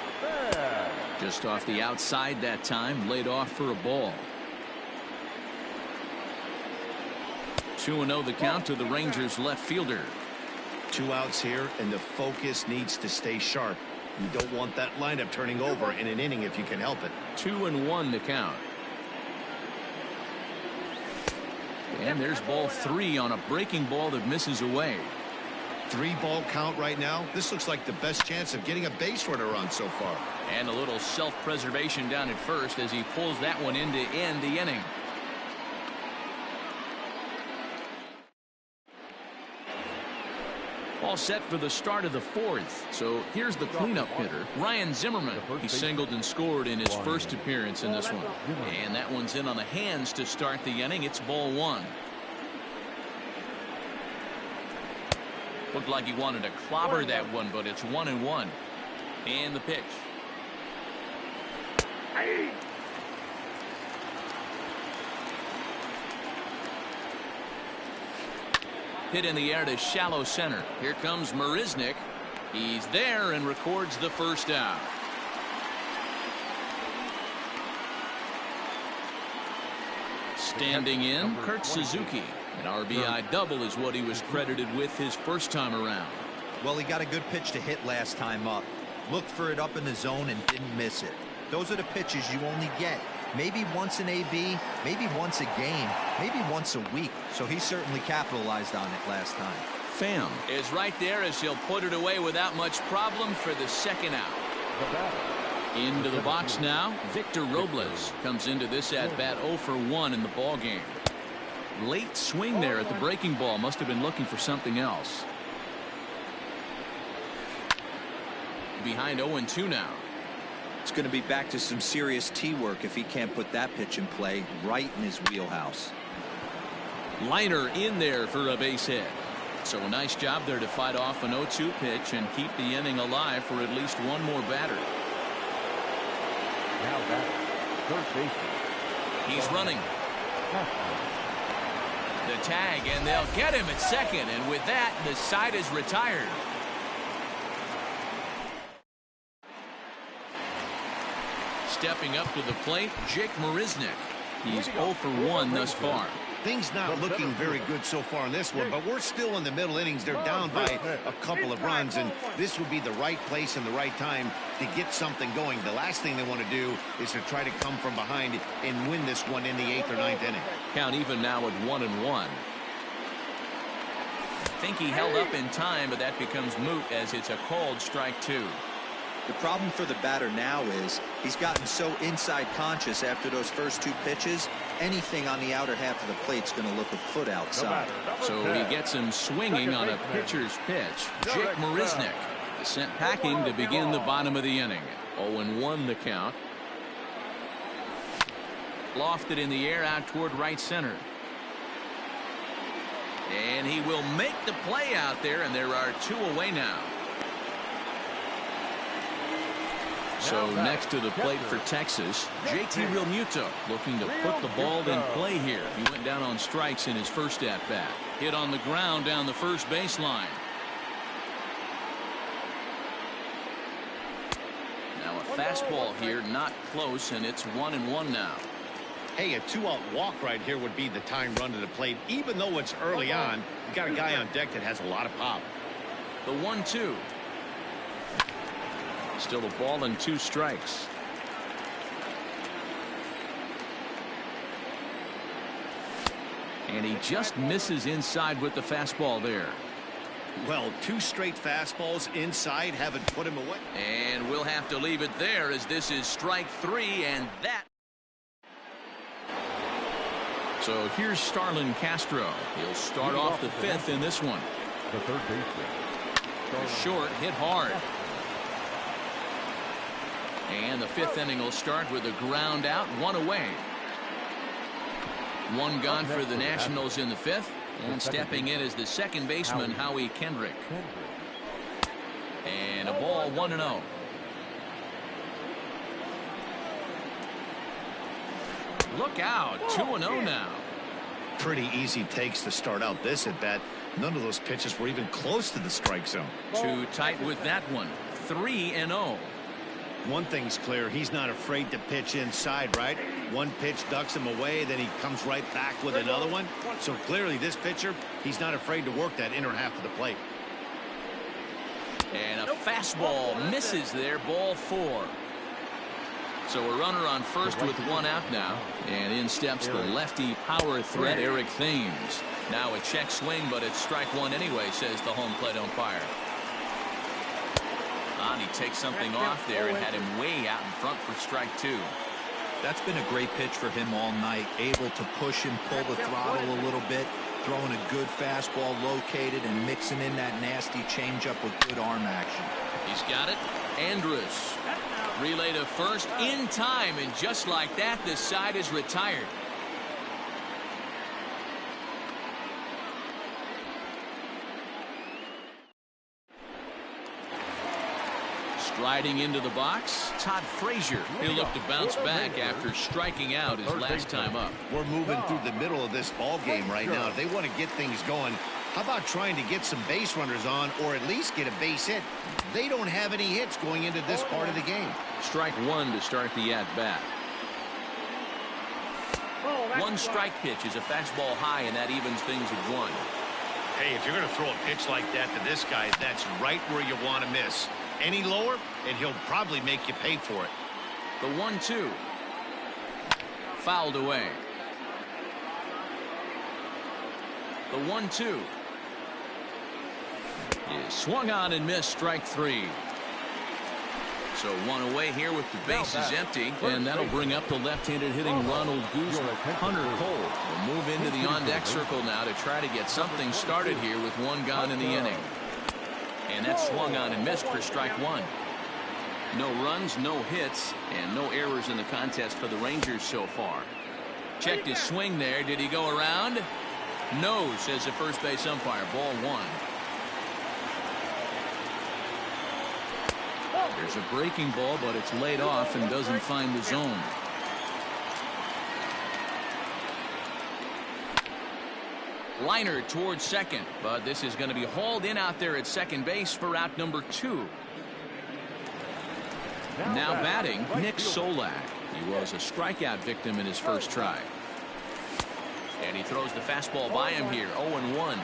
Just off the outside that time, laid off for a ball. 2-0 the count to the Rangers left fielder. 2 outs here, and the focus needs to stay sharp. You don't want that lineup turning over in an inning if you can help it. 2-1 the count. And there's ball 3 on a breaking ball that misses away. 3-ball count right now. This looks like the best chance of getting a base runner run so far. And a little self-preservation down at first as he pulls that one in to end the inning. All set for the start of the 4th. So here's the cleanup hitter, Ryan Zimmerman. He singled and scored in his first appearance in this one. And that one's in on the hands to start the inning. It's ball 1. Looked like he wanted to clobber that one, but it's 1-1. And the pitch. Hit in the air to shallow center. Here comes Marisnick. He's there and records the first out. Standing in, Kurt Suzuki. An RBI double is what he was credited with his first time around. Well, he got a good pitch to hit last time up. Looked for it up in the zone and didn't miss it. Those are the pitches you only get maybe once in AB, maybe once a game, maybe once a week. So he certainly capitalized on it last time. Pham is right there as he'll put it away without much problem for the second out. Into the box now, Victor Robles comes into this at-bat 0 for 1 in the ballgame. Late swing there at the breaking ball. Must have been looking for something else. Behind 0-2 now. It's going to be back to some serious tee work if he can't put that pitch in play right in his wheelhouse. Liner in there for a base hit. So a nice job there to fight off an 0-2 pitch and keep the inning alive for at least one more batter. Now batter, third baseman. He's running. The tag, and they'll get him at second, and with that, the side is retired. Stepping up to the plate, Jake Marisnick. He's 0 for 1 thus far. Things not looking very good so far in this one, but we're still in the middle innings. They're down by a couple of runs, and this would be the right place and the right time to get something going. The last thing they want to do is to try to come from behind and win this one in the 8th or 9th inning. Count even now at 1-1. I think he held up in time, but that becomes moot as it's a called strike 2. The problem for the batter now is he's gotten so inside conscious after those first 2 pitches. Anything on the outer half of the plate's going to look a foot outside. So he gets him swinging on a pitcher's pitch. Jake Marisnick sent packing to begin the bottom of the inning. 0-1 the count. Lofted in the air out toward right center. And he will make the play out there, and there are 2 away now. So next to the plate for Texas, JT Realmuto looking to put the ball in play here. He went down on strikes in his first at-bat. Hit on the ground down the first baseline. Now a fastball here, not close, and it's 1-1 now. Hey, a 2-out walk right here would be the time run to the plate. Even though it's early on, you got a guy on deck that has a lot of pop. The 1-2. Still a ball and 2 strikes. And he just misses inside with the fastball there. Well, 2 straight fastballs inside haven't put him away. And we'll have to leave it there as this is strike 3, and that. So here's Starlin Castro. He'll start off the 5th in this one. The third baseman. Short, hit hard. And the 5th inning will start with a ground out, 1 away. 1 gone for the Nationals in the 5th. And stepping in is the second baseman, Howie Kendrick. And a ball, 1-0. Look out, 2-0 now. Pretty easy takes to start out this at bat. None of those pitches were even close to the strike zone. Too tight with that one. 3-0. One thing's clear, he's not afraid to pitch inside, right? One pitch ducks him away, then he comes right back with another one. So clearly this pitcher, he's not afraid to work that inner half of the plate. And a fastball misses there, ball 4. So a runner on first with 1 out now. And in steps the lefty power threat, Eric Thames. Now a check swing, but it's strike 1 anyway, says the home plate umpire. He takes something off there and had him way out in front for strike 2. That's been a great pitch for him all night. Able to push and pull the throttle a little bit. Throwing a good fastball located and mixing in that nasty changeup with good arm action. He's got it. Andrus. Relay to first in time, and just like that, this side is retired. Striding into the box, Todd Frazier. He'll look to bounce back after striking out his last time up. We're moving through the middle of this ball game right now. If they want to get things going, how about trying to get some base runners on, or at least get a base hit? They don't have any hits going into this part of the game. Strike 1 to start the at-bat. 1 strike pitch is a fastball high, and that evens things at 1. Hey, if you're going to throw a pitch like that to this guy, that's right where you want to miss. Any lower, and he'll probably make you pay for it. The 1-2. Fouled away. The 1-2. Is swung on and missed, strike 3. So 1 away here with the bases empty, and that'll bring up the left-handed hitting Ronald Guzman. Hunter Cole will move into the on-deck circle now to try to get something started here with 1 gone in the inning. And that swung on and missed for strike 1. No runs, no hits, and no errors in the contest for the Rangers so far. Checked his swing there. Did he go around? No, says the first base umpire. Ball 1. There's a breaking ball, but it's laid off and doesn't find the zone. Liner towards second, but this is going to be hauled in out there at second base for out number 2. Now batting, Nick Solak. He was a strikeout victim in his first try. And he throws the fastball by him here, 0-1.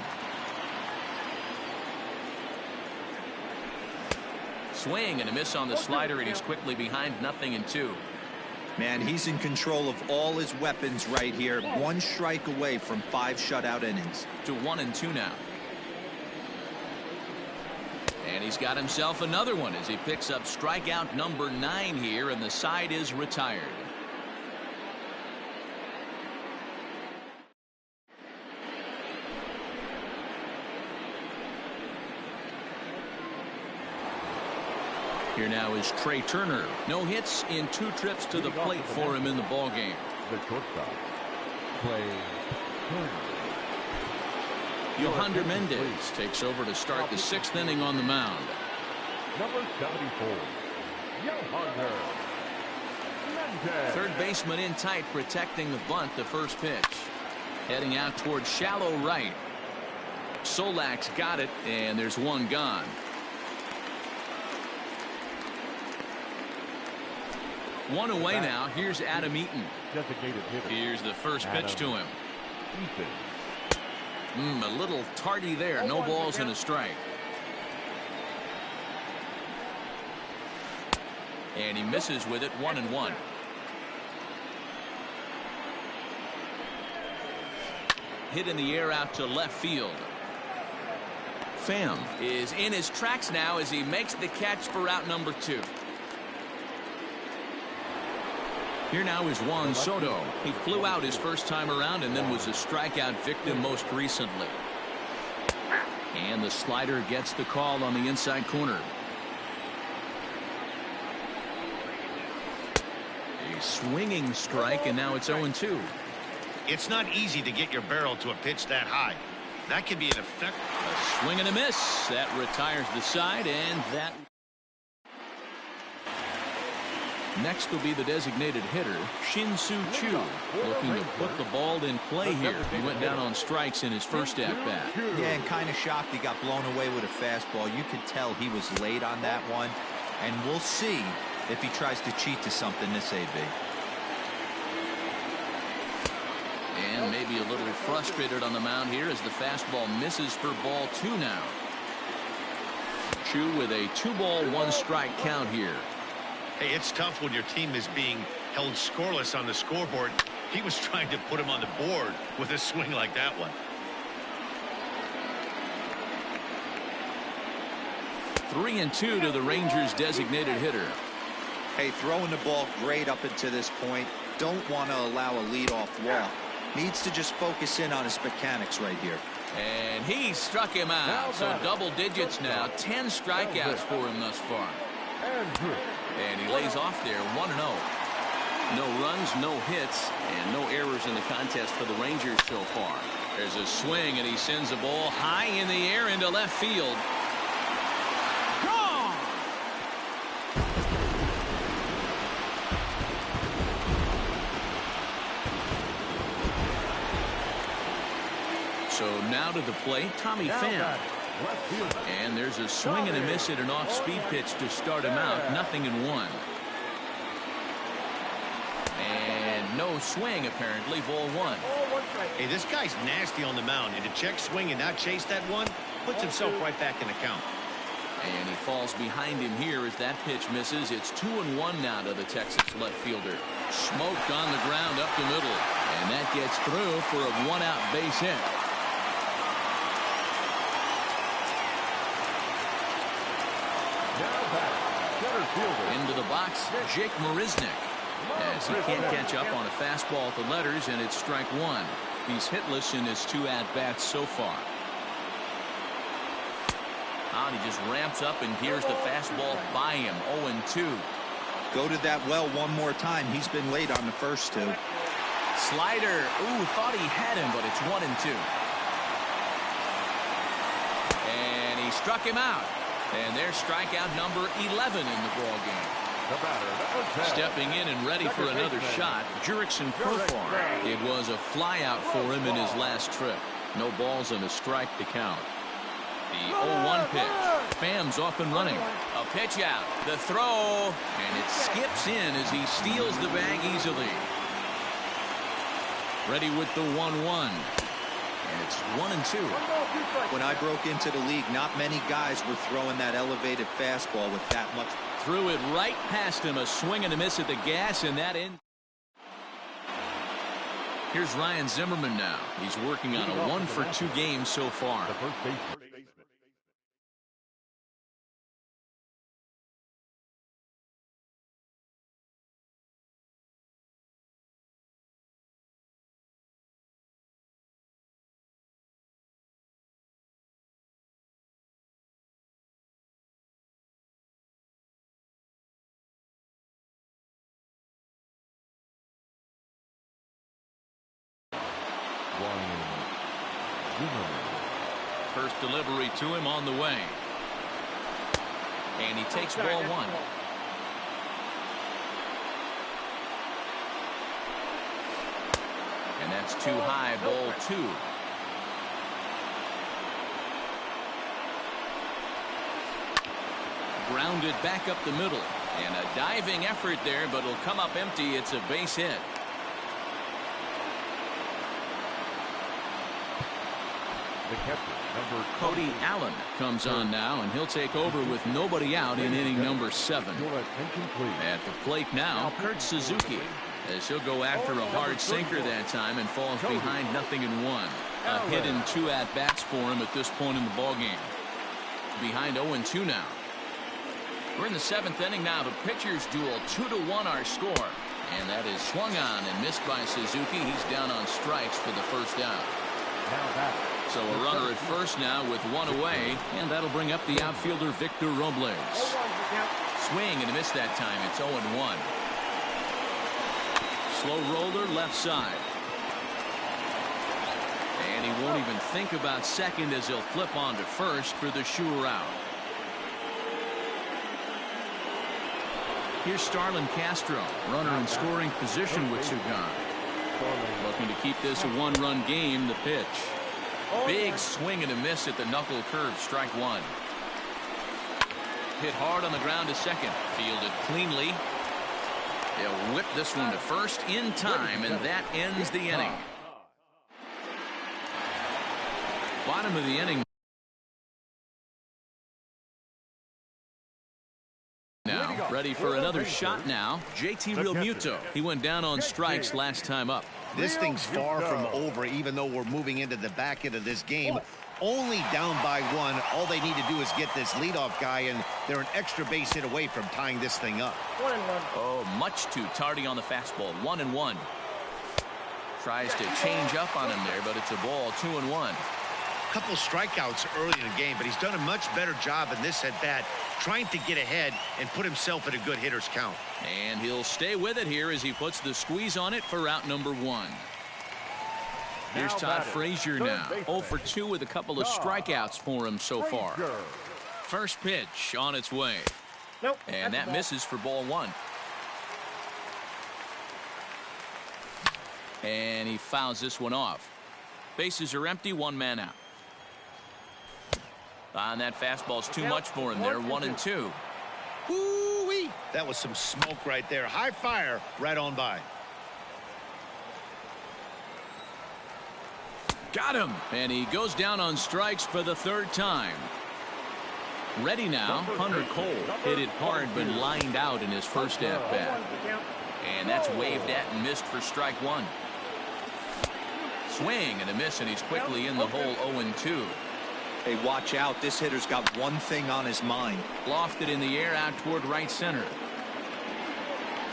Swing and a miss on the slider, and he's quickly behind 0-2. Man, he's in control of all his weapons right here. 1 strike away from 5 shutout innings. To 1-2 now. And he's got himself another one as he picks up strikeout number 9 here, and the side is retired. Here now is Trey Turner. No hits in 2 trips to the plate for him in the ball game. The shortstop, Trey Turner. Yohander Mendez takes over to start the 6th inning on the mound. Number 74, Yohander Mendez. Third baseman in tight, protecting the bunt, the first pitch. Heading out towards shallow right. Solak's got it, and there's 1 gone. 1 away now. Here's Adam Eaton. Designated hitter. Here's the first pitch to him. Eaton. A little tardy there. No balls and a strike. And he misses with it, 1-1. hit in the air out to left field. Pham is in his tracks now as he makes the catch for out number 2. Here now is Juan Soto. He flew out his first time around and then was a strikeout victim most recently. And the slider gets the call on the inside corner. A swinging strike, and now it's 0-2. It's not easy to get your barrel to a pitch that high. That could be an effect. A swing and a miss. That retires the side, and that. Next will be the designated hitter, Shin-Soo Choo, looking to put the ball in play here. He went down on strikes in his first at-bat. Yeah, and kind of shocked he got blown away with a fastball. You could tell he was late on that one, and we'll see if he tries to cheat to something this AB. And maybe a little frustrated on the mound here as the fastball misses for ball 2 now. Choo with a 2-ball, 1-strike count here. Hey, it's tough when your team is being held scoreless on the scoreboard. He was trying to put him on the board with a swing like that one. 3-2 to the Rangers' designated hitter. Hey, throwing the ball great up until this point. Don't want to allow a leadoff walk. Needs to just focus in on his mechanics right here. And he struck him out. So double digits now. 10 strikeouts for him thus far. And he lays off there 1-0. No runs, no hits, and no errors in the contest for the Rangers so far. There's a swing, and he sends the ball high in the air into left field. Gone! So now to the plate, Tommy Pham. And there's a swing and a miss at an off-speed pitch to start him out. 0-1. And no swing, apparently. Ball 1. Hey, this guy's nasty on the mound. And to check swing and not chase that one, puts himself right back in the count. And he falls behind him here as that pitch misses. It's 2-1 now to the Texas left fielder. Smoked on the ground up the middle. And that gets through for a 1-out base hit. Into the box, Jake Marisnick, as he can't catch up on a fastball at the letters, and it's strike 1. He's hitless in his 2 at-bats so far. And he just ramps up and gears the fastball by him. 0-2. Go to that well one more time. He's been late on the first 2. Slider. Ooh, thought he had him, but it's 1-2. And he struck him out. And there's strikeout number 11 in the ball game. Stepping in and ready for another shot, Jurickson Profar. It was a flyout for him in his last trip. No balls and a strike to count. The 0-1 pitch. Pham's off and running. A pitch out. The throw. And it skips in as he steals the bag easily. Ready with the 1-1. And it's 1-2. When I broke into the league, not many guys were throwing that elevated fastball with that much. Threw it right past him. A swing and a miss at the gas, and that in. Here's Ryan Zimmerman now. He's working on a 1-for-2 game so far. First delivery to him on the way. And he takes ball 1. And that's too high, ball 2. Grounded back up the middle. And a diving effort there, but it'll come up empty. It's a base hit. The catcher, number Cody Allen comes on now, and he'll take over with nobody out in inning number 7. At the plate now, Kurt Suzuki. as he'll go after a hard sinker that time and falls behind 0-1. A hit in 2 at-bats for him at this point in the ballgame. Behind 0-2 now. We're in the 7th inning now. The pitchers duel 2-1 our score. And that is swung on and missed by Suzuki. He's down on strikes for the first out. So a runner at first now with 1 away, and that'll bring up the outfielder Victor Robles. Swing and a miss that time. It's 0-1. Slow roller left side. And he won't even think about second as he'll flip on to first for the sure out. Here's Starlin Castro, runner in scoring position with 2 gone. Looking to keep this a 1-run game. The pitch. Big swing and a miss at the knuckle curve. Strike 1. Hit hard on the ground to second. Fielded cleanly. They'll whip this one to first in time, and that ends the inning. Bottom of the inning. Now ready for another shot now. JT Realmuto. He went down on strikes last time up. This thing's far from over, even though we're moving into the back end of this game. Only down by 1. All they need to do is get this leadoff guy, and they're an extra base hit away from tying this thing up. 1-1. Oh, much too tardy on the fastball. 1-1. Tries to change up on him there, but it's a ball. 2-1. Couple strikeouts early in the game, but he's done a much better job in this at bat, trying to get ahead and put himself at a good hitter's count. And he'll stay with it here as he puts the squeeze on it for out number 1. Here's Todd Frazier now. 0 for 2 with a couple of strikeouts for him so far. First pitch on its way. Nope. And that misses for ball 1. And he fouls this one off. Bases are empty. 1 man out. And that fastball's too much for him there. 1-2. Woo-wee. That was some smoke right there. High fire right on by. Got him. And he goes down on strikes for the 3rd time. Ready now. Hunter Cole hit it hard but lined out in his first at bat. And that's waved at and missed for strike 1. Swing and a miss, and he's quickly in the hole. 0-2. Hey, watch out. This hitter's got one thing on his mind. Lofted in the air out toward right center.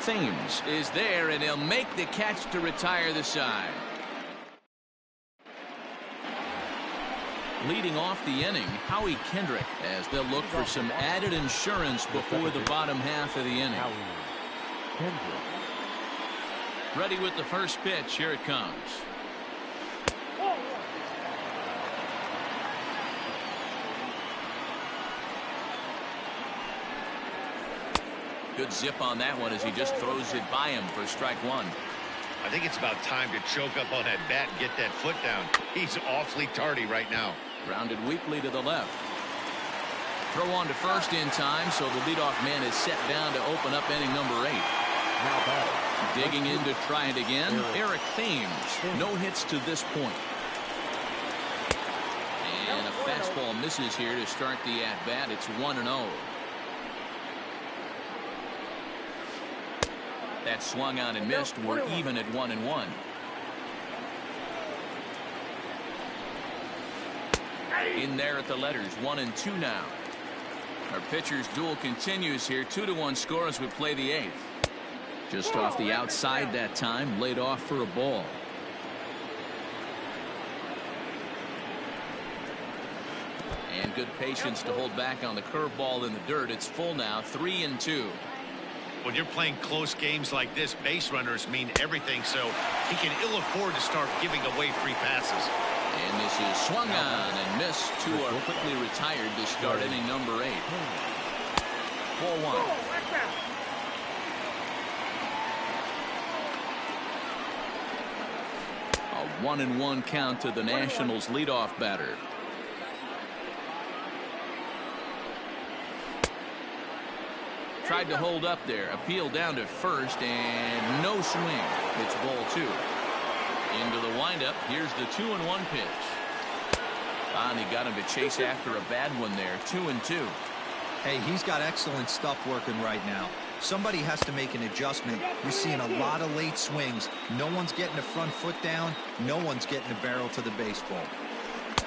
Thames is there, and he'll make the catch to retire the side. Leading off the inning, Howie Kendrick, as they'll look for some added insurance before the bottom half of the inning. Ready with the first pitch. Here it comes. Good zip on that one as he just throws it by him for strike 1. I think it's about time to choke up on that bat and get that foot down. He's awfully tardy right now. Grounded weakly to the left. Throw on to first in time, so the leadoff man is set down to open up inning number 8. Digging in to try it again, Eric Thames. No hits to this point. And a fastball misses here to start the at-bat. It's 1-0. That swung on and missed. We're even at 1-1. In there at the letters. 1-2 now. Our pitcher's duel continues here. 2-1 score as we play the 8th. Just off the outside that time. Laid off for a ball. And good patience to hold back on the curveball in the dirt. It's full now. 3-2. When you're playing close games like this, base runners mean everything, so he can ill afford to start giving away free passes. And this is swung on and missed. 2 are quickly retired to start inning number 8. Ball 1. A 1-1 count to the Nationals leadoff batter. Tried to hold up there. Appeal down to first, and no swing. It's ball 2. Into the windup. Here's the 2-1 pitch. And he got him to chase after a bad one there. 2-2. Hey, he's got excellent stuff working right now. Somebody has to make an adjustment. We're seeing a lot of late swings. No one's getting the front foot down. No one's getting the barrel to the baseball.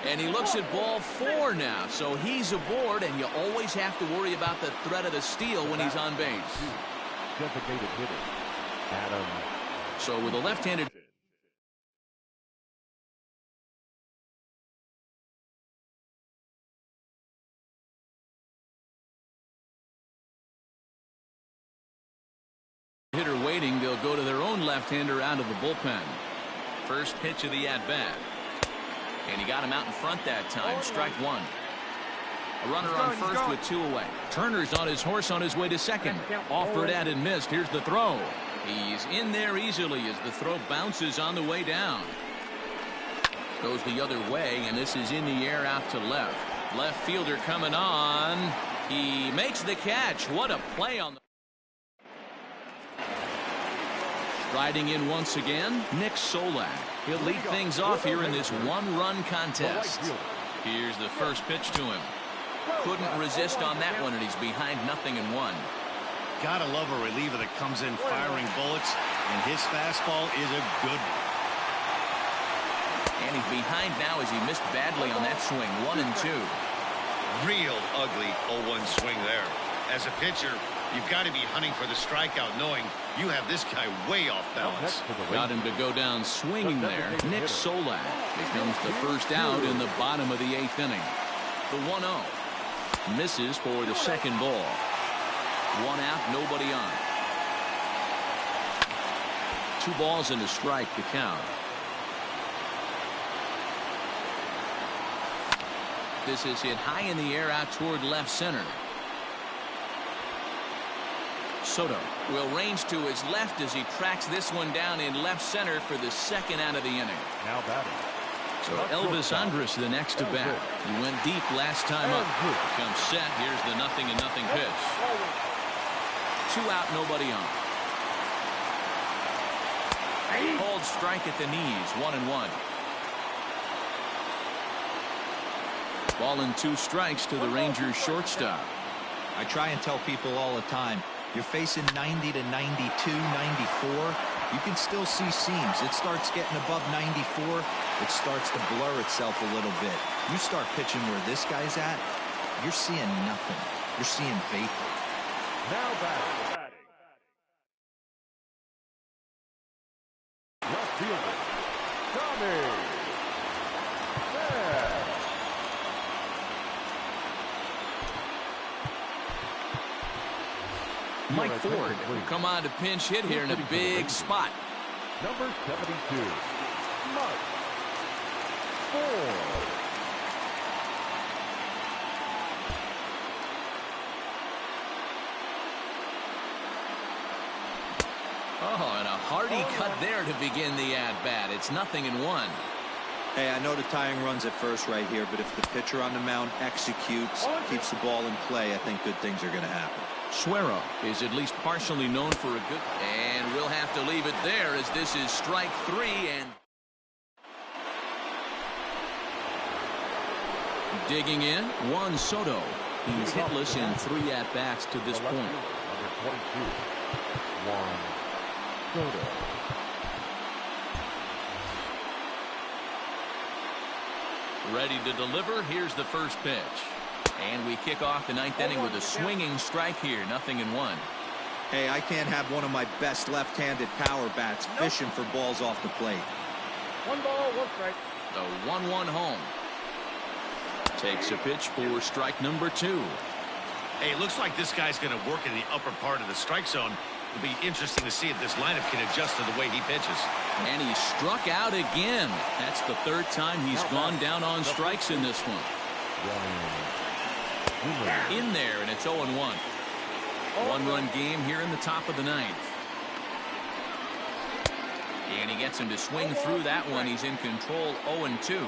And he looks at ball 4 now, so he's aboard, and you always have to worry about the threat of the steal when he's on base. Designated hitter, Adam. So with a left-handed hitter waiting, they'll go to their own left-hander out of the bullpen. First pitch of the at-bat. And he got him out in front that time. Strike 1. A runner on first with 2 away. Turner's on his horse on his way to second. Offered at and missed. Here's the throw. He's in there easily as the throw bounces on the way down. Goes the other way, and this is in the air out to left. Left fielder coming on. He makes the catch. What a play on the... Riding in once again, Nick Solak. He'll lead things off here in this one-run contest. Here's the first pitch to him. Couldn't resist on that one, and he's behind 0-1. Gotta love a reliever that comes in firing bullets, and his fastball is a good one. And he's behind now as he missed badly on that swing. 1-2. Real ugly 0-1 swing there. As a pitcher, you've got to be hunting for the strikeout, knowing you have this guy way off balance. Got him to go down swinging there. Nick Solak becomes the first out in the bottom of the 8th inning. The 1-0 misses for the second ball. 1 out, nobody on. 2 balls and a strike to count. This is hit high in the air out toward left center. Soto will range to his left as he tracks this one down in left center for the second out of the inning. Now batting. So Elvis Andrus the next to bat. He went deep last time up. Comes set. Here's the 0-0 pitch. 2 out, nobody on. Hold strike at the knees. 1-1. Ball and 2 strikes to the Rangers shortstop. I try and tell people all the time, you're facing 90 to 92, 94. You can still see seams. It starts getting above 94. It starts to blur itself a little bit. You start pitching where this guy's at, you're seeing nothing. You're seeing vapor. Now batting. Left fielder, Tommy. Mike Ford will come on to pinch hit here in a big spot. Number 72, Mike Ford. Oh, and a hearty cut there to begin the at-bat. It's 0-1. Hey, I know the tying runs at first right here, but if the pitcher on the mound executes, keeps the ball in play, I think good things are going to happen. Suero is at least partially known for a good, and we'll have to leave it there as this is strike 3. And digging in, Juan Soto. He's hitless in 3 at-bats to this point. Number 22, Juan Soto. Ready to deliver. Here's the first pitch. And we kick off the 9th inning with a swinging strike here. 0-1. Hey, I can't have one of my best left-handed power bats fishing for balls off the plate. 1 ball, 1 strike. The 1-1 home. Takes a pitch for strike number 2. Hey, it looks like this guy's going to work in the upper part of the strike zone. It'll be interesting to see if this lineup can adjust to the way he pitches. And he struck out again. That's the 3rd time he's gone down on strikes in this one. In there, and it's 0-1. 1-run game here in the top of the 9th. And he gets him to swing through that one. He's in control. 0-2.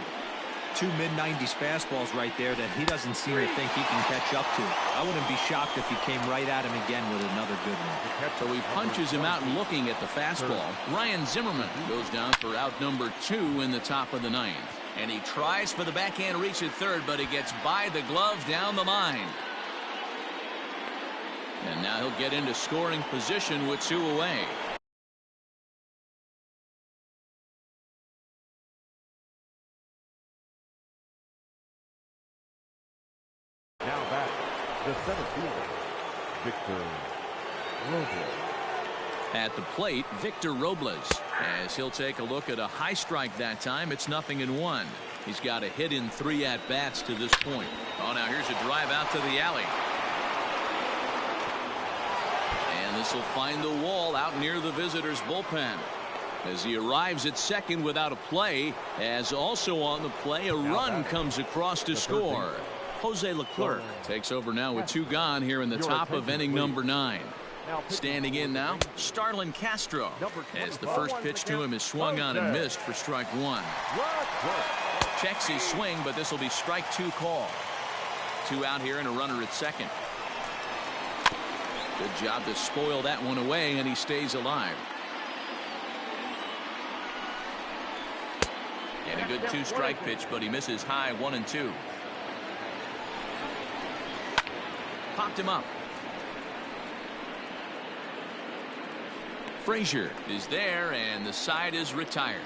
2 mid-90s fastballs right there that he doesn't seem to think he can catch up to. I wouldn't be shocked if he came right at him again with another good one. So he punches him out looking at the fastball. Ryan Zimmerman goes down for out number 2 in the top of the 9th. And he tries for the backhand reach at third, but he gets by the glove down the line. And now he'll get into scoring position with 2 away. Now back, the center fielder, Victor Robles. At the plate, Victor Robles, as he'll take a look at a high strike that time. It's 0-1. He's got a hit in 3 at-bats to this point. Oh, now here's a drive out to the alley. And this will find the wall out near the visitors' bullpen. As he arrives at second without a play, as also on the play, a run comes across to score. Jose Leclerc takes over now with 2 gone here in the top of inning number 9. Standing in now, Starlin Castro, as the first pitch to him is swung on and missed for strike 1. Checks his swing, but this will be strike 2 call. 2 out here and a runner at second. Good job to spoil that one away, and he stays alive. And a good 2-strike pitch, but he misses high 1-2. Popped him up. Frazier is there, and the side is retired.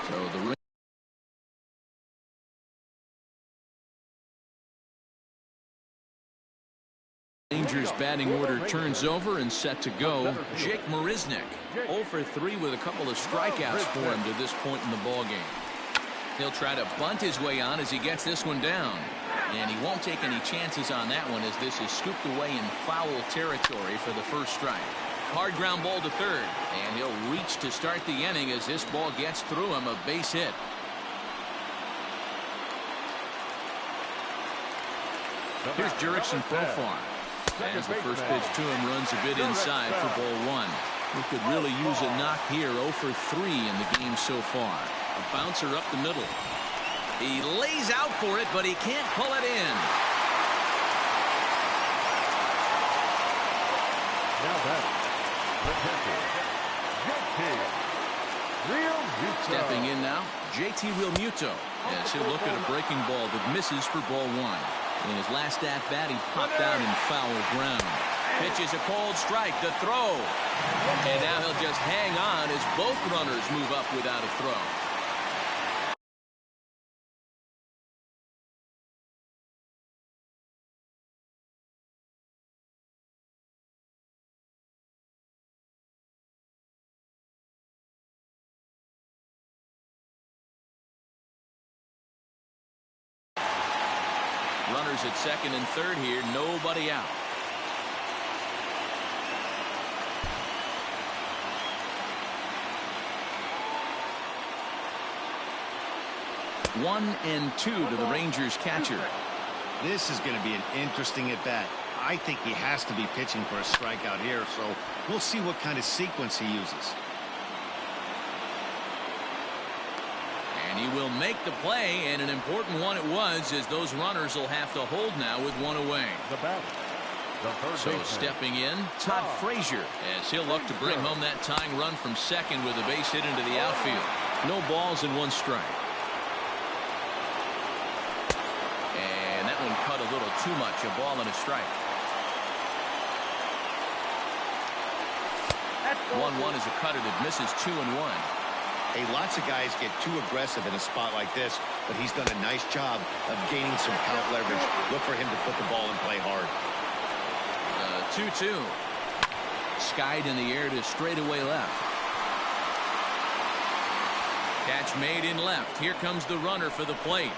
So the Rangers batting order turns over and set to go. Jake Marisnick 0 for 3 with a couple of strikeouts for him to this point in the ballgame. He'll try to bunt his way on as he gets this one down. And he won't take any chances on that one, as this is scooped away in foul territory for the first strike. Hard ground ball to third, and he'll reach to start the inning as this ball gets through him, a base hit. Here's Jurickson Profar. As the first pitch to him runs a bit inside for ball 1. He could really use a knock here. 0 for 3 in the game so far. A bouncer up the middle. He lays out for it, but he can't pull it in. Now back, the pitcher, JT Realmuto. Stepping in now, JT Realmuto, as he'll look at a breaking ball that misses for ball 1. In his last at-bat, he popped out in foul ground. Pitch is a cold strike, the throw. And now he'll just hang on as both runners move up without a throw. Runners at second and third here, nobody out. One and 2 to the Rangers catcher. This is going to be an interesting at bat. I think he has to be pitching for a strikeout here, so we'll see what kind of sequence he uses. And he will make the play, and an important one it was, as those runners will have to hold now with 1 away. So stepping in, Todd Frazier, as he'll look to bring home that tying run from second with a base hit into the outfield. No balls and 1 strike. And that one cut a little too much, a ball and a strike. 1-1 is a cutter that misses 2-1. Hey, lots of guys get too aggressive in a spot like this, but he's done a nice job of gaining some count leverage. Look for him to put the ball in play hard. 2-2. Skied in the air to straightaway left. Catch made in left. Here comes the runner for the plate.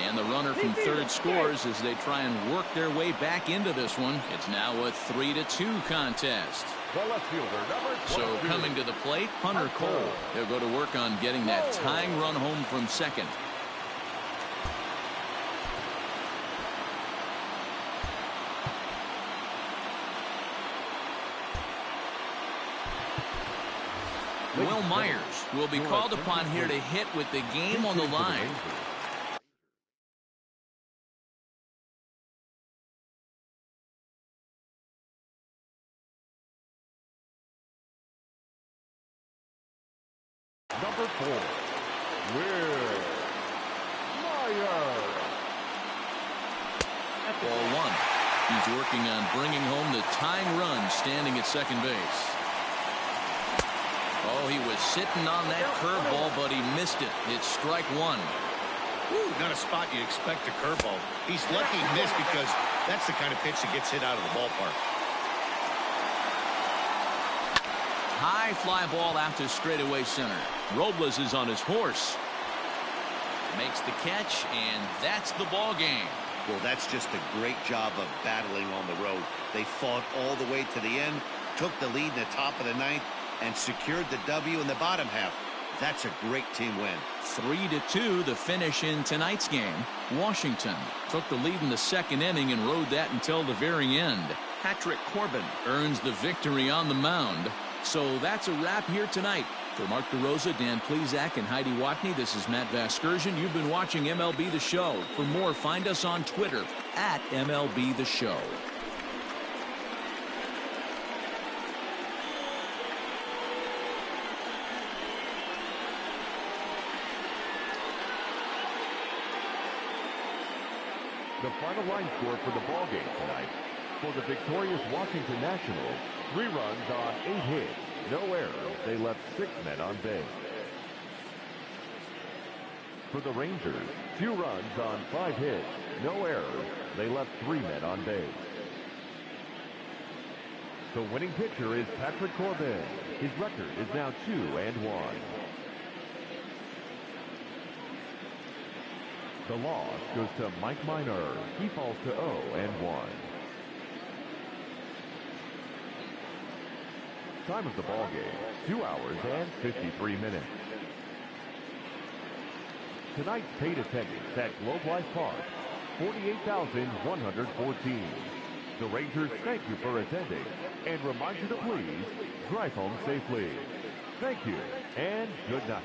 And the runner from third scores as they try and work their way back into this one. It's now a 3-2 contest. So coming to the plate, Hunter Cole. They'll go to work on getting that tying run home from second. Will Myers will be called upon here to hit with the game on the line. Number 4, Will Ball one. He's working on bringing home the tying run standing at second base. Oh, he was sitting on that curveball, but he missed it. It's strike one. Ooh, not a spot you expect a curveball. He's lucky he missed because that's the kind of pitch that gets hit out of the ballpark. High fly ball out to straightaway center. Robles is on his horse. Makes the catch, and that's the ball game. Well, that's just a great job of battling on the road. They fought all the way to the end, took the lead in the top of the ninth, and secured the W in the bottom half. That's a great team win. 3-2 the finish in tonight's game. Washington took the lead in the second inning and rode that until the very end. Patrick Corbin earns the victory on the mound. So that's a wrap here tonight. For Mark DeRosa, Dan Plesac, and Heidi Watney, this is Matt Vasgersian. You've been watching MLB The Show. For more, find us on Twitter at MLB The Show. The final line score for the ball game tonight. For the victorious Washington Nationals, 3 runs on 8 hits, no errors. They left 6 men on base. For the Rangers, 2 runs on 5 hits, no errors. They left 3 men on base. The winning pitcher is Patrick Corbin. His record is now 2-1. The loss goes to Mike Minor. He falls to 0-1. Time of the ball game, 2 hours and 53 minutes. Tonight's paid attendance at Globe Life Park, 48,114. The Rangers thank you for attending and remind you to please drive home safely. Thank you and good night.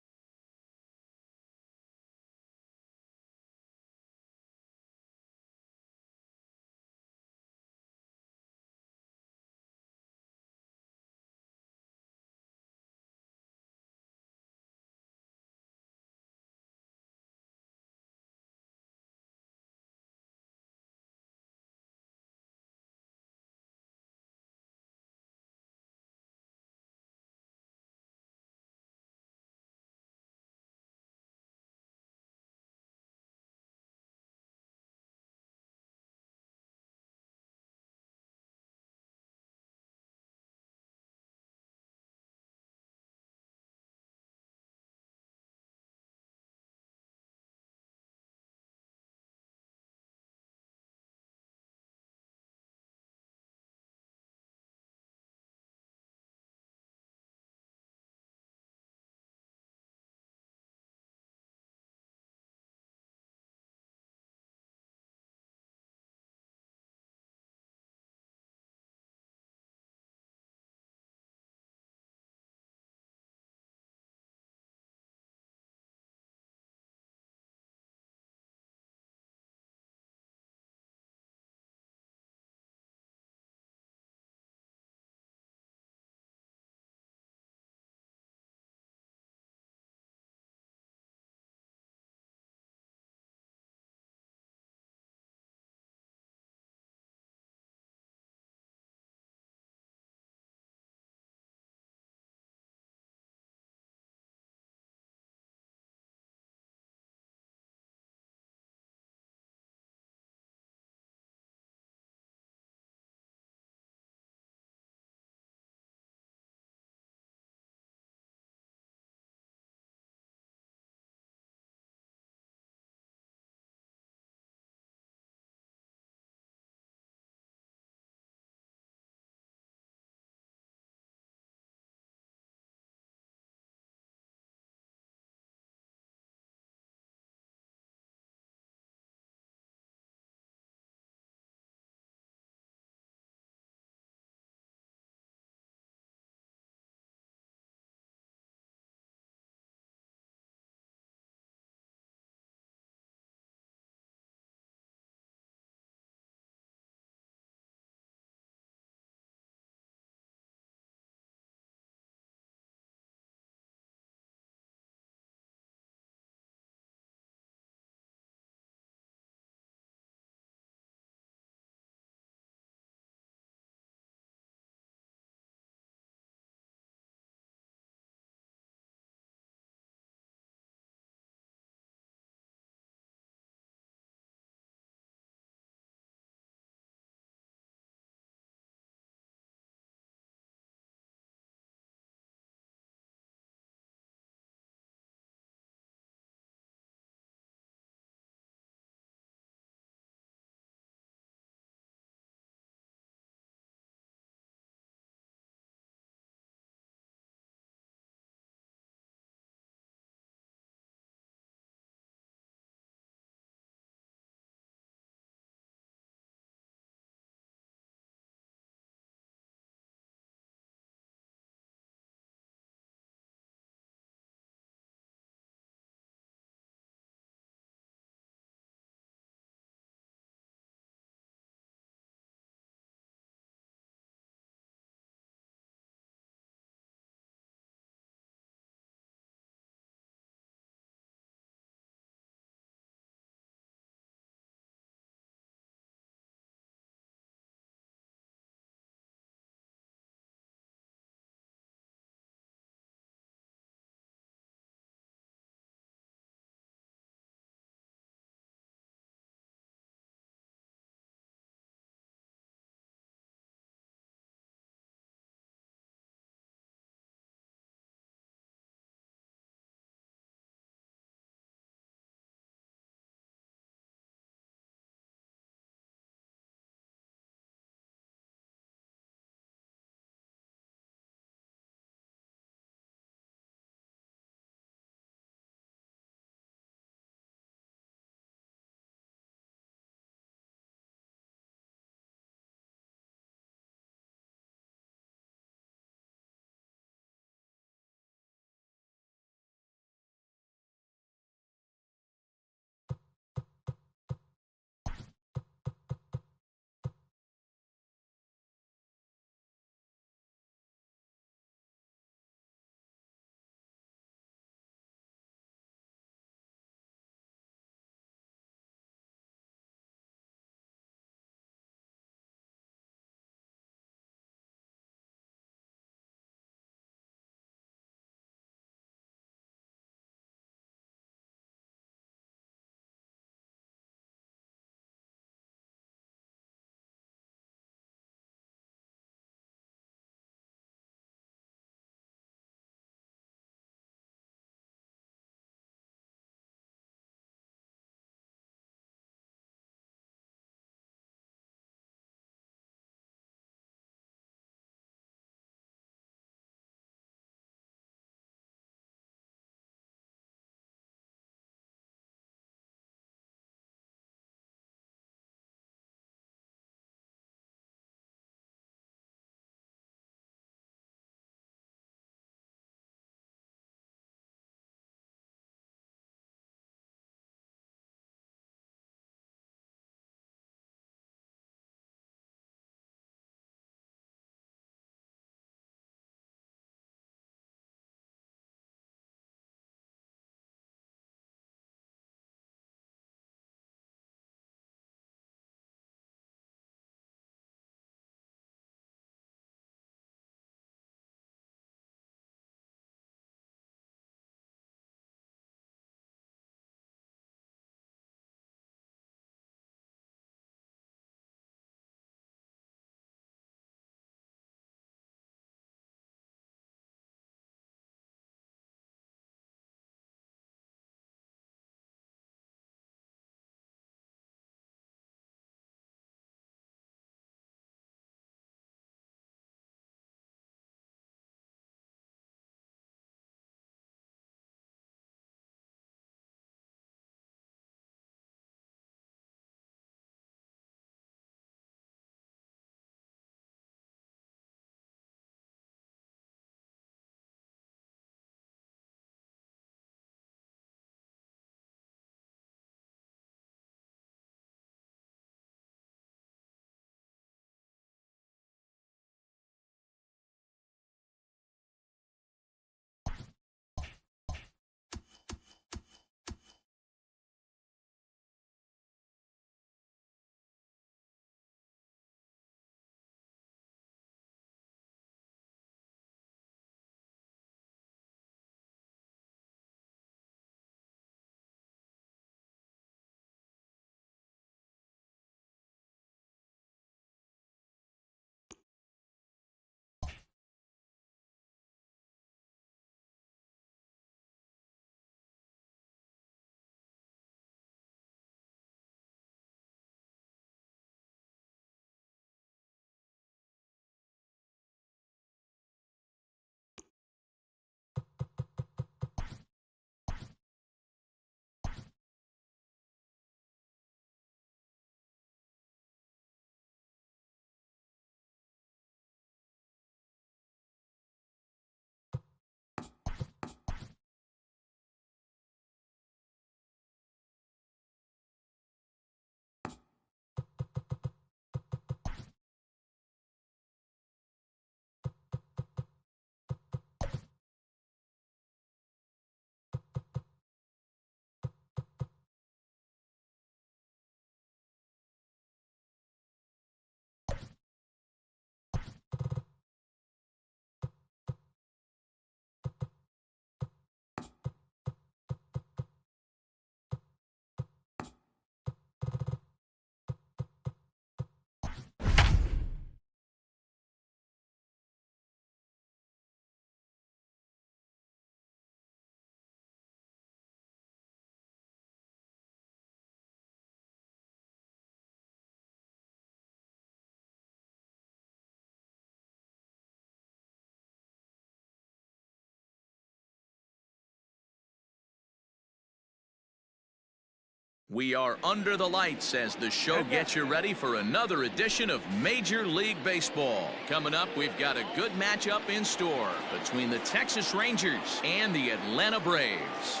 We are under the lights as the show gets you ready for another edition of Major League Baseball. Coming up, we've got a good matchup in store between the Texas Rangers and the Atlanta Braves.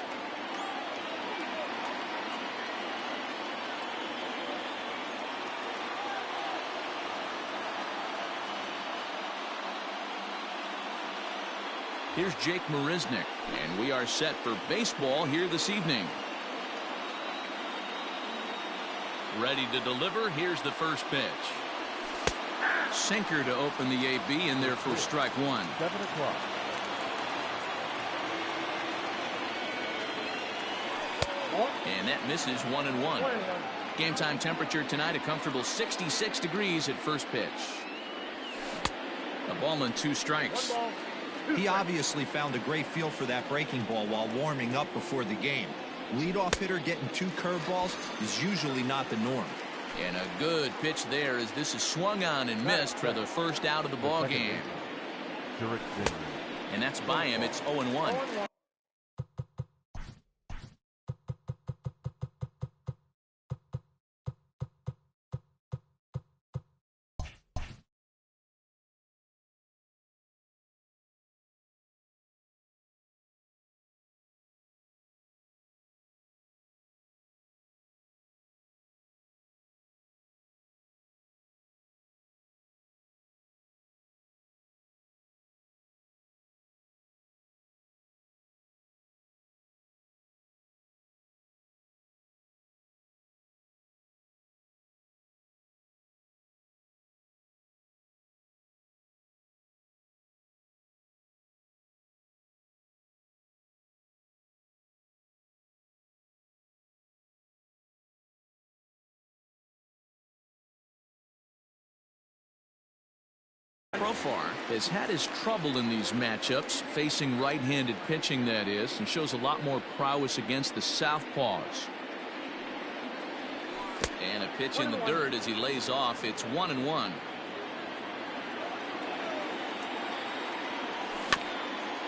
Here's Jake Marisnick, and we are set for baseball here this evening. Ready to deliver. Here's the first pitch. Sinker to open the AB in there for strike one. 7 o'clock. And that misses 1-1. Game time temperature tonight a comfortable 66 degrees at first pitch. A ball and 2 strikes. He obviously found a great feel for that breaking ball while warming up before the game. Leadoff hitter getting 2 curveballs is usually not the norm. And a good pitch there as this is swung on and missed for the first out of the ball game. And that's by him. It's 0-1. Profar has had his trouble in these matchups, facing right-handed pitching, that is, and shows a lot more prowess against the southpaws. And a pitch in the dirt as he lays off. It's 1-1.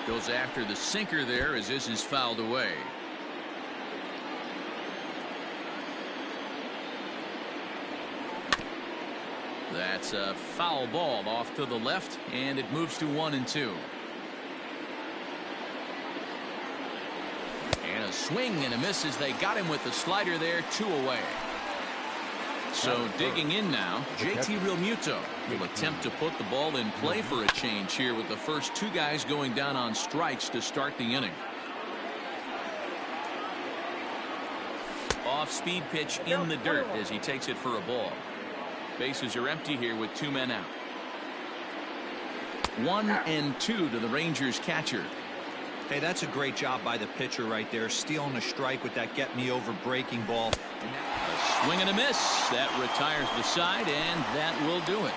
Goes after the sinker there as this is fouled away. That's a foul ball off to the left, and it moves to 1-2. And a swing and a miss as they got him with the slider there. 2 away. So digging in now, JT Realmuto will attempt to put the ball in play for a change here with the first 2 guys going down on strikes to start the inning. Off-speed pitch in the dirt as he takes it for a ball. Bases are empty here with 2 men out. 1-2 to the Rangers catcher. Hey, that's a great job by the pitcher right there, stealing a strike with that get-me-over breaking ball. A swing and a miss. That retires the side, and that will do it.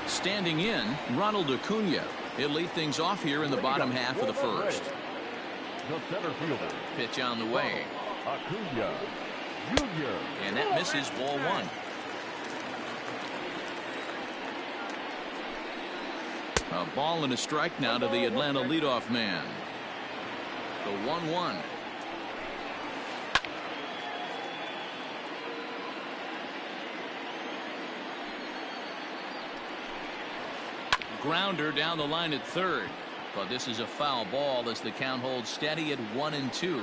Standing in, Ronald Acuna. He'll lead things off here in the bottom half of the first. The center fielder. Pitch on the way. Acuna Jr. And that misses, ball 1. A ball and a strike now to the Atlanta leadoff man. The 1-1. Grounder down the line at third. But this is a foul ball as the count holds steady at 1-2.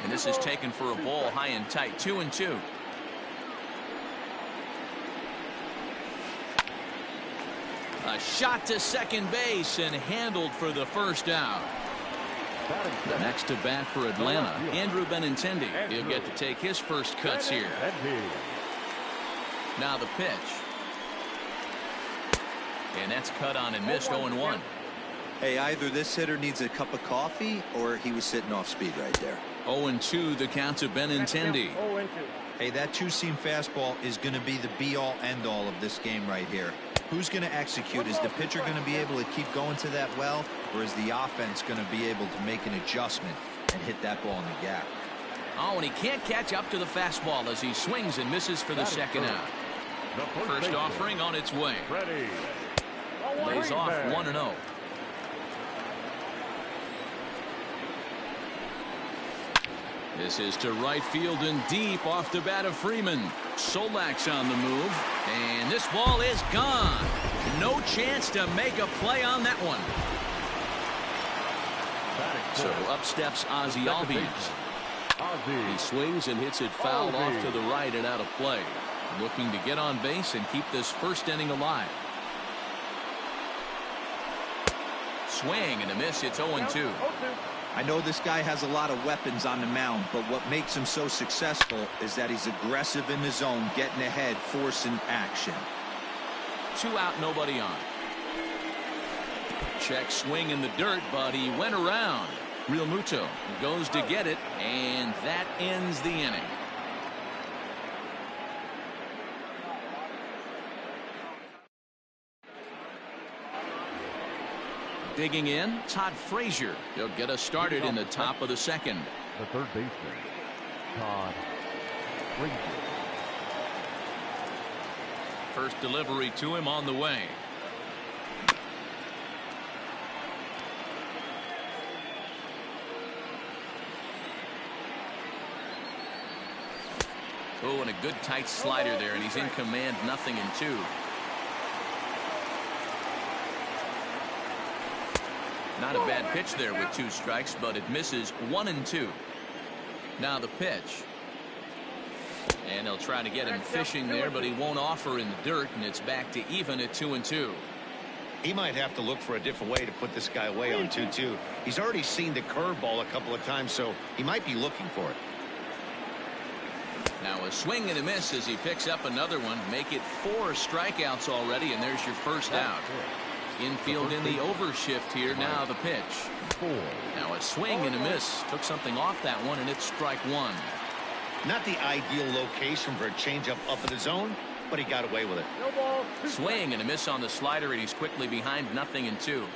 And this is taken for a ball high and tight. 2-2. A shot to second base and handled for the first out. The next to bat for Atlanta, Andrew Benintendi. He'll get to take his first cuts here. Now the pitch. And that's cut on and missed. 0-1. Hey, either this hitter needs a cup of coffee or he was sitting off speed right there. 0-2 the count to Benintendi. Hey, that 2-seam fastball is going to be the be-all, end-all of this game right here. Who's going to execute? Is the pitcher going to be able to keep going to that well, or is the offense going to be able to make an adjustment and hit that ball in the gap? Oh, and he can't catch up to the fastball as he swings and misses for the second out. First offering on its way. Lays off 1-0. This is to right field and deep off the bat of Freeman. Solak's on the move, and this ball is gone. No chance to make a play on that one. So up steps Ozzie Albies. He swings and hits it foul off to the right and out of play. Looking to get on base and keep this first inning alive. Swing and a miss. It's 0-2. I know this guy has a lot of weapons on the mound, but what makes him so successful is that he's aggressive in the zone, getting ahead, forcing action. 2 out, nobody on. Check swing in the dirt, but he went around. Real Muto goes to get it, and that ends the inning. Digging in, Todd Frazier. He'll get us started in the top of the second. The third baseman, Todd Frazier. First delivery to him on the way. Oh, and a good tight slider there, and he's in command, 0-2. Not a bad pitch there with 2 strikes, but it misses 1-2. Now the pitch. And they'll try to get him fishing there, but he won't offer in the dirt, and it's back to even at 2-2. He might have to look for a different way to put this guy away on 2-2. He's already seen the curveball a couple of times, so he might be looking for it. Now a swing and a miss as he picks up another one. Make it 4 strikeouts already, and there's your first out. Infield in the overshift here. Now the pitch. Now a swing and a miss. Took something off that one, and it's strike 1. Not the ideal location for a changeup up in the zone, but he got away with it. Swing and a miss on the slider, and he's quickly behind 0-2.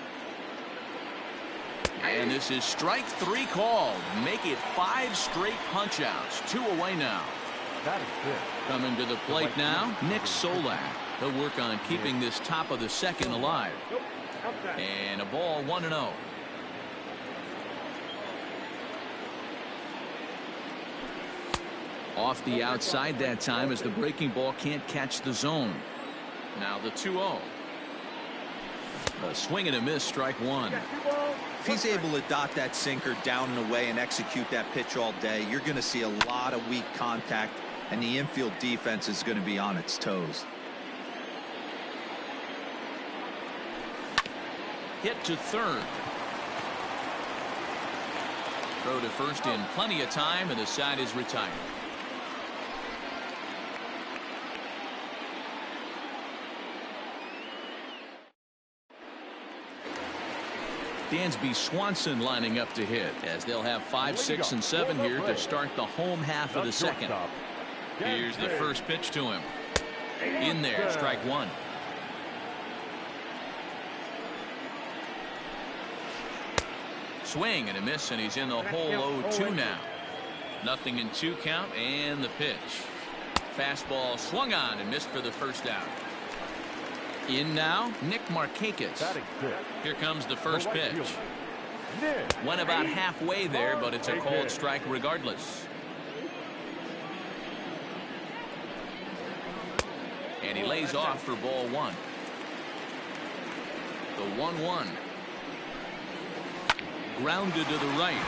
And this is strike 3 called. Make it 5 straight punch-outs. 2 away now. Coming to the plate now, Nick Solak. He'll work on keeping this top of the second alive. And a ball, 1-0. Off the outside that time as the breaking ball can't catch the zone. Now the 2-0. A swing and a miss, strike 1. If he's able to dot that sinker down and away and execute that pitch all day, you're going to see a lot of weak contact, and the infield defense is going to be on its toes. Hit to third. Throw to first in plenty of time, and the side is retired. Dansby Swanson lining up to hit, as they'll have 5, 6, and 7 here to start the home half of the second. Here's the first pitch to him. In there, strike 1. Swing and a miss, and he's in the hole 0-2 now. 0-2 count, and the pitch. Fastball swung on and missed for the first out. In now, Nick Markakis. Here comes the first pitch. Went about halfway there, but it's a called strike regardless. And he lays off for ball 1. The 1-1. Grounded to the right.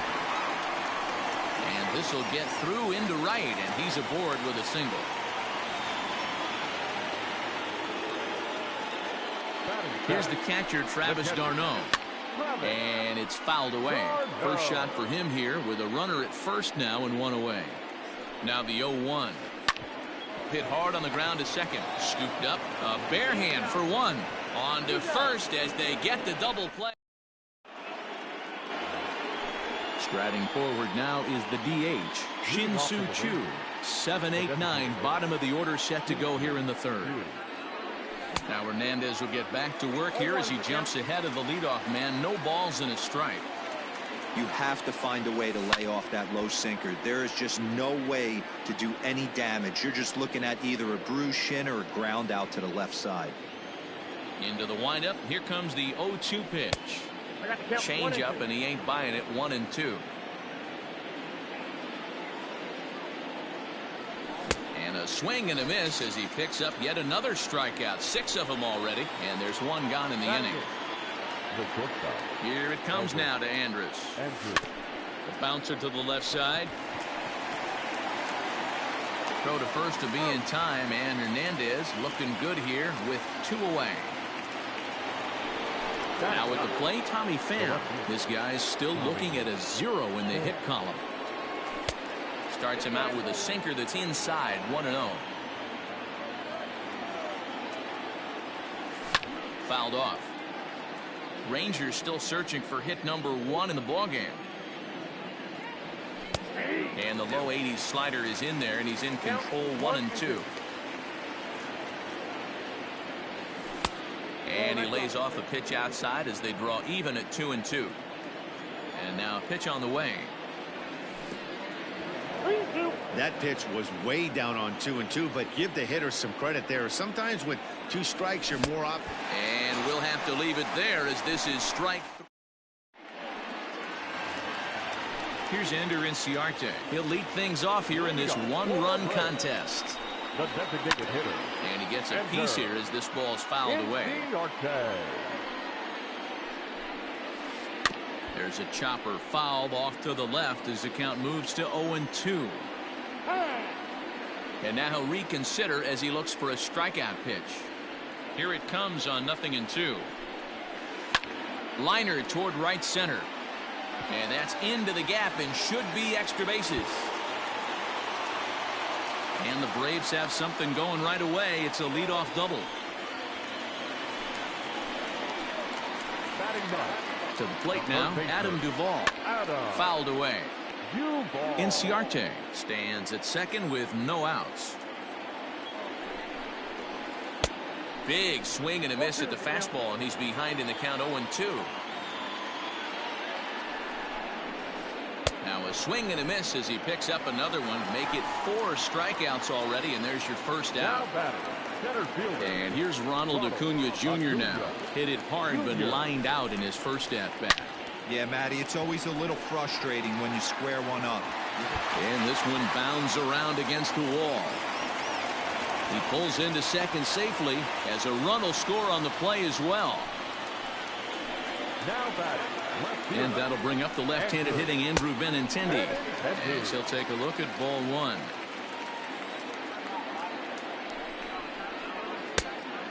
And this will get through into right, and he's aboard with a single. Here's the catcher, Travis d'Arnaud. And it's fouled away. First shot for him here with a runner at first now and 1 away. Now the 0-1. Hit hard on the ground to second. Scooped up. A bare hand for 1. On to first as they get the double play. Striding forward now is the DH, Shin-Soo Choo. 7, 8, 9, bottom of the order set to go here in the third. Now Hernandez will get back to work here as he jumps ahead of the leadoff man. No balls and a strike. You have to find a way to lay off that low sinker. There is just no way to do any damage. You're just looking at either a bruised shin or a ground out to the left side. Into the windup. Here comes the 0-2 pitch. Change up, and he ain't buying it. 1-2. And a swing and a miss as he picks up yet another strikeout. 6 of them already, and there's 1 gone in the inning. Here it comes now to Andrus. The bouncer to the left side. Throw to first to be in time, and Hernandez looking good here with 2 away. Now at the plate, Tommy Pham. This guy's still looking at a 0 in the hit column. Starts him out with a sinker that's inside. 1-0. Fouled off. Rangers still searching for hit number 1 in the ballgame. And the low 80s slider is in there, and he's in control. 1-2. And he lays off a pitch outside as they draw even at 2-2. And now a pitch on the way. That pitch was way down on 2-2, but give the hitter some credit there. Sometimes with 2 strikes, you're more up. And we'll have to leave it there as this is strike. Here's Ender Inciarte. He'll lead things off here in this 1-run contest. The designated hitter. And he gets a piece here as this ball's fouled away. There's a chopper fouled off to the left as the count moves to 0-2. And now he'll reconsider as he looks for a strikeout pitch. Here it comes on 0-2. Liner toward right center. And that's into the gap and should be extra bases. And the Braves have something going right away. It's a leadoff double. To the plate now, Adam Duvall. Fouled away. Inciarte stands at second with no outs. Big swing and a miss at the fastball, and he's behind in the count. 0-2. Now a swing and a miss as he picks up another one. Make it 4 strikeouts already, and there's your first out. And here's Ronald Acuna Jr. now. Hit it hard, but lined out in his first at-bat. Yeah, Matty, it's always a little frustrating when you square one up. And this one bounds around against the wall. He pulls into second safely as a run will score on the play as well. Now batting. And that'll bring up the left-handed hitting Andrew Benintendi as he'll take a look at ball 1.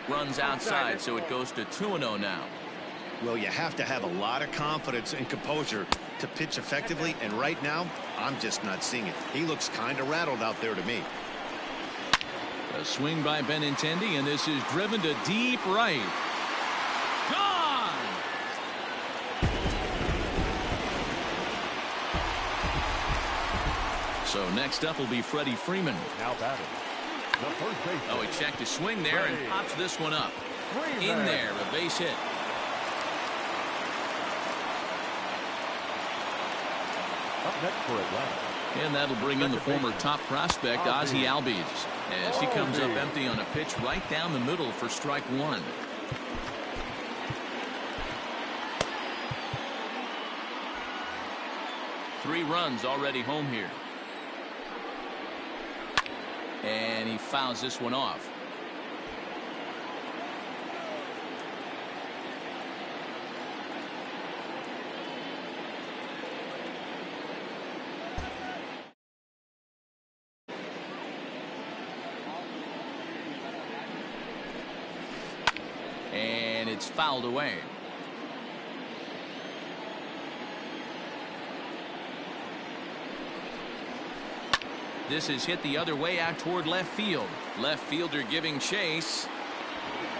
Runs outside, so it goes to 2-0 now. Well, you have to have a lot of confidence and composure to pitch effectively, and right now I'm just not seeing it. He looks kind of rattled out there to me. A swing by Benintendi, and this is driven to deep right. Gone! So next up will be Freddie Freeman. Now batting. The first base. Oh, he checked his swing there and pops this one up. In there, a base hit. Up next for Atlanta. And that'll bring in the former top prospect, Ozzie Albies, as he comes up empty on a pitch right down the middle for strike 1. Three runs already home here. And he fouls this one off. And it's fouled away. This is hit the other way out toward left field. Left fielder giving chase.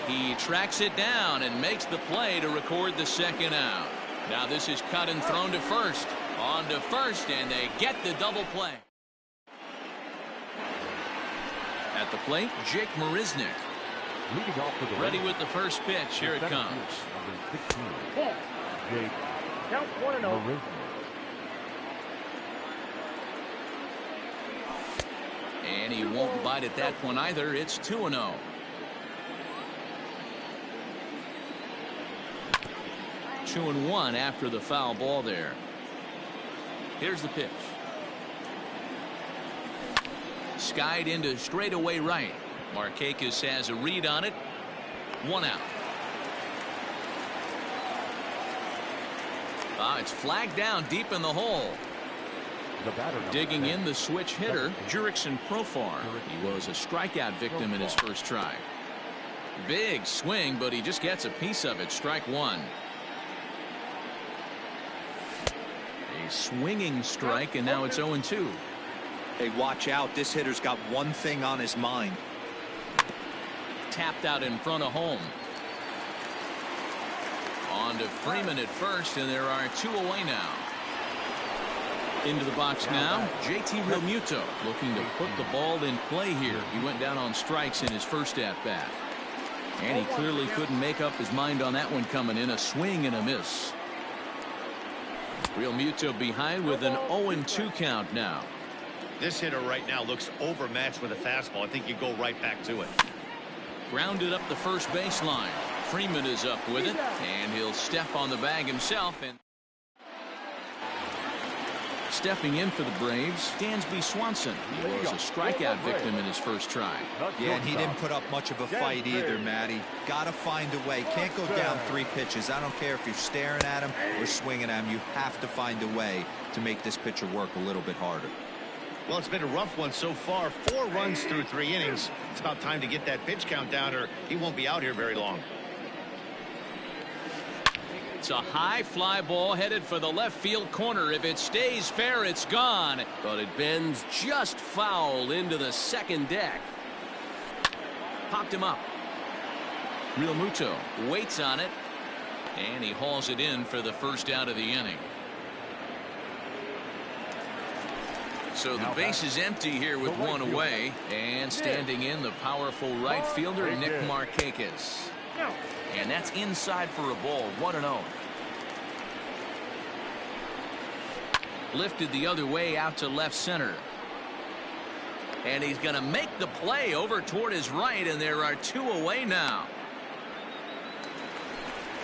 He tracks it down and makes the play to record the second out. Now this is cut and thrown to first. On to first, and they get the double play. At the plate, Jake Marisnick. Leading off for the Ready with the first pitch. Here it comes. Number 16. Jake Count 1-0. Marisnick. And he won't bite at that one either. It's 2-0. 2-1 after the foul ball there. Here's the pitch. Skied into straightaway right. Markakis has a read on it. 1 out. It's flagged down deep in the hole. Digging in the switch hitter, Jurickson Profar. He was a strikeout victim in his first try. Big swing, but he just gets a piece of it. Strike 1. A swinging strike, and now it's 0-2. Hey, watch out. This hitter's got one thing on his mind. Tapped out in front of home. On to Freeman at first, and there are 2 away now. Into the box now, JT Realmuto looking to put the ball in play here. He went down on strikes in his first at-bat. And he clearly couldn't make up his mind on that one coming in. A swing and a miss. Realmuto behind with an 0-2 count now. This hitter right now looks overmatched with a fastball. I think you go right back to it. Grounded up the first baseline. Freeman is up with it, and he'll step on the bag himself. And stepping in for the Braves, Dansby Swanson. He was a strikeout victim in his first try. Yeah, and he didn't put up much of a fight either, Matty. Gotta find a way. Can't go down 3 pitches. I don't care if you're staring at him or swinging at him. You have to find a way to make this pitcher work a little bit harder. Well, it's been a rough one so far. 4 runs through 3 innings. It's about time to get that pitch count down, or he won't be out here very long. It's a high fly ball headed for the left field corner. If it stays fair, it's gone. But it bends just foul into the second deck. Popped him up. Realmuto waits on it, and he hauls it in for the first out of the inning. So the base is empty here with 1 away, and standing in the powerful right fielder Nick Markakis. And that's inside for a ball. 1-0. Lifted the other way out to left center. And he's going to make the play over toward his right, and there are 2 away now.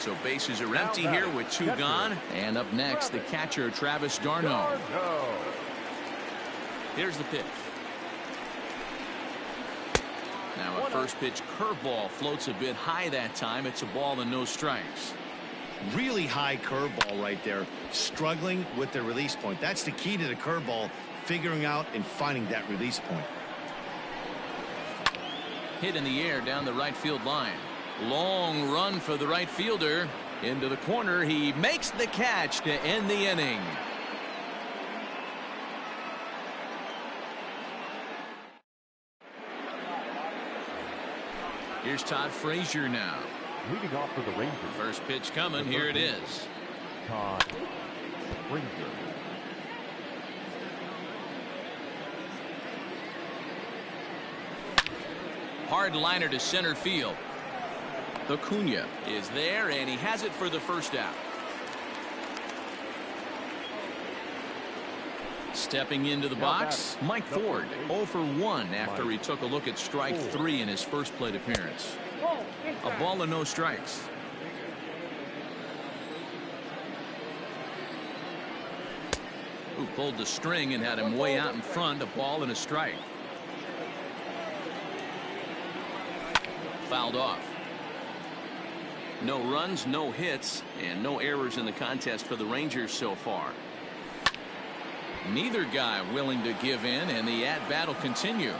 So bases are empty here with 2 gone. And up next, the catcher, Travis d'Arnaud. Here's the pitch. Now a first pitch curveball floats a bit high that time. It's a ball and no strikes. Really high curveball right there. Struggling with the release point. That's the key to the curveball, figuring out and finding that release point. Hit in the air down the right field line. Long run for the right fielder. Into the corner. He makes the catch to end the inning. Here's Todd Frazier now. Leading off for the Rangers. First pitch coming. Here it is. Todd Frazier. Hard liner to center field. Acuna is there, and he has it for the first out. Stepping into the box, Mike Ford, 0 for 1 after he took a look at strike 3 in his first plate appearance. A ball and no strikes. Who pulled the string and had him way out in front. A ball and a strike. Fouled off. No runs, no hits, and no errors in the contest for the Rangers so far. Neither guy willing to give in, and the at-bat will continue.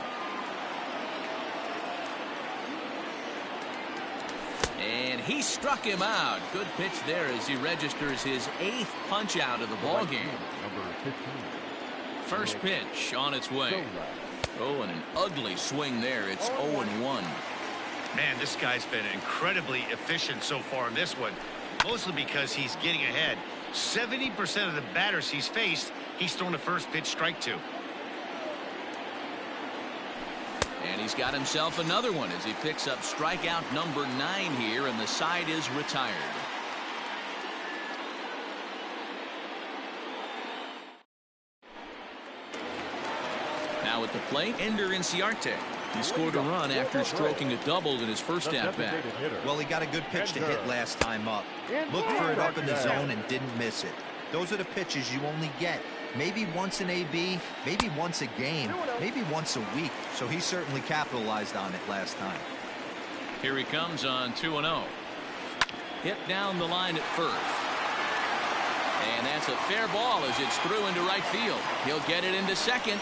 And he struck him out. Good pitch there as he registers his 8th punch out of the ball game. First pitch on its way. Oh, and an ugly swing there. It's 0-1. Man, this guy's been incredibly efficient so far in this one, mostly because he's getting ahead. 70% of the batters he's faced, he's thrown a first pitch strike to. And he's got himself another one as he picks up strikeout number 9 here, and the side is retired. Now at the plate, Ender Inciarte. He scored a run after stroking a double in his first at-bat. Well, he got a good pitch to hit last time up. Looked for it up in the zone and didn't miss it. Those are the pitches you only get maybe once in AB, maybe once a game, maybe once a week. So he certainly capitalized on it last time. Here he comes on 2-0. Hit down the line at first. And that's a fair ball as it's through into right field. He'll get it into second.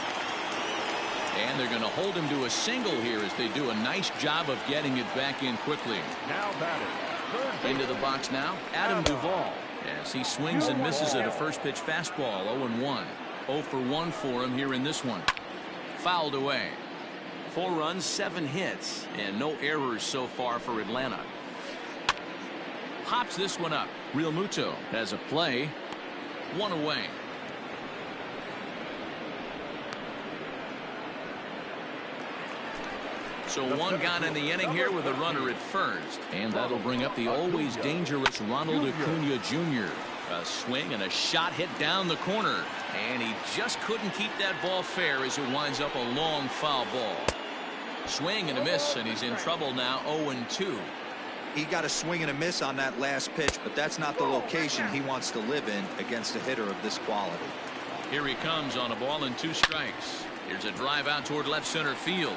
And they're going to hold him to a single here as they do a nice job of getting it back in quickly. Now batting. Into the box now, Adam Duvall. As he swings and misses at a first pitch fastball, 0-1. 0 for 1 for him here in this one. Fouled away. 4 runs, 7 hits, and no errors so far for Atlanta. Hops this one up. Real Muto has a play. 1 away. So 1 gone in the inning here with a runner at first. And that'll bring up the always dangerous Ronald Acuna Jr. A swing and a shot hit down the corner. And he just couldn't keep that ball fair as it winds up a long foul ball. Swing and a miss, and he's in trouble now. 0-2. He got a swing and a miss on that last pitch, but that's not the location he wants to live in against a hitter of this quality. Here he comes on a ball and 2 strikes. Here's a drive out toward left center field.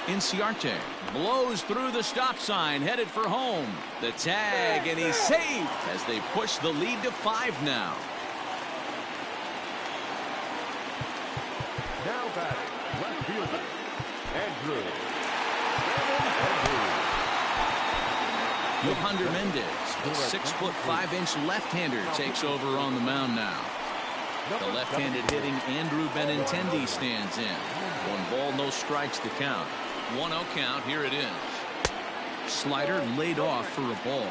Inciarte blows through the stop sign, headed for home. The tag, and he's safe as they push the lead to 5 now. Now batting. Left fielder. Andrew. Yohander Mendez, the 6'5" left-hander, takes over on the mound now. The left-handed hitting Andrew Benintendi stands in. 1 ball, no strikes to count. 1-0 count. Here it is. Slider laid off for a ball.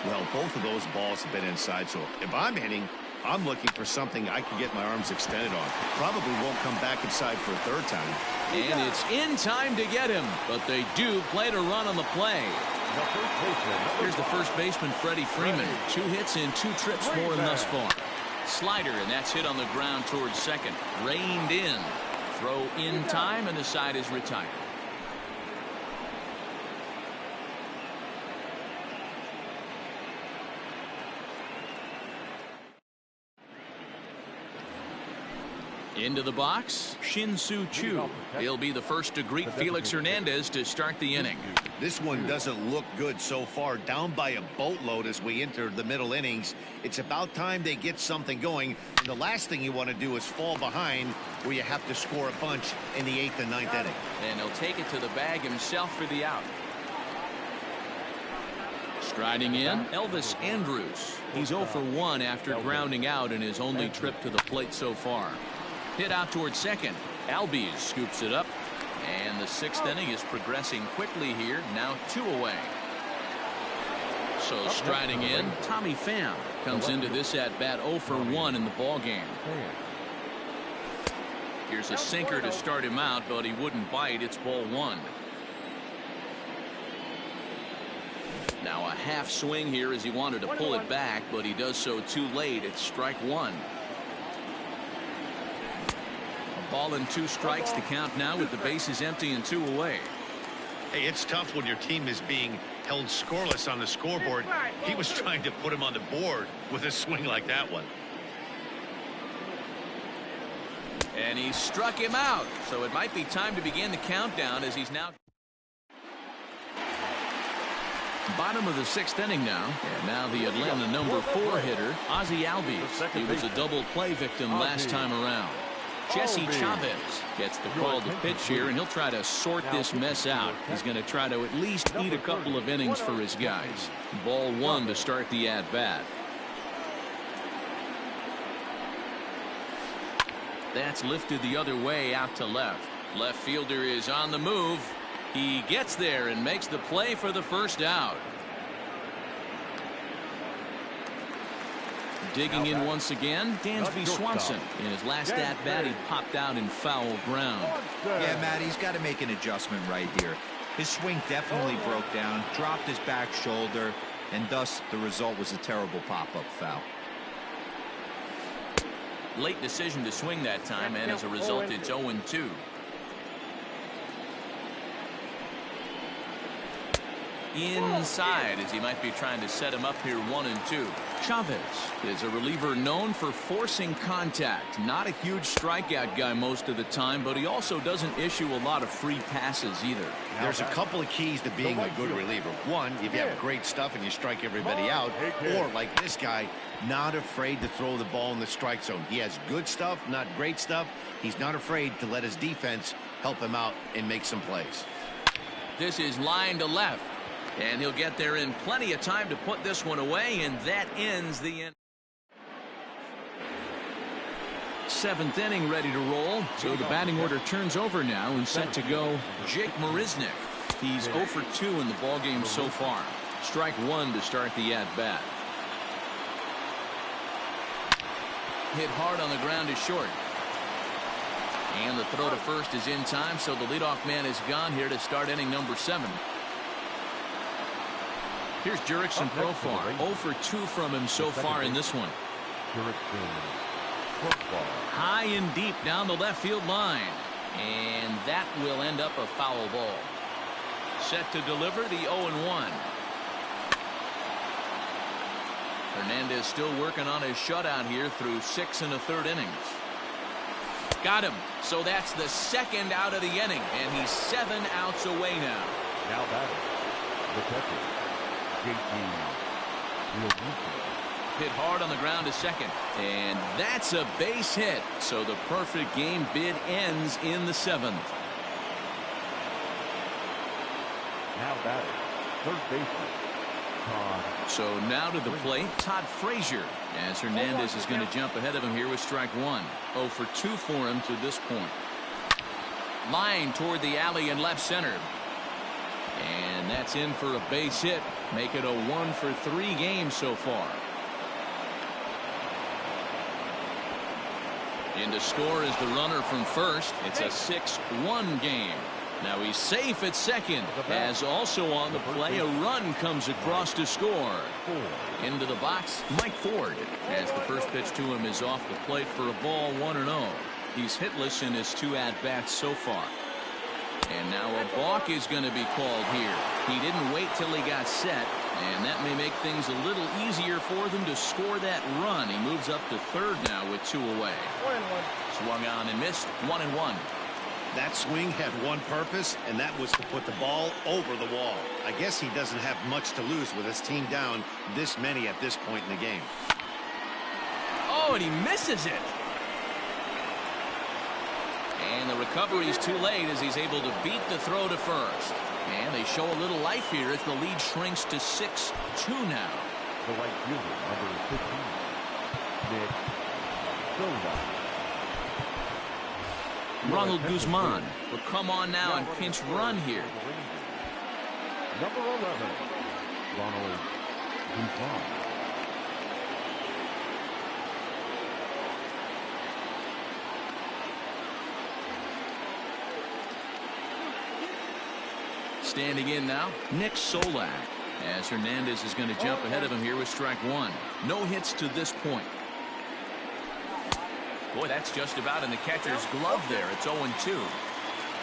Well, both of those balls have been inside, so if I'm hitting, I'm looking for something I can get my arms extended on. Probably won't come back inside for a 3rd time. And it's in time to get him, but they do play to run on the play. Here's the first baseman, Freddie Freeman. 2 hits and 2 trips for him thus far. Slider, and that's hit on the ground towards second. Reined in. Throw in time, and the side is retired. Into the box, Shin-Soo Choo. He'll be the first to greet Felix Hernandez to start the inning. This one doesn't look good so far. Down by a boatload as we enter the middle innings. It's about time they get something going. And the last thing you want to do is fall behind where you have to score a bunch in the 8th and 9th inning. And he'll take it to the bag himself for the out. Striding in, Elvis Andrus. He's 0 for 1 after grounding out in his only trip to the plate so far. Hit out towards second. Albies scoops it up. And the 6th inning is progressing quickly here. Now 2 away. So striding in, Tommy Pham comes into this at bat 0 for 1 in the ball game. Here's a sinker to start him out, but he wouldn't bite. It's ball 1. Now a half swing here as he wanted to pull it back, but he does so too late. It's strike 1. Ball and 2 strikes to count now with the bases empty and 2 away. Hey, it's tough when your team is being held scoreless on the scoreboard. He was trying to put him on the board with a swing like that one. And he struck him out. So it might be time to begin the countdown as he's now. Bottom of the 6th inning now. And now the Atlanta number 4 hitter, Ozzie Albies. He was a double play victim last time around. Jesse Chavez gets the call to pitch here, and he'll try to sort this mess out. He's going to try to at least eat a couple of innings for his guys. Ball 1 to start the at-bat. That's lifted the other way out to left. Left fielder is on the move. He gets there and makes the play for the first out. Digging in once again, Dansby Swanson. In his last at-bat, he popped out in foul ground. Yeah, Matt, he's got to make an adjustment right here. His swing definitely broke down, dropped his back shoulder, and thus the result was a terrible pop-up foul. Late decision to swing that time, and as a result, it's 0-2. Inside, as he might be trying to set him up here 1-2. Chavez is a reliever known for forcing contact. Not a huge strikeout guy most of the time, but he also doesn't issue a lot of free passes either. There's a couple of keys to being a good reliever. One, if you have great stuff and you strike everybody out, or like this guy, not afraid to throw the ball in the strike zone. He has good stuff, not great stuff. He's not afraid to let his defense help him out and make some plays. This is line to left. And he'll get there in plenty of time to put this one away, and that ends the inning. 7th inning ready to roll. So the batting order turns over now and set to go Jake Marisnick. He's 0 for 2 in the ballgame so far. Strike 1 to start the at-bat. Hit hard on the ground is short. And the throw to first is in time, so the leadoff man is gone here to start inning number 7. Here's Jurickson Profar. 0 for 2 from him so far in this one. High and deep down the left field line. And that will end up a foul ball. Set to deliver the 0-1. Hernandez still working on his shutout here through 6 1/3 innings. Got him. So that's the second out of the inning. And he's 7 outs away now. Now batting, the catcher. Hit hard on the ground to second, and that's a base hit. So the perfect game bid ends in the 7th. Now batting, third baseman. So now to the plate, Todd Frazier, as Hernandez is going to jump ahead of him here with strike 1. 0 for 2 for him to this point. Line toward the alley in left center. And that's in for a base hit. Make it a 1 for 3 game so far. In to score is the runner from first. It's a 6-1 game. Now he's safe at second, as also on the play a run comes across to score. Into the box, Mike Ford, as the first pitch to him is off the plate for a ball 1-0. He's hitless in his 2 at-bats so far. And now a balk is going to be called here. He didn't wait till he got set, and that may make things a little easier for them to score that run. He moves up to third now with 2 away. 1-1. Swung on and missed. 1-1. That swing had one purpose, and that was to put the ball over the wall. I guess he doesn't have much to lose with his team down this many at this point in the game. Oh, and he misses it. And the recovery is too late as he's able to beat the throw to first. And they show a little life here as the lead shrinks to 6-2 now. The right fielder, number 15, Nick Silva. Ronald Guzman will come on now and pinch run here. Number 11, Ronald Guzman. Standing in now, Nick Solak, as Hernandez is going to jump ahead of him here with strike 1. No hits to this point. Boy, that's just about in the catcher's glove there. It's 0-2.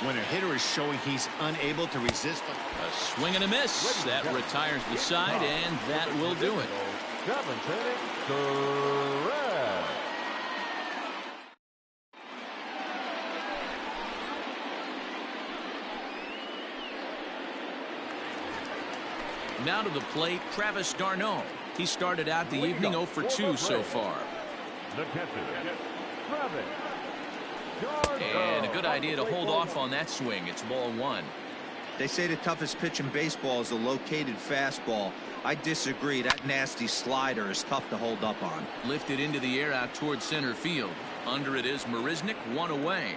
When a hitter is showing he's unable to resist A swing and a miss. That retires the side, and that will do it. 7th inning, correct. Now to the plate, Travis d'Arnaud. He started out the evening 0 for 2 so far. The catcher, Travis d'Arnaud. And a good idea to hold off on that swing. It's ball 1. They say the toughest pitch in baseball is a located fastball. I disagree. That nasty slider is tough to hold up on. Lifted into the air out towards center field. Under it is Marisnick, 1 away.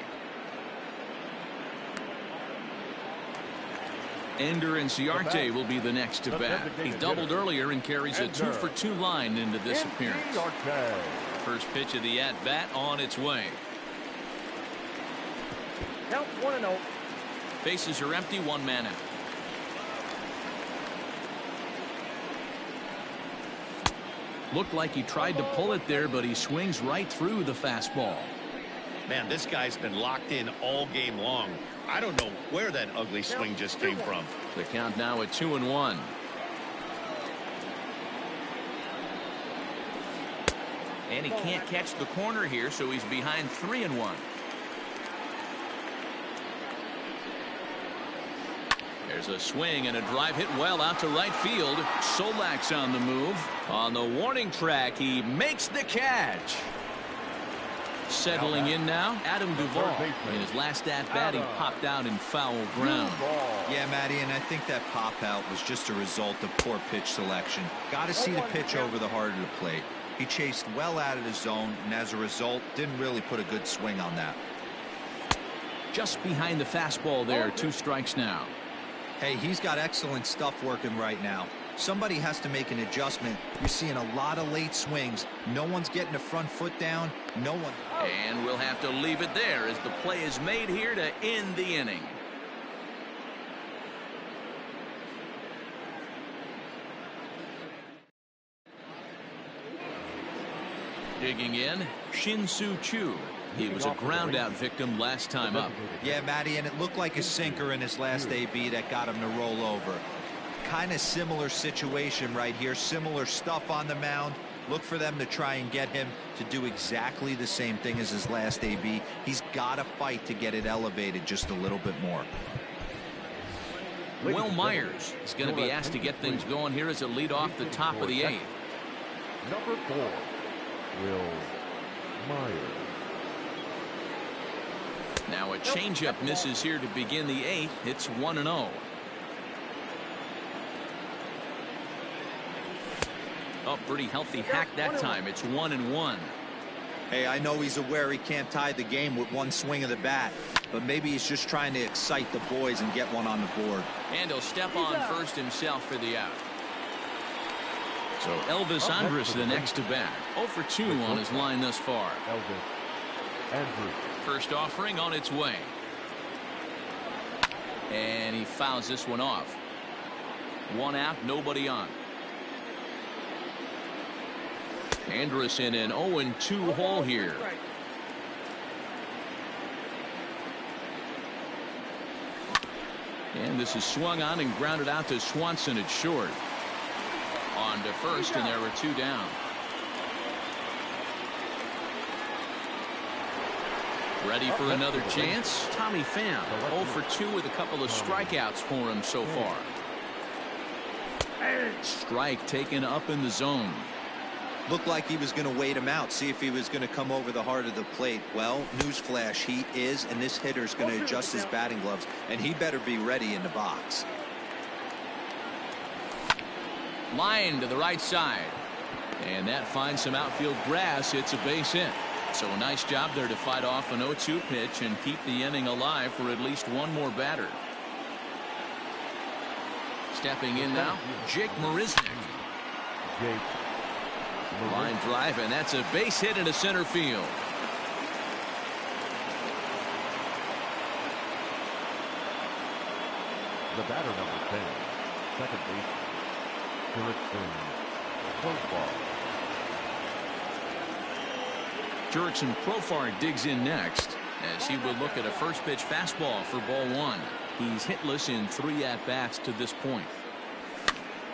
Ender Inciarte will be the next to bat. He doubled earlier and carries a 2 for 2 line into this appearance. First pitch of the at-bat on its way. Count 1-0. Bases are empty, 1 man out. Looked like he tried to pull it there, but he swings right through the fastball. Man, this guy's been locked in all game long. I don't know where that ugly swing just came from. The count now at 2-1. And he can't catch the corner here, so he's behind 3-1. There's a swing and a drive hit well out to right field. Solak's on the move. On the warning track, he makes the catch. Settling in now, Adam Duvall. In his last at-bat, he popped out in foul ground. Yeah, Matty, and I think that pop-out was just a result of poor pitch selection. Got to see the pitch over the heart of the plate. He chased well out of the zone, and as a result, didn't really put a good swing on that. Just behind the fastball there, 2 strikes now. Hey, he's got excellent stuff working right now. Somebody has to make an adjustment. You're seeing a lot of late swings. No one's getting the front foot down. No one. And we'll have to leave it there as the play is made here to end the inning. Digging in, Shin-Soo Choo. He was a ground-out victim last time up. Yeah, Matty, and it looked like a sinker in his last AB that got him to roll over. Kind of similar situation right here. Similar stuff on the mound. Look for them to try and get him to do exactly the same thing as his last AB. He's got to fight to get it elevated just a little bit more. Will Myers is going to be asked to get things going here as a lead off the top of the 8th. Number 4, Will Myers. Now a changeup misses here to begin the 8th. It's 1-0. Oh, pretty healthy hack that time. It's 1-1. Hey, I know he's aware he can't tie the game with one swing of the bat, but maybe he's just trying to excite the boys and get one on the board. And he'll step on first himself for the out. So Elvis Andrus the next to bat. 0 for 2 on his line thus far. Elvis Andrus. First offering on its way. And he fouls this one off. 1 out, nobody on. Andrus in an 0-2 hole here. And this is swung on and grounded out to Swanson at short. On to first, and there were 2 down. Ready for another chance? Tommy Pham, 0 for 2 with a couple of strikeouts for him so far. Strike taken up in the zone. Looked like he was going to wait him out, see if he was going to come over the heart of the plate. Well, newsflash, he is, and this hitter's going to adjust his batting gloves, and he better be ready in the box. Line to the right side. And that finds some outfield grass. It's a base hit. So a nice job there to fight off an 0-2 pitch and keep the inning alive for at least one more batter. Stepping in now, Jake Marisnick. Line drive, and that's a base hit into center field. The batter, number 10, second base, Jurickson Profar. Jurickson Profar digs in next as he will look at a first pitch fastball for ball 1. He's hitless in 3 at-bats to this point.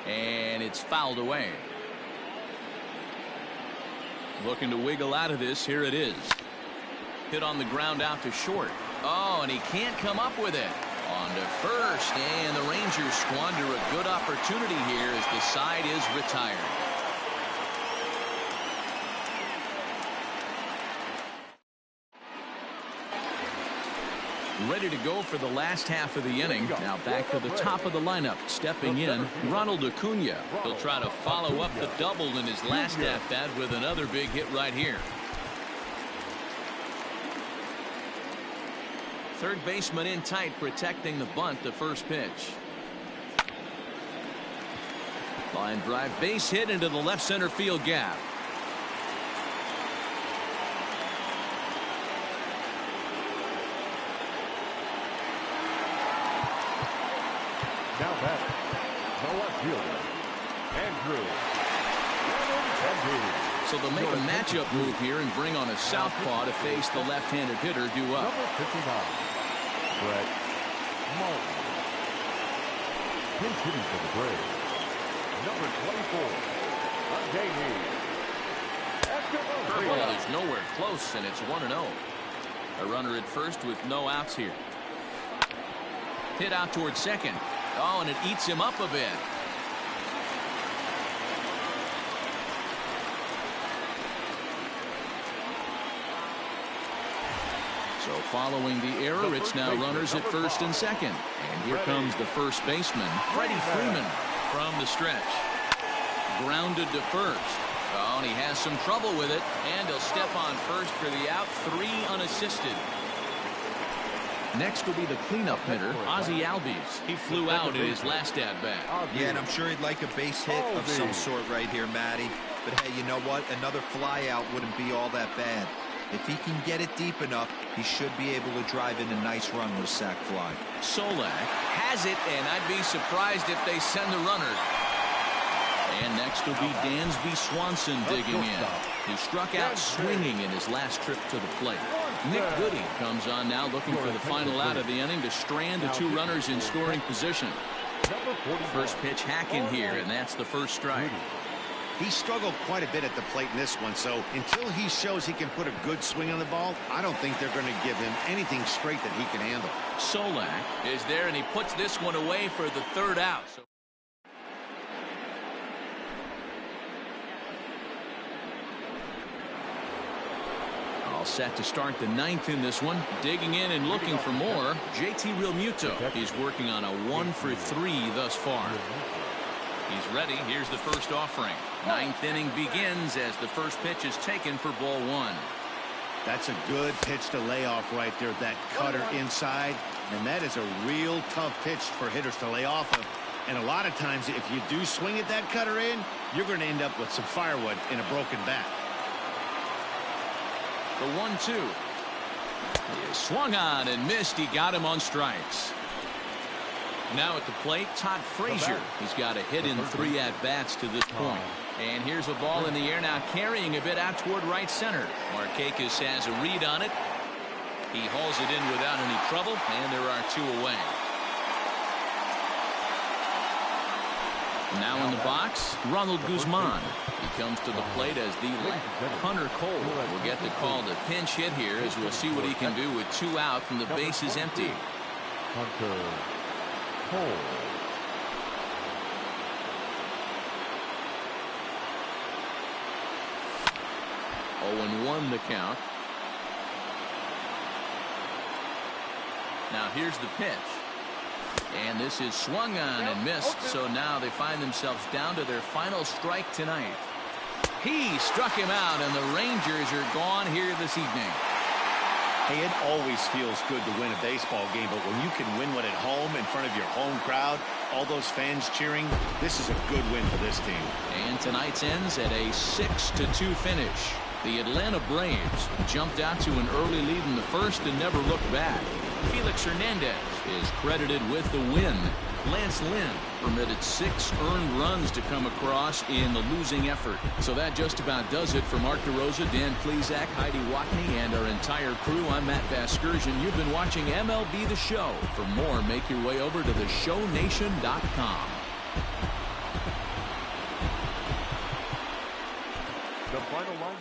And it's fouled away. Looking to wiggle out of this. Here it is. Hit on the ground out to short. Oh, and he can't come up with it. On to first, and the Rangers squander a good opportunity here as the side is retired. Ready to go for the last half of the inning. Now back to the top of the lineup. Stepping in, Ronald Acuna. He'll try to follow up the double in his last at-bat with another big hit right here. Third baseman in tight, protecting the bunt, the first pitch. Line drive, base hit into the left center field gap. Now batter, the left fielder, Andrew So they'll make a matchup move here and bring on a southpaw to face the left-handed hitter due up. Number 59, Brett Martin. Pinch hitting for the Braves. Number 24, Curveball is nowhere close, and it's 1-0. A runner at first with no outs here. Hit out towards second. Oh, and it eats him up a bit. So following the error, it's now runners at first and second. And here comes the first baseman, Freddie Freeman, from the stretch. Grounded to first. Oh, and he has some trouble with it. And he'll step on first for the out. 3 unassisted. Next will be the cleanup hitter, Ozzie Albies. He flew out in his last at-bat. Yeah, and I'm sure he'd like a base hit of some sort right here, Matty. But hey, you know what? Another fly out wouldn't be all that bad. If he can get it deep enough, he should be able to drive in a nice run with a sac fly. Solak has it, and I'd be surprised if they send the runner. And next will be Dansby Swanson digging in. He struck out swinging in his last trip to the plate. Nick Goody comes on now looking for the final out of the inning to strand the 2 runners in scoring position. First pitch hacking here, and that's the first strike. He struggled quite a bit at the plate in this one, so until he shows he can put a good swing on the ball, I don't think they're going to give him anything straight that he can handle. Solak is there, and he puts this one away for the 3rd out. All set to start the 9th in this one. Digging in and looking for more, JT Realmuto. He's working on a 1 for 3 thus far. He's ready. Here's the first offering. 9th inning begins as the first pitch is taken for ball 1. That's a good pitch to lay off right there. That cutter inside. And that is a real tough pitch for hitters to lay off of. And a lot of times, if you do swing at that cutter in, you're going to end up with some firewood in a broken bat. The 1-2. He is swung on and missed. He got him on strikes. Now at the plate, Todd Frazier. He's got a hit in 3 at-bats to this point. And here's a ball in the air now, carrying a bit out toward right center. Markakis has a read on it. He hauls it in without any trouble, and there are 2 away. Now in the box, Ronald Guzman. He comes to the plate as the Hunter Cole will get the call to pinch hit here, as we'll see what he can do with 2 out and the base is empty. Hunter Cole. Oh, and 1 the count. Now here's the pitch. And this is swung on and missed, so now they find themselves down to their final strike tonight. He struck him out, and the Rangers are gone here this evening. Hey, it always feels good to win a baseball game, but when you can win one at home in front of your home crowd, all those fans cheering, this is a good win for this team. And tonight's ends at a 6-2 finish. The Atlanta Braves jumped out to an early lead in the first and never looked back. Felix Hernandez is credited with the win. Lance Lynn permitted 6 earned runs to come across in the losing effort. So that just about does it for Mark DeRosa, Dan Plesac, Heidi Watney, and our entire crew. I'm Matt Vasgersian. You've been watching MLB The Show. For more, make your way over to theshownation.com. The final line.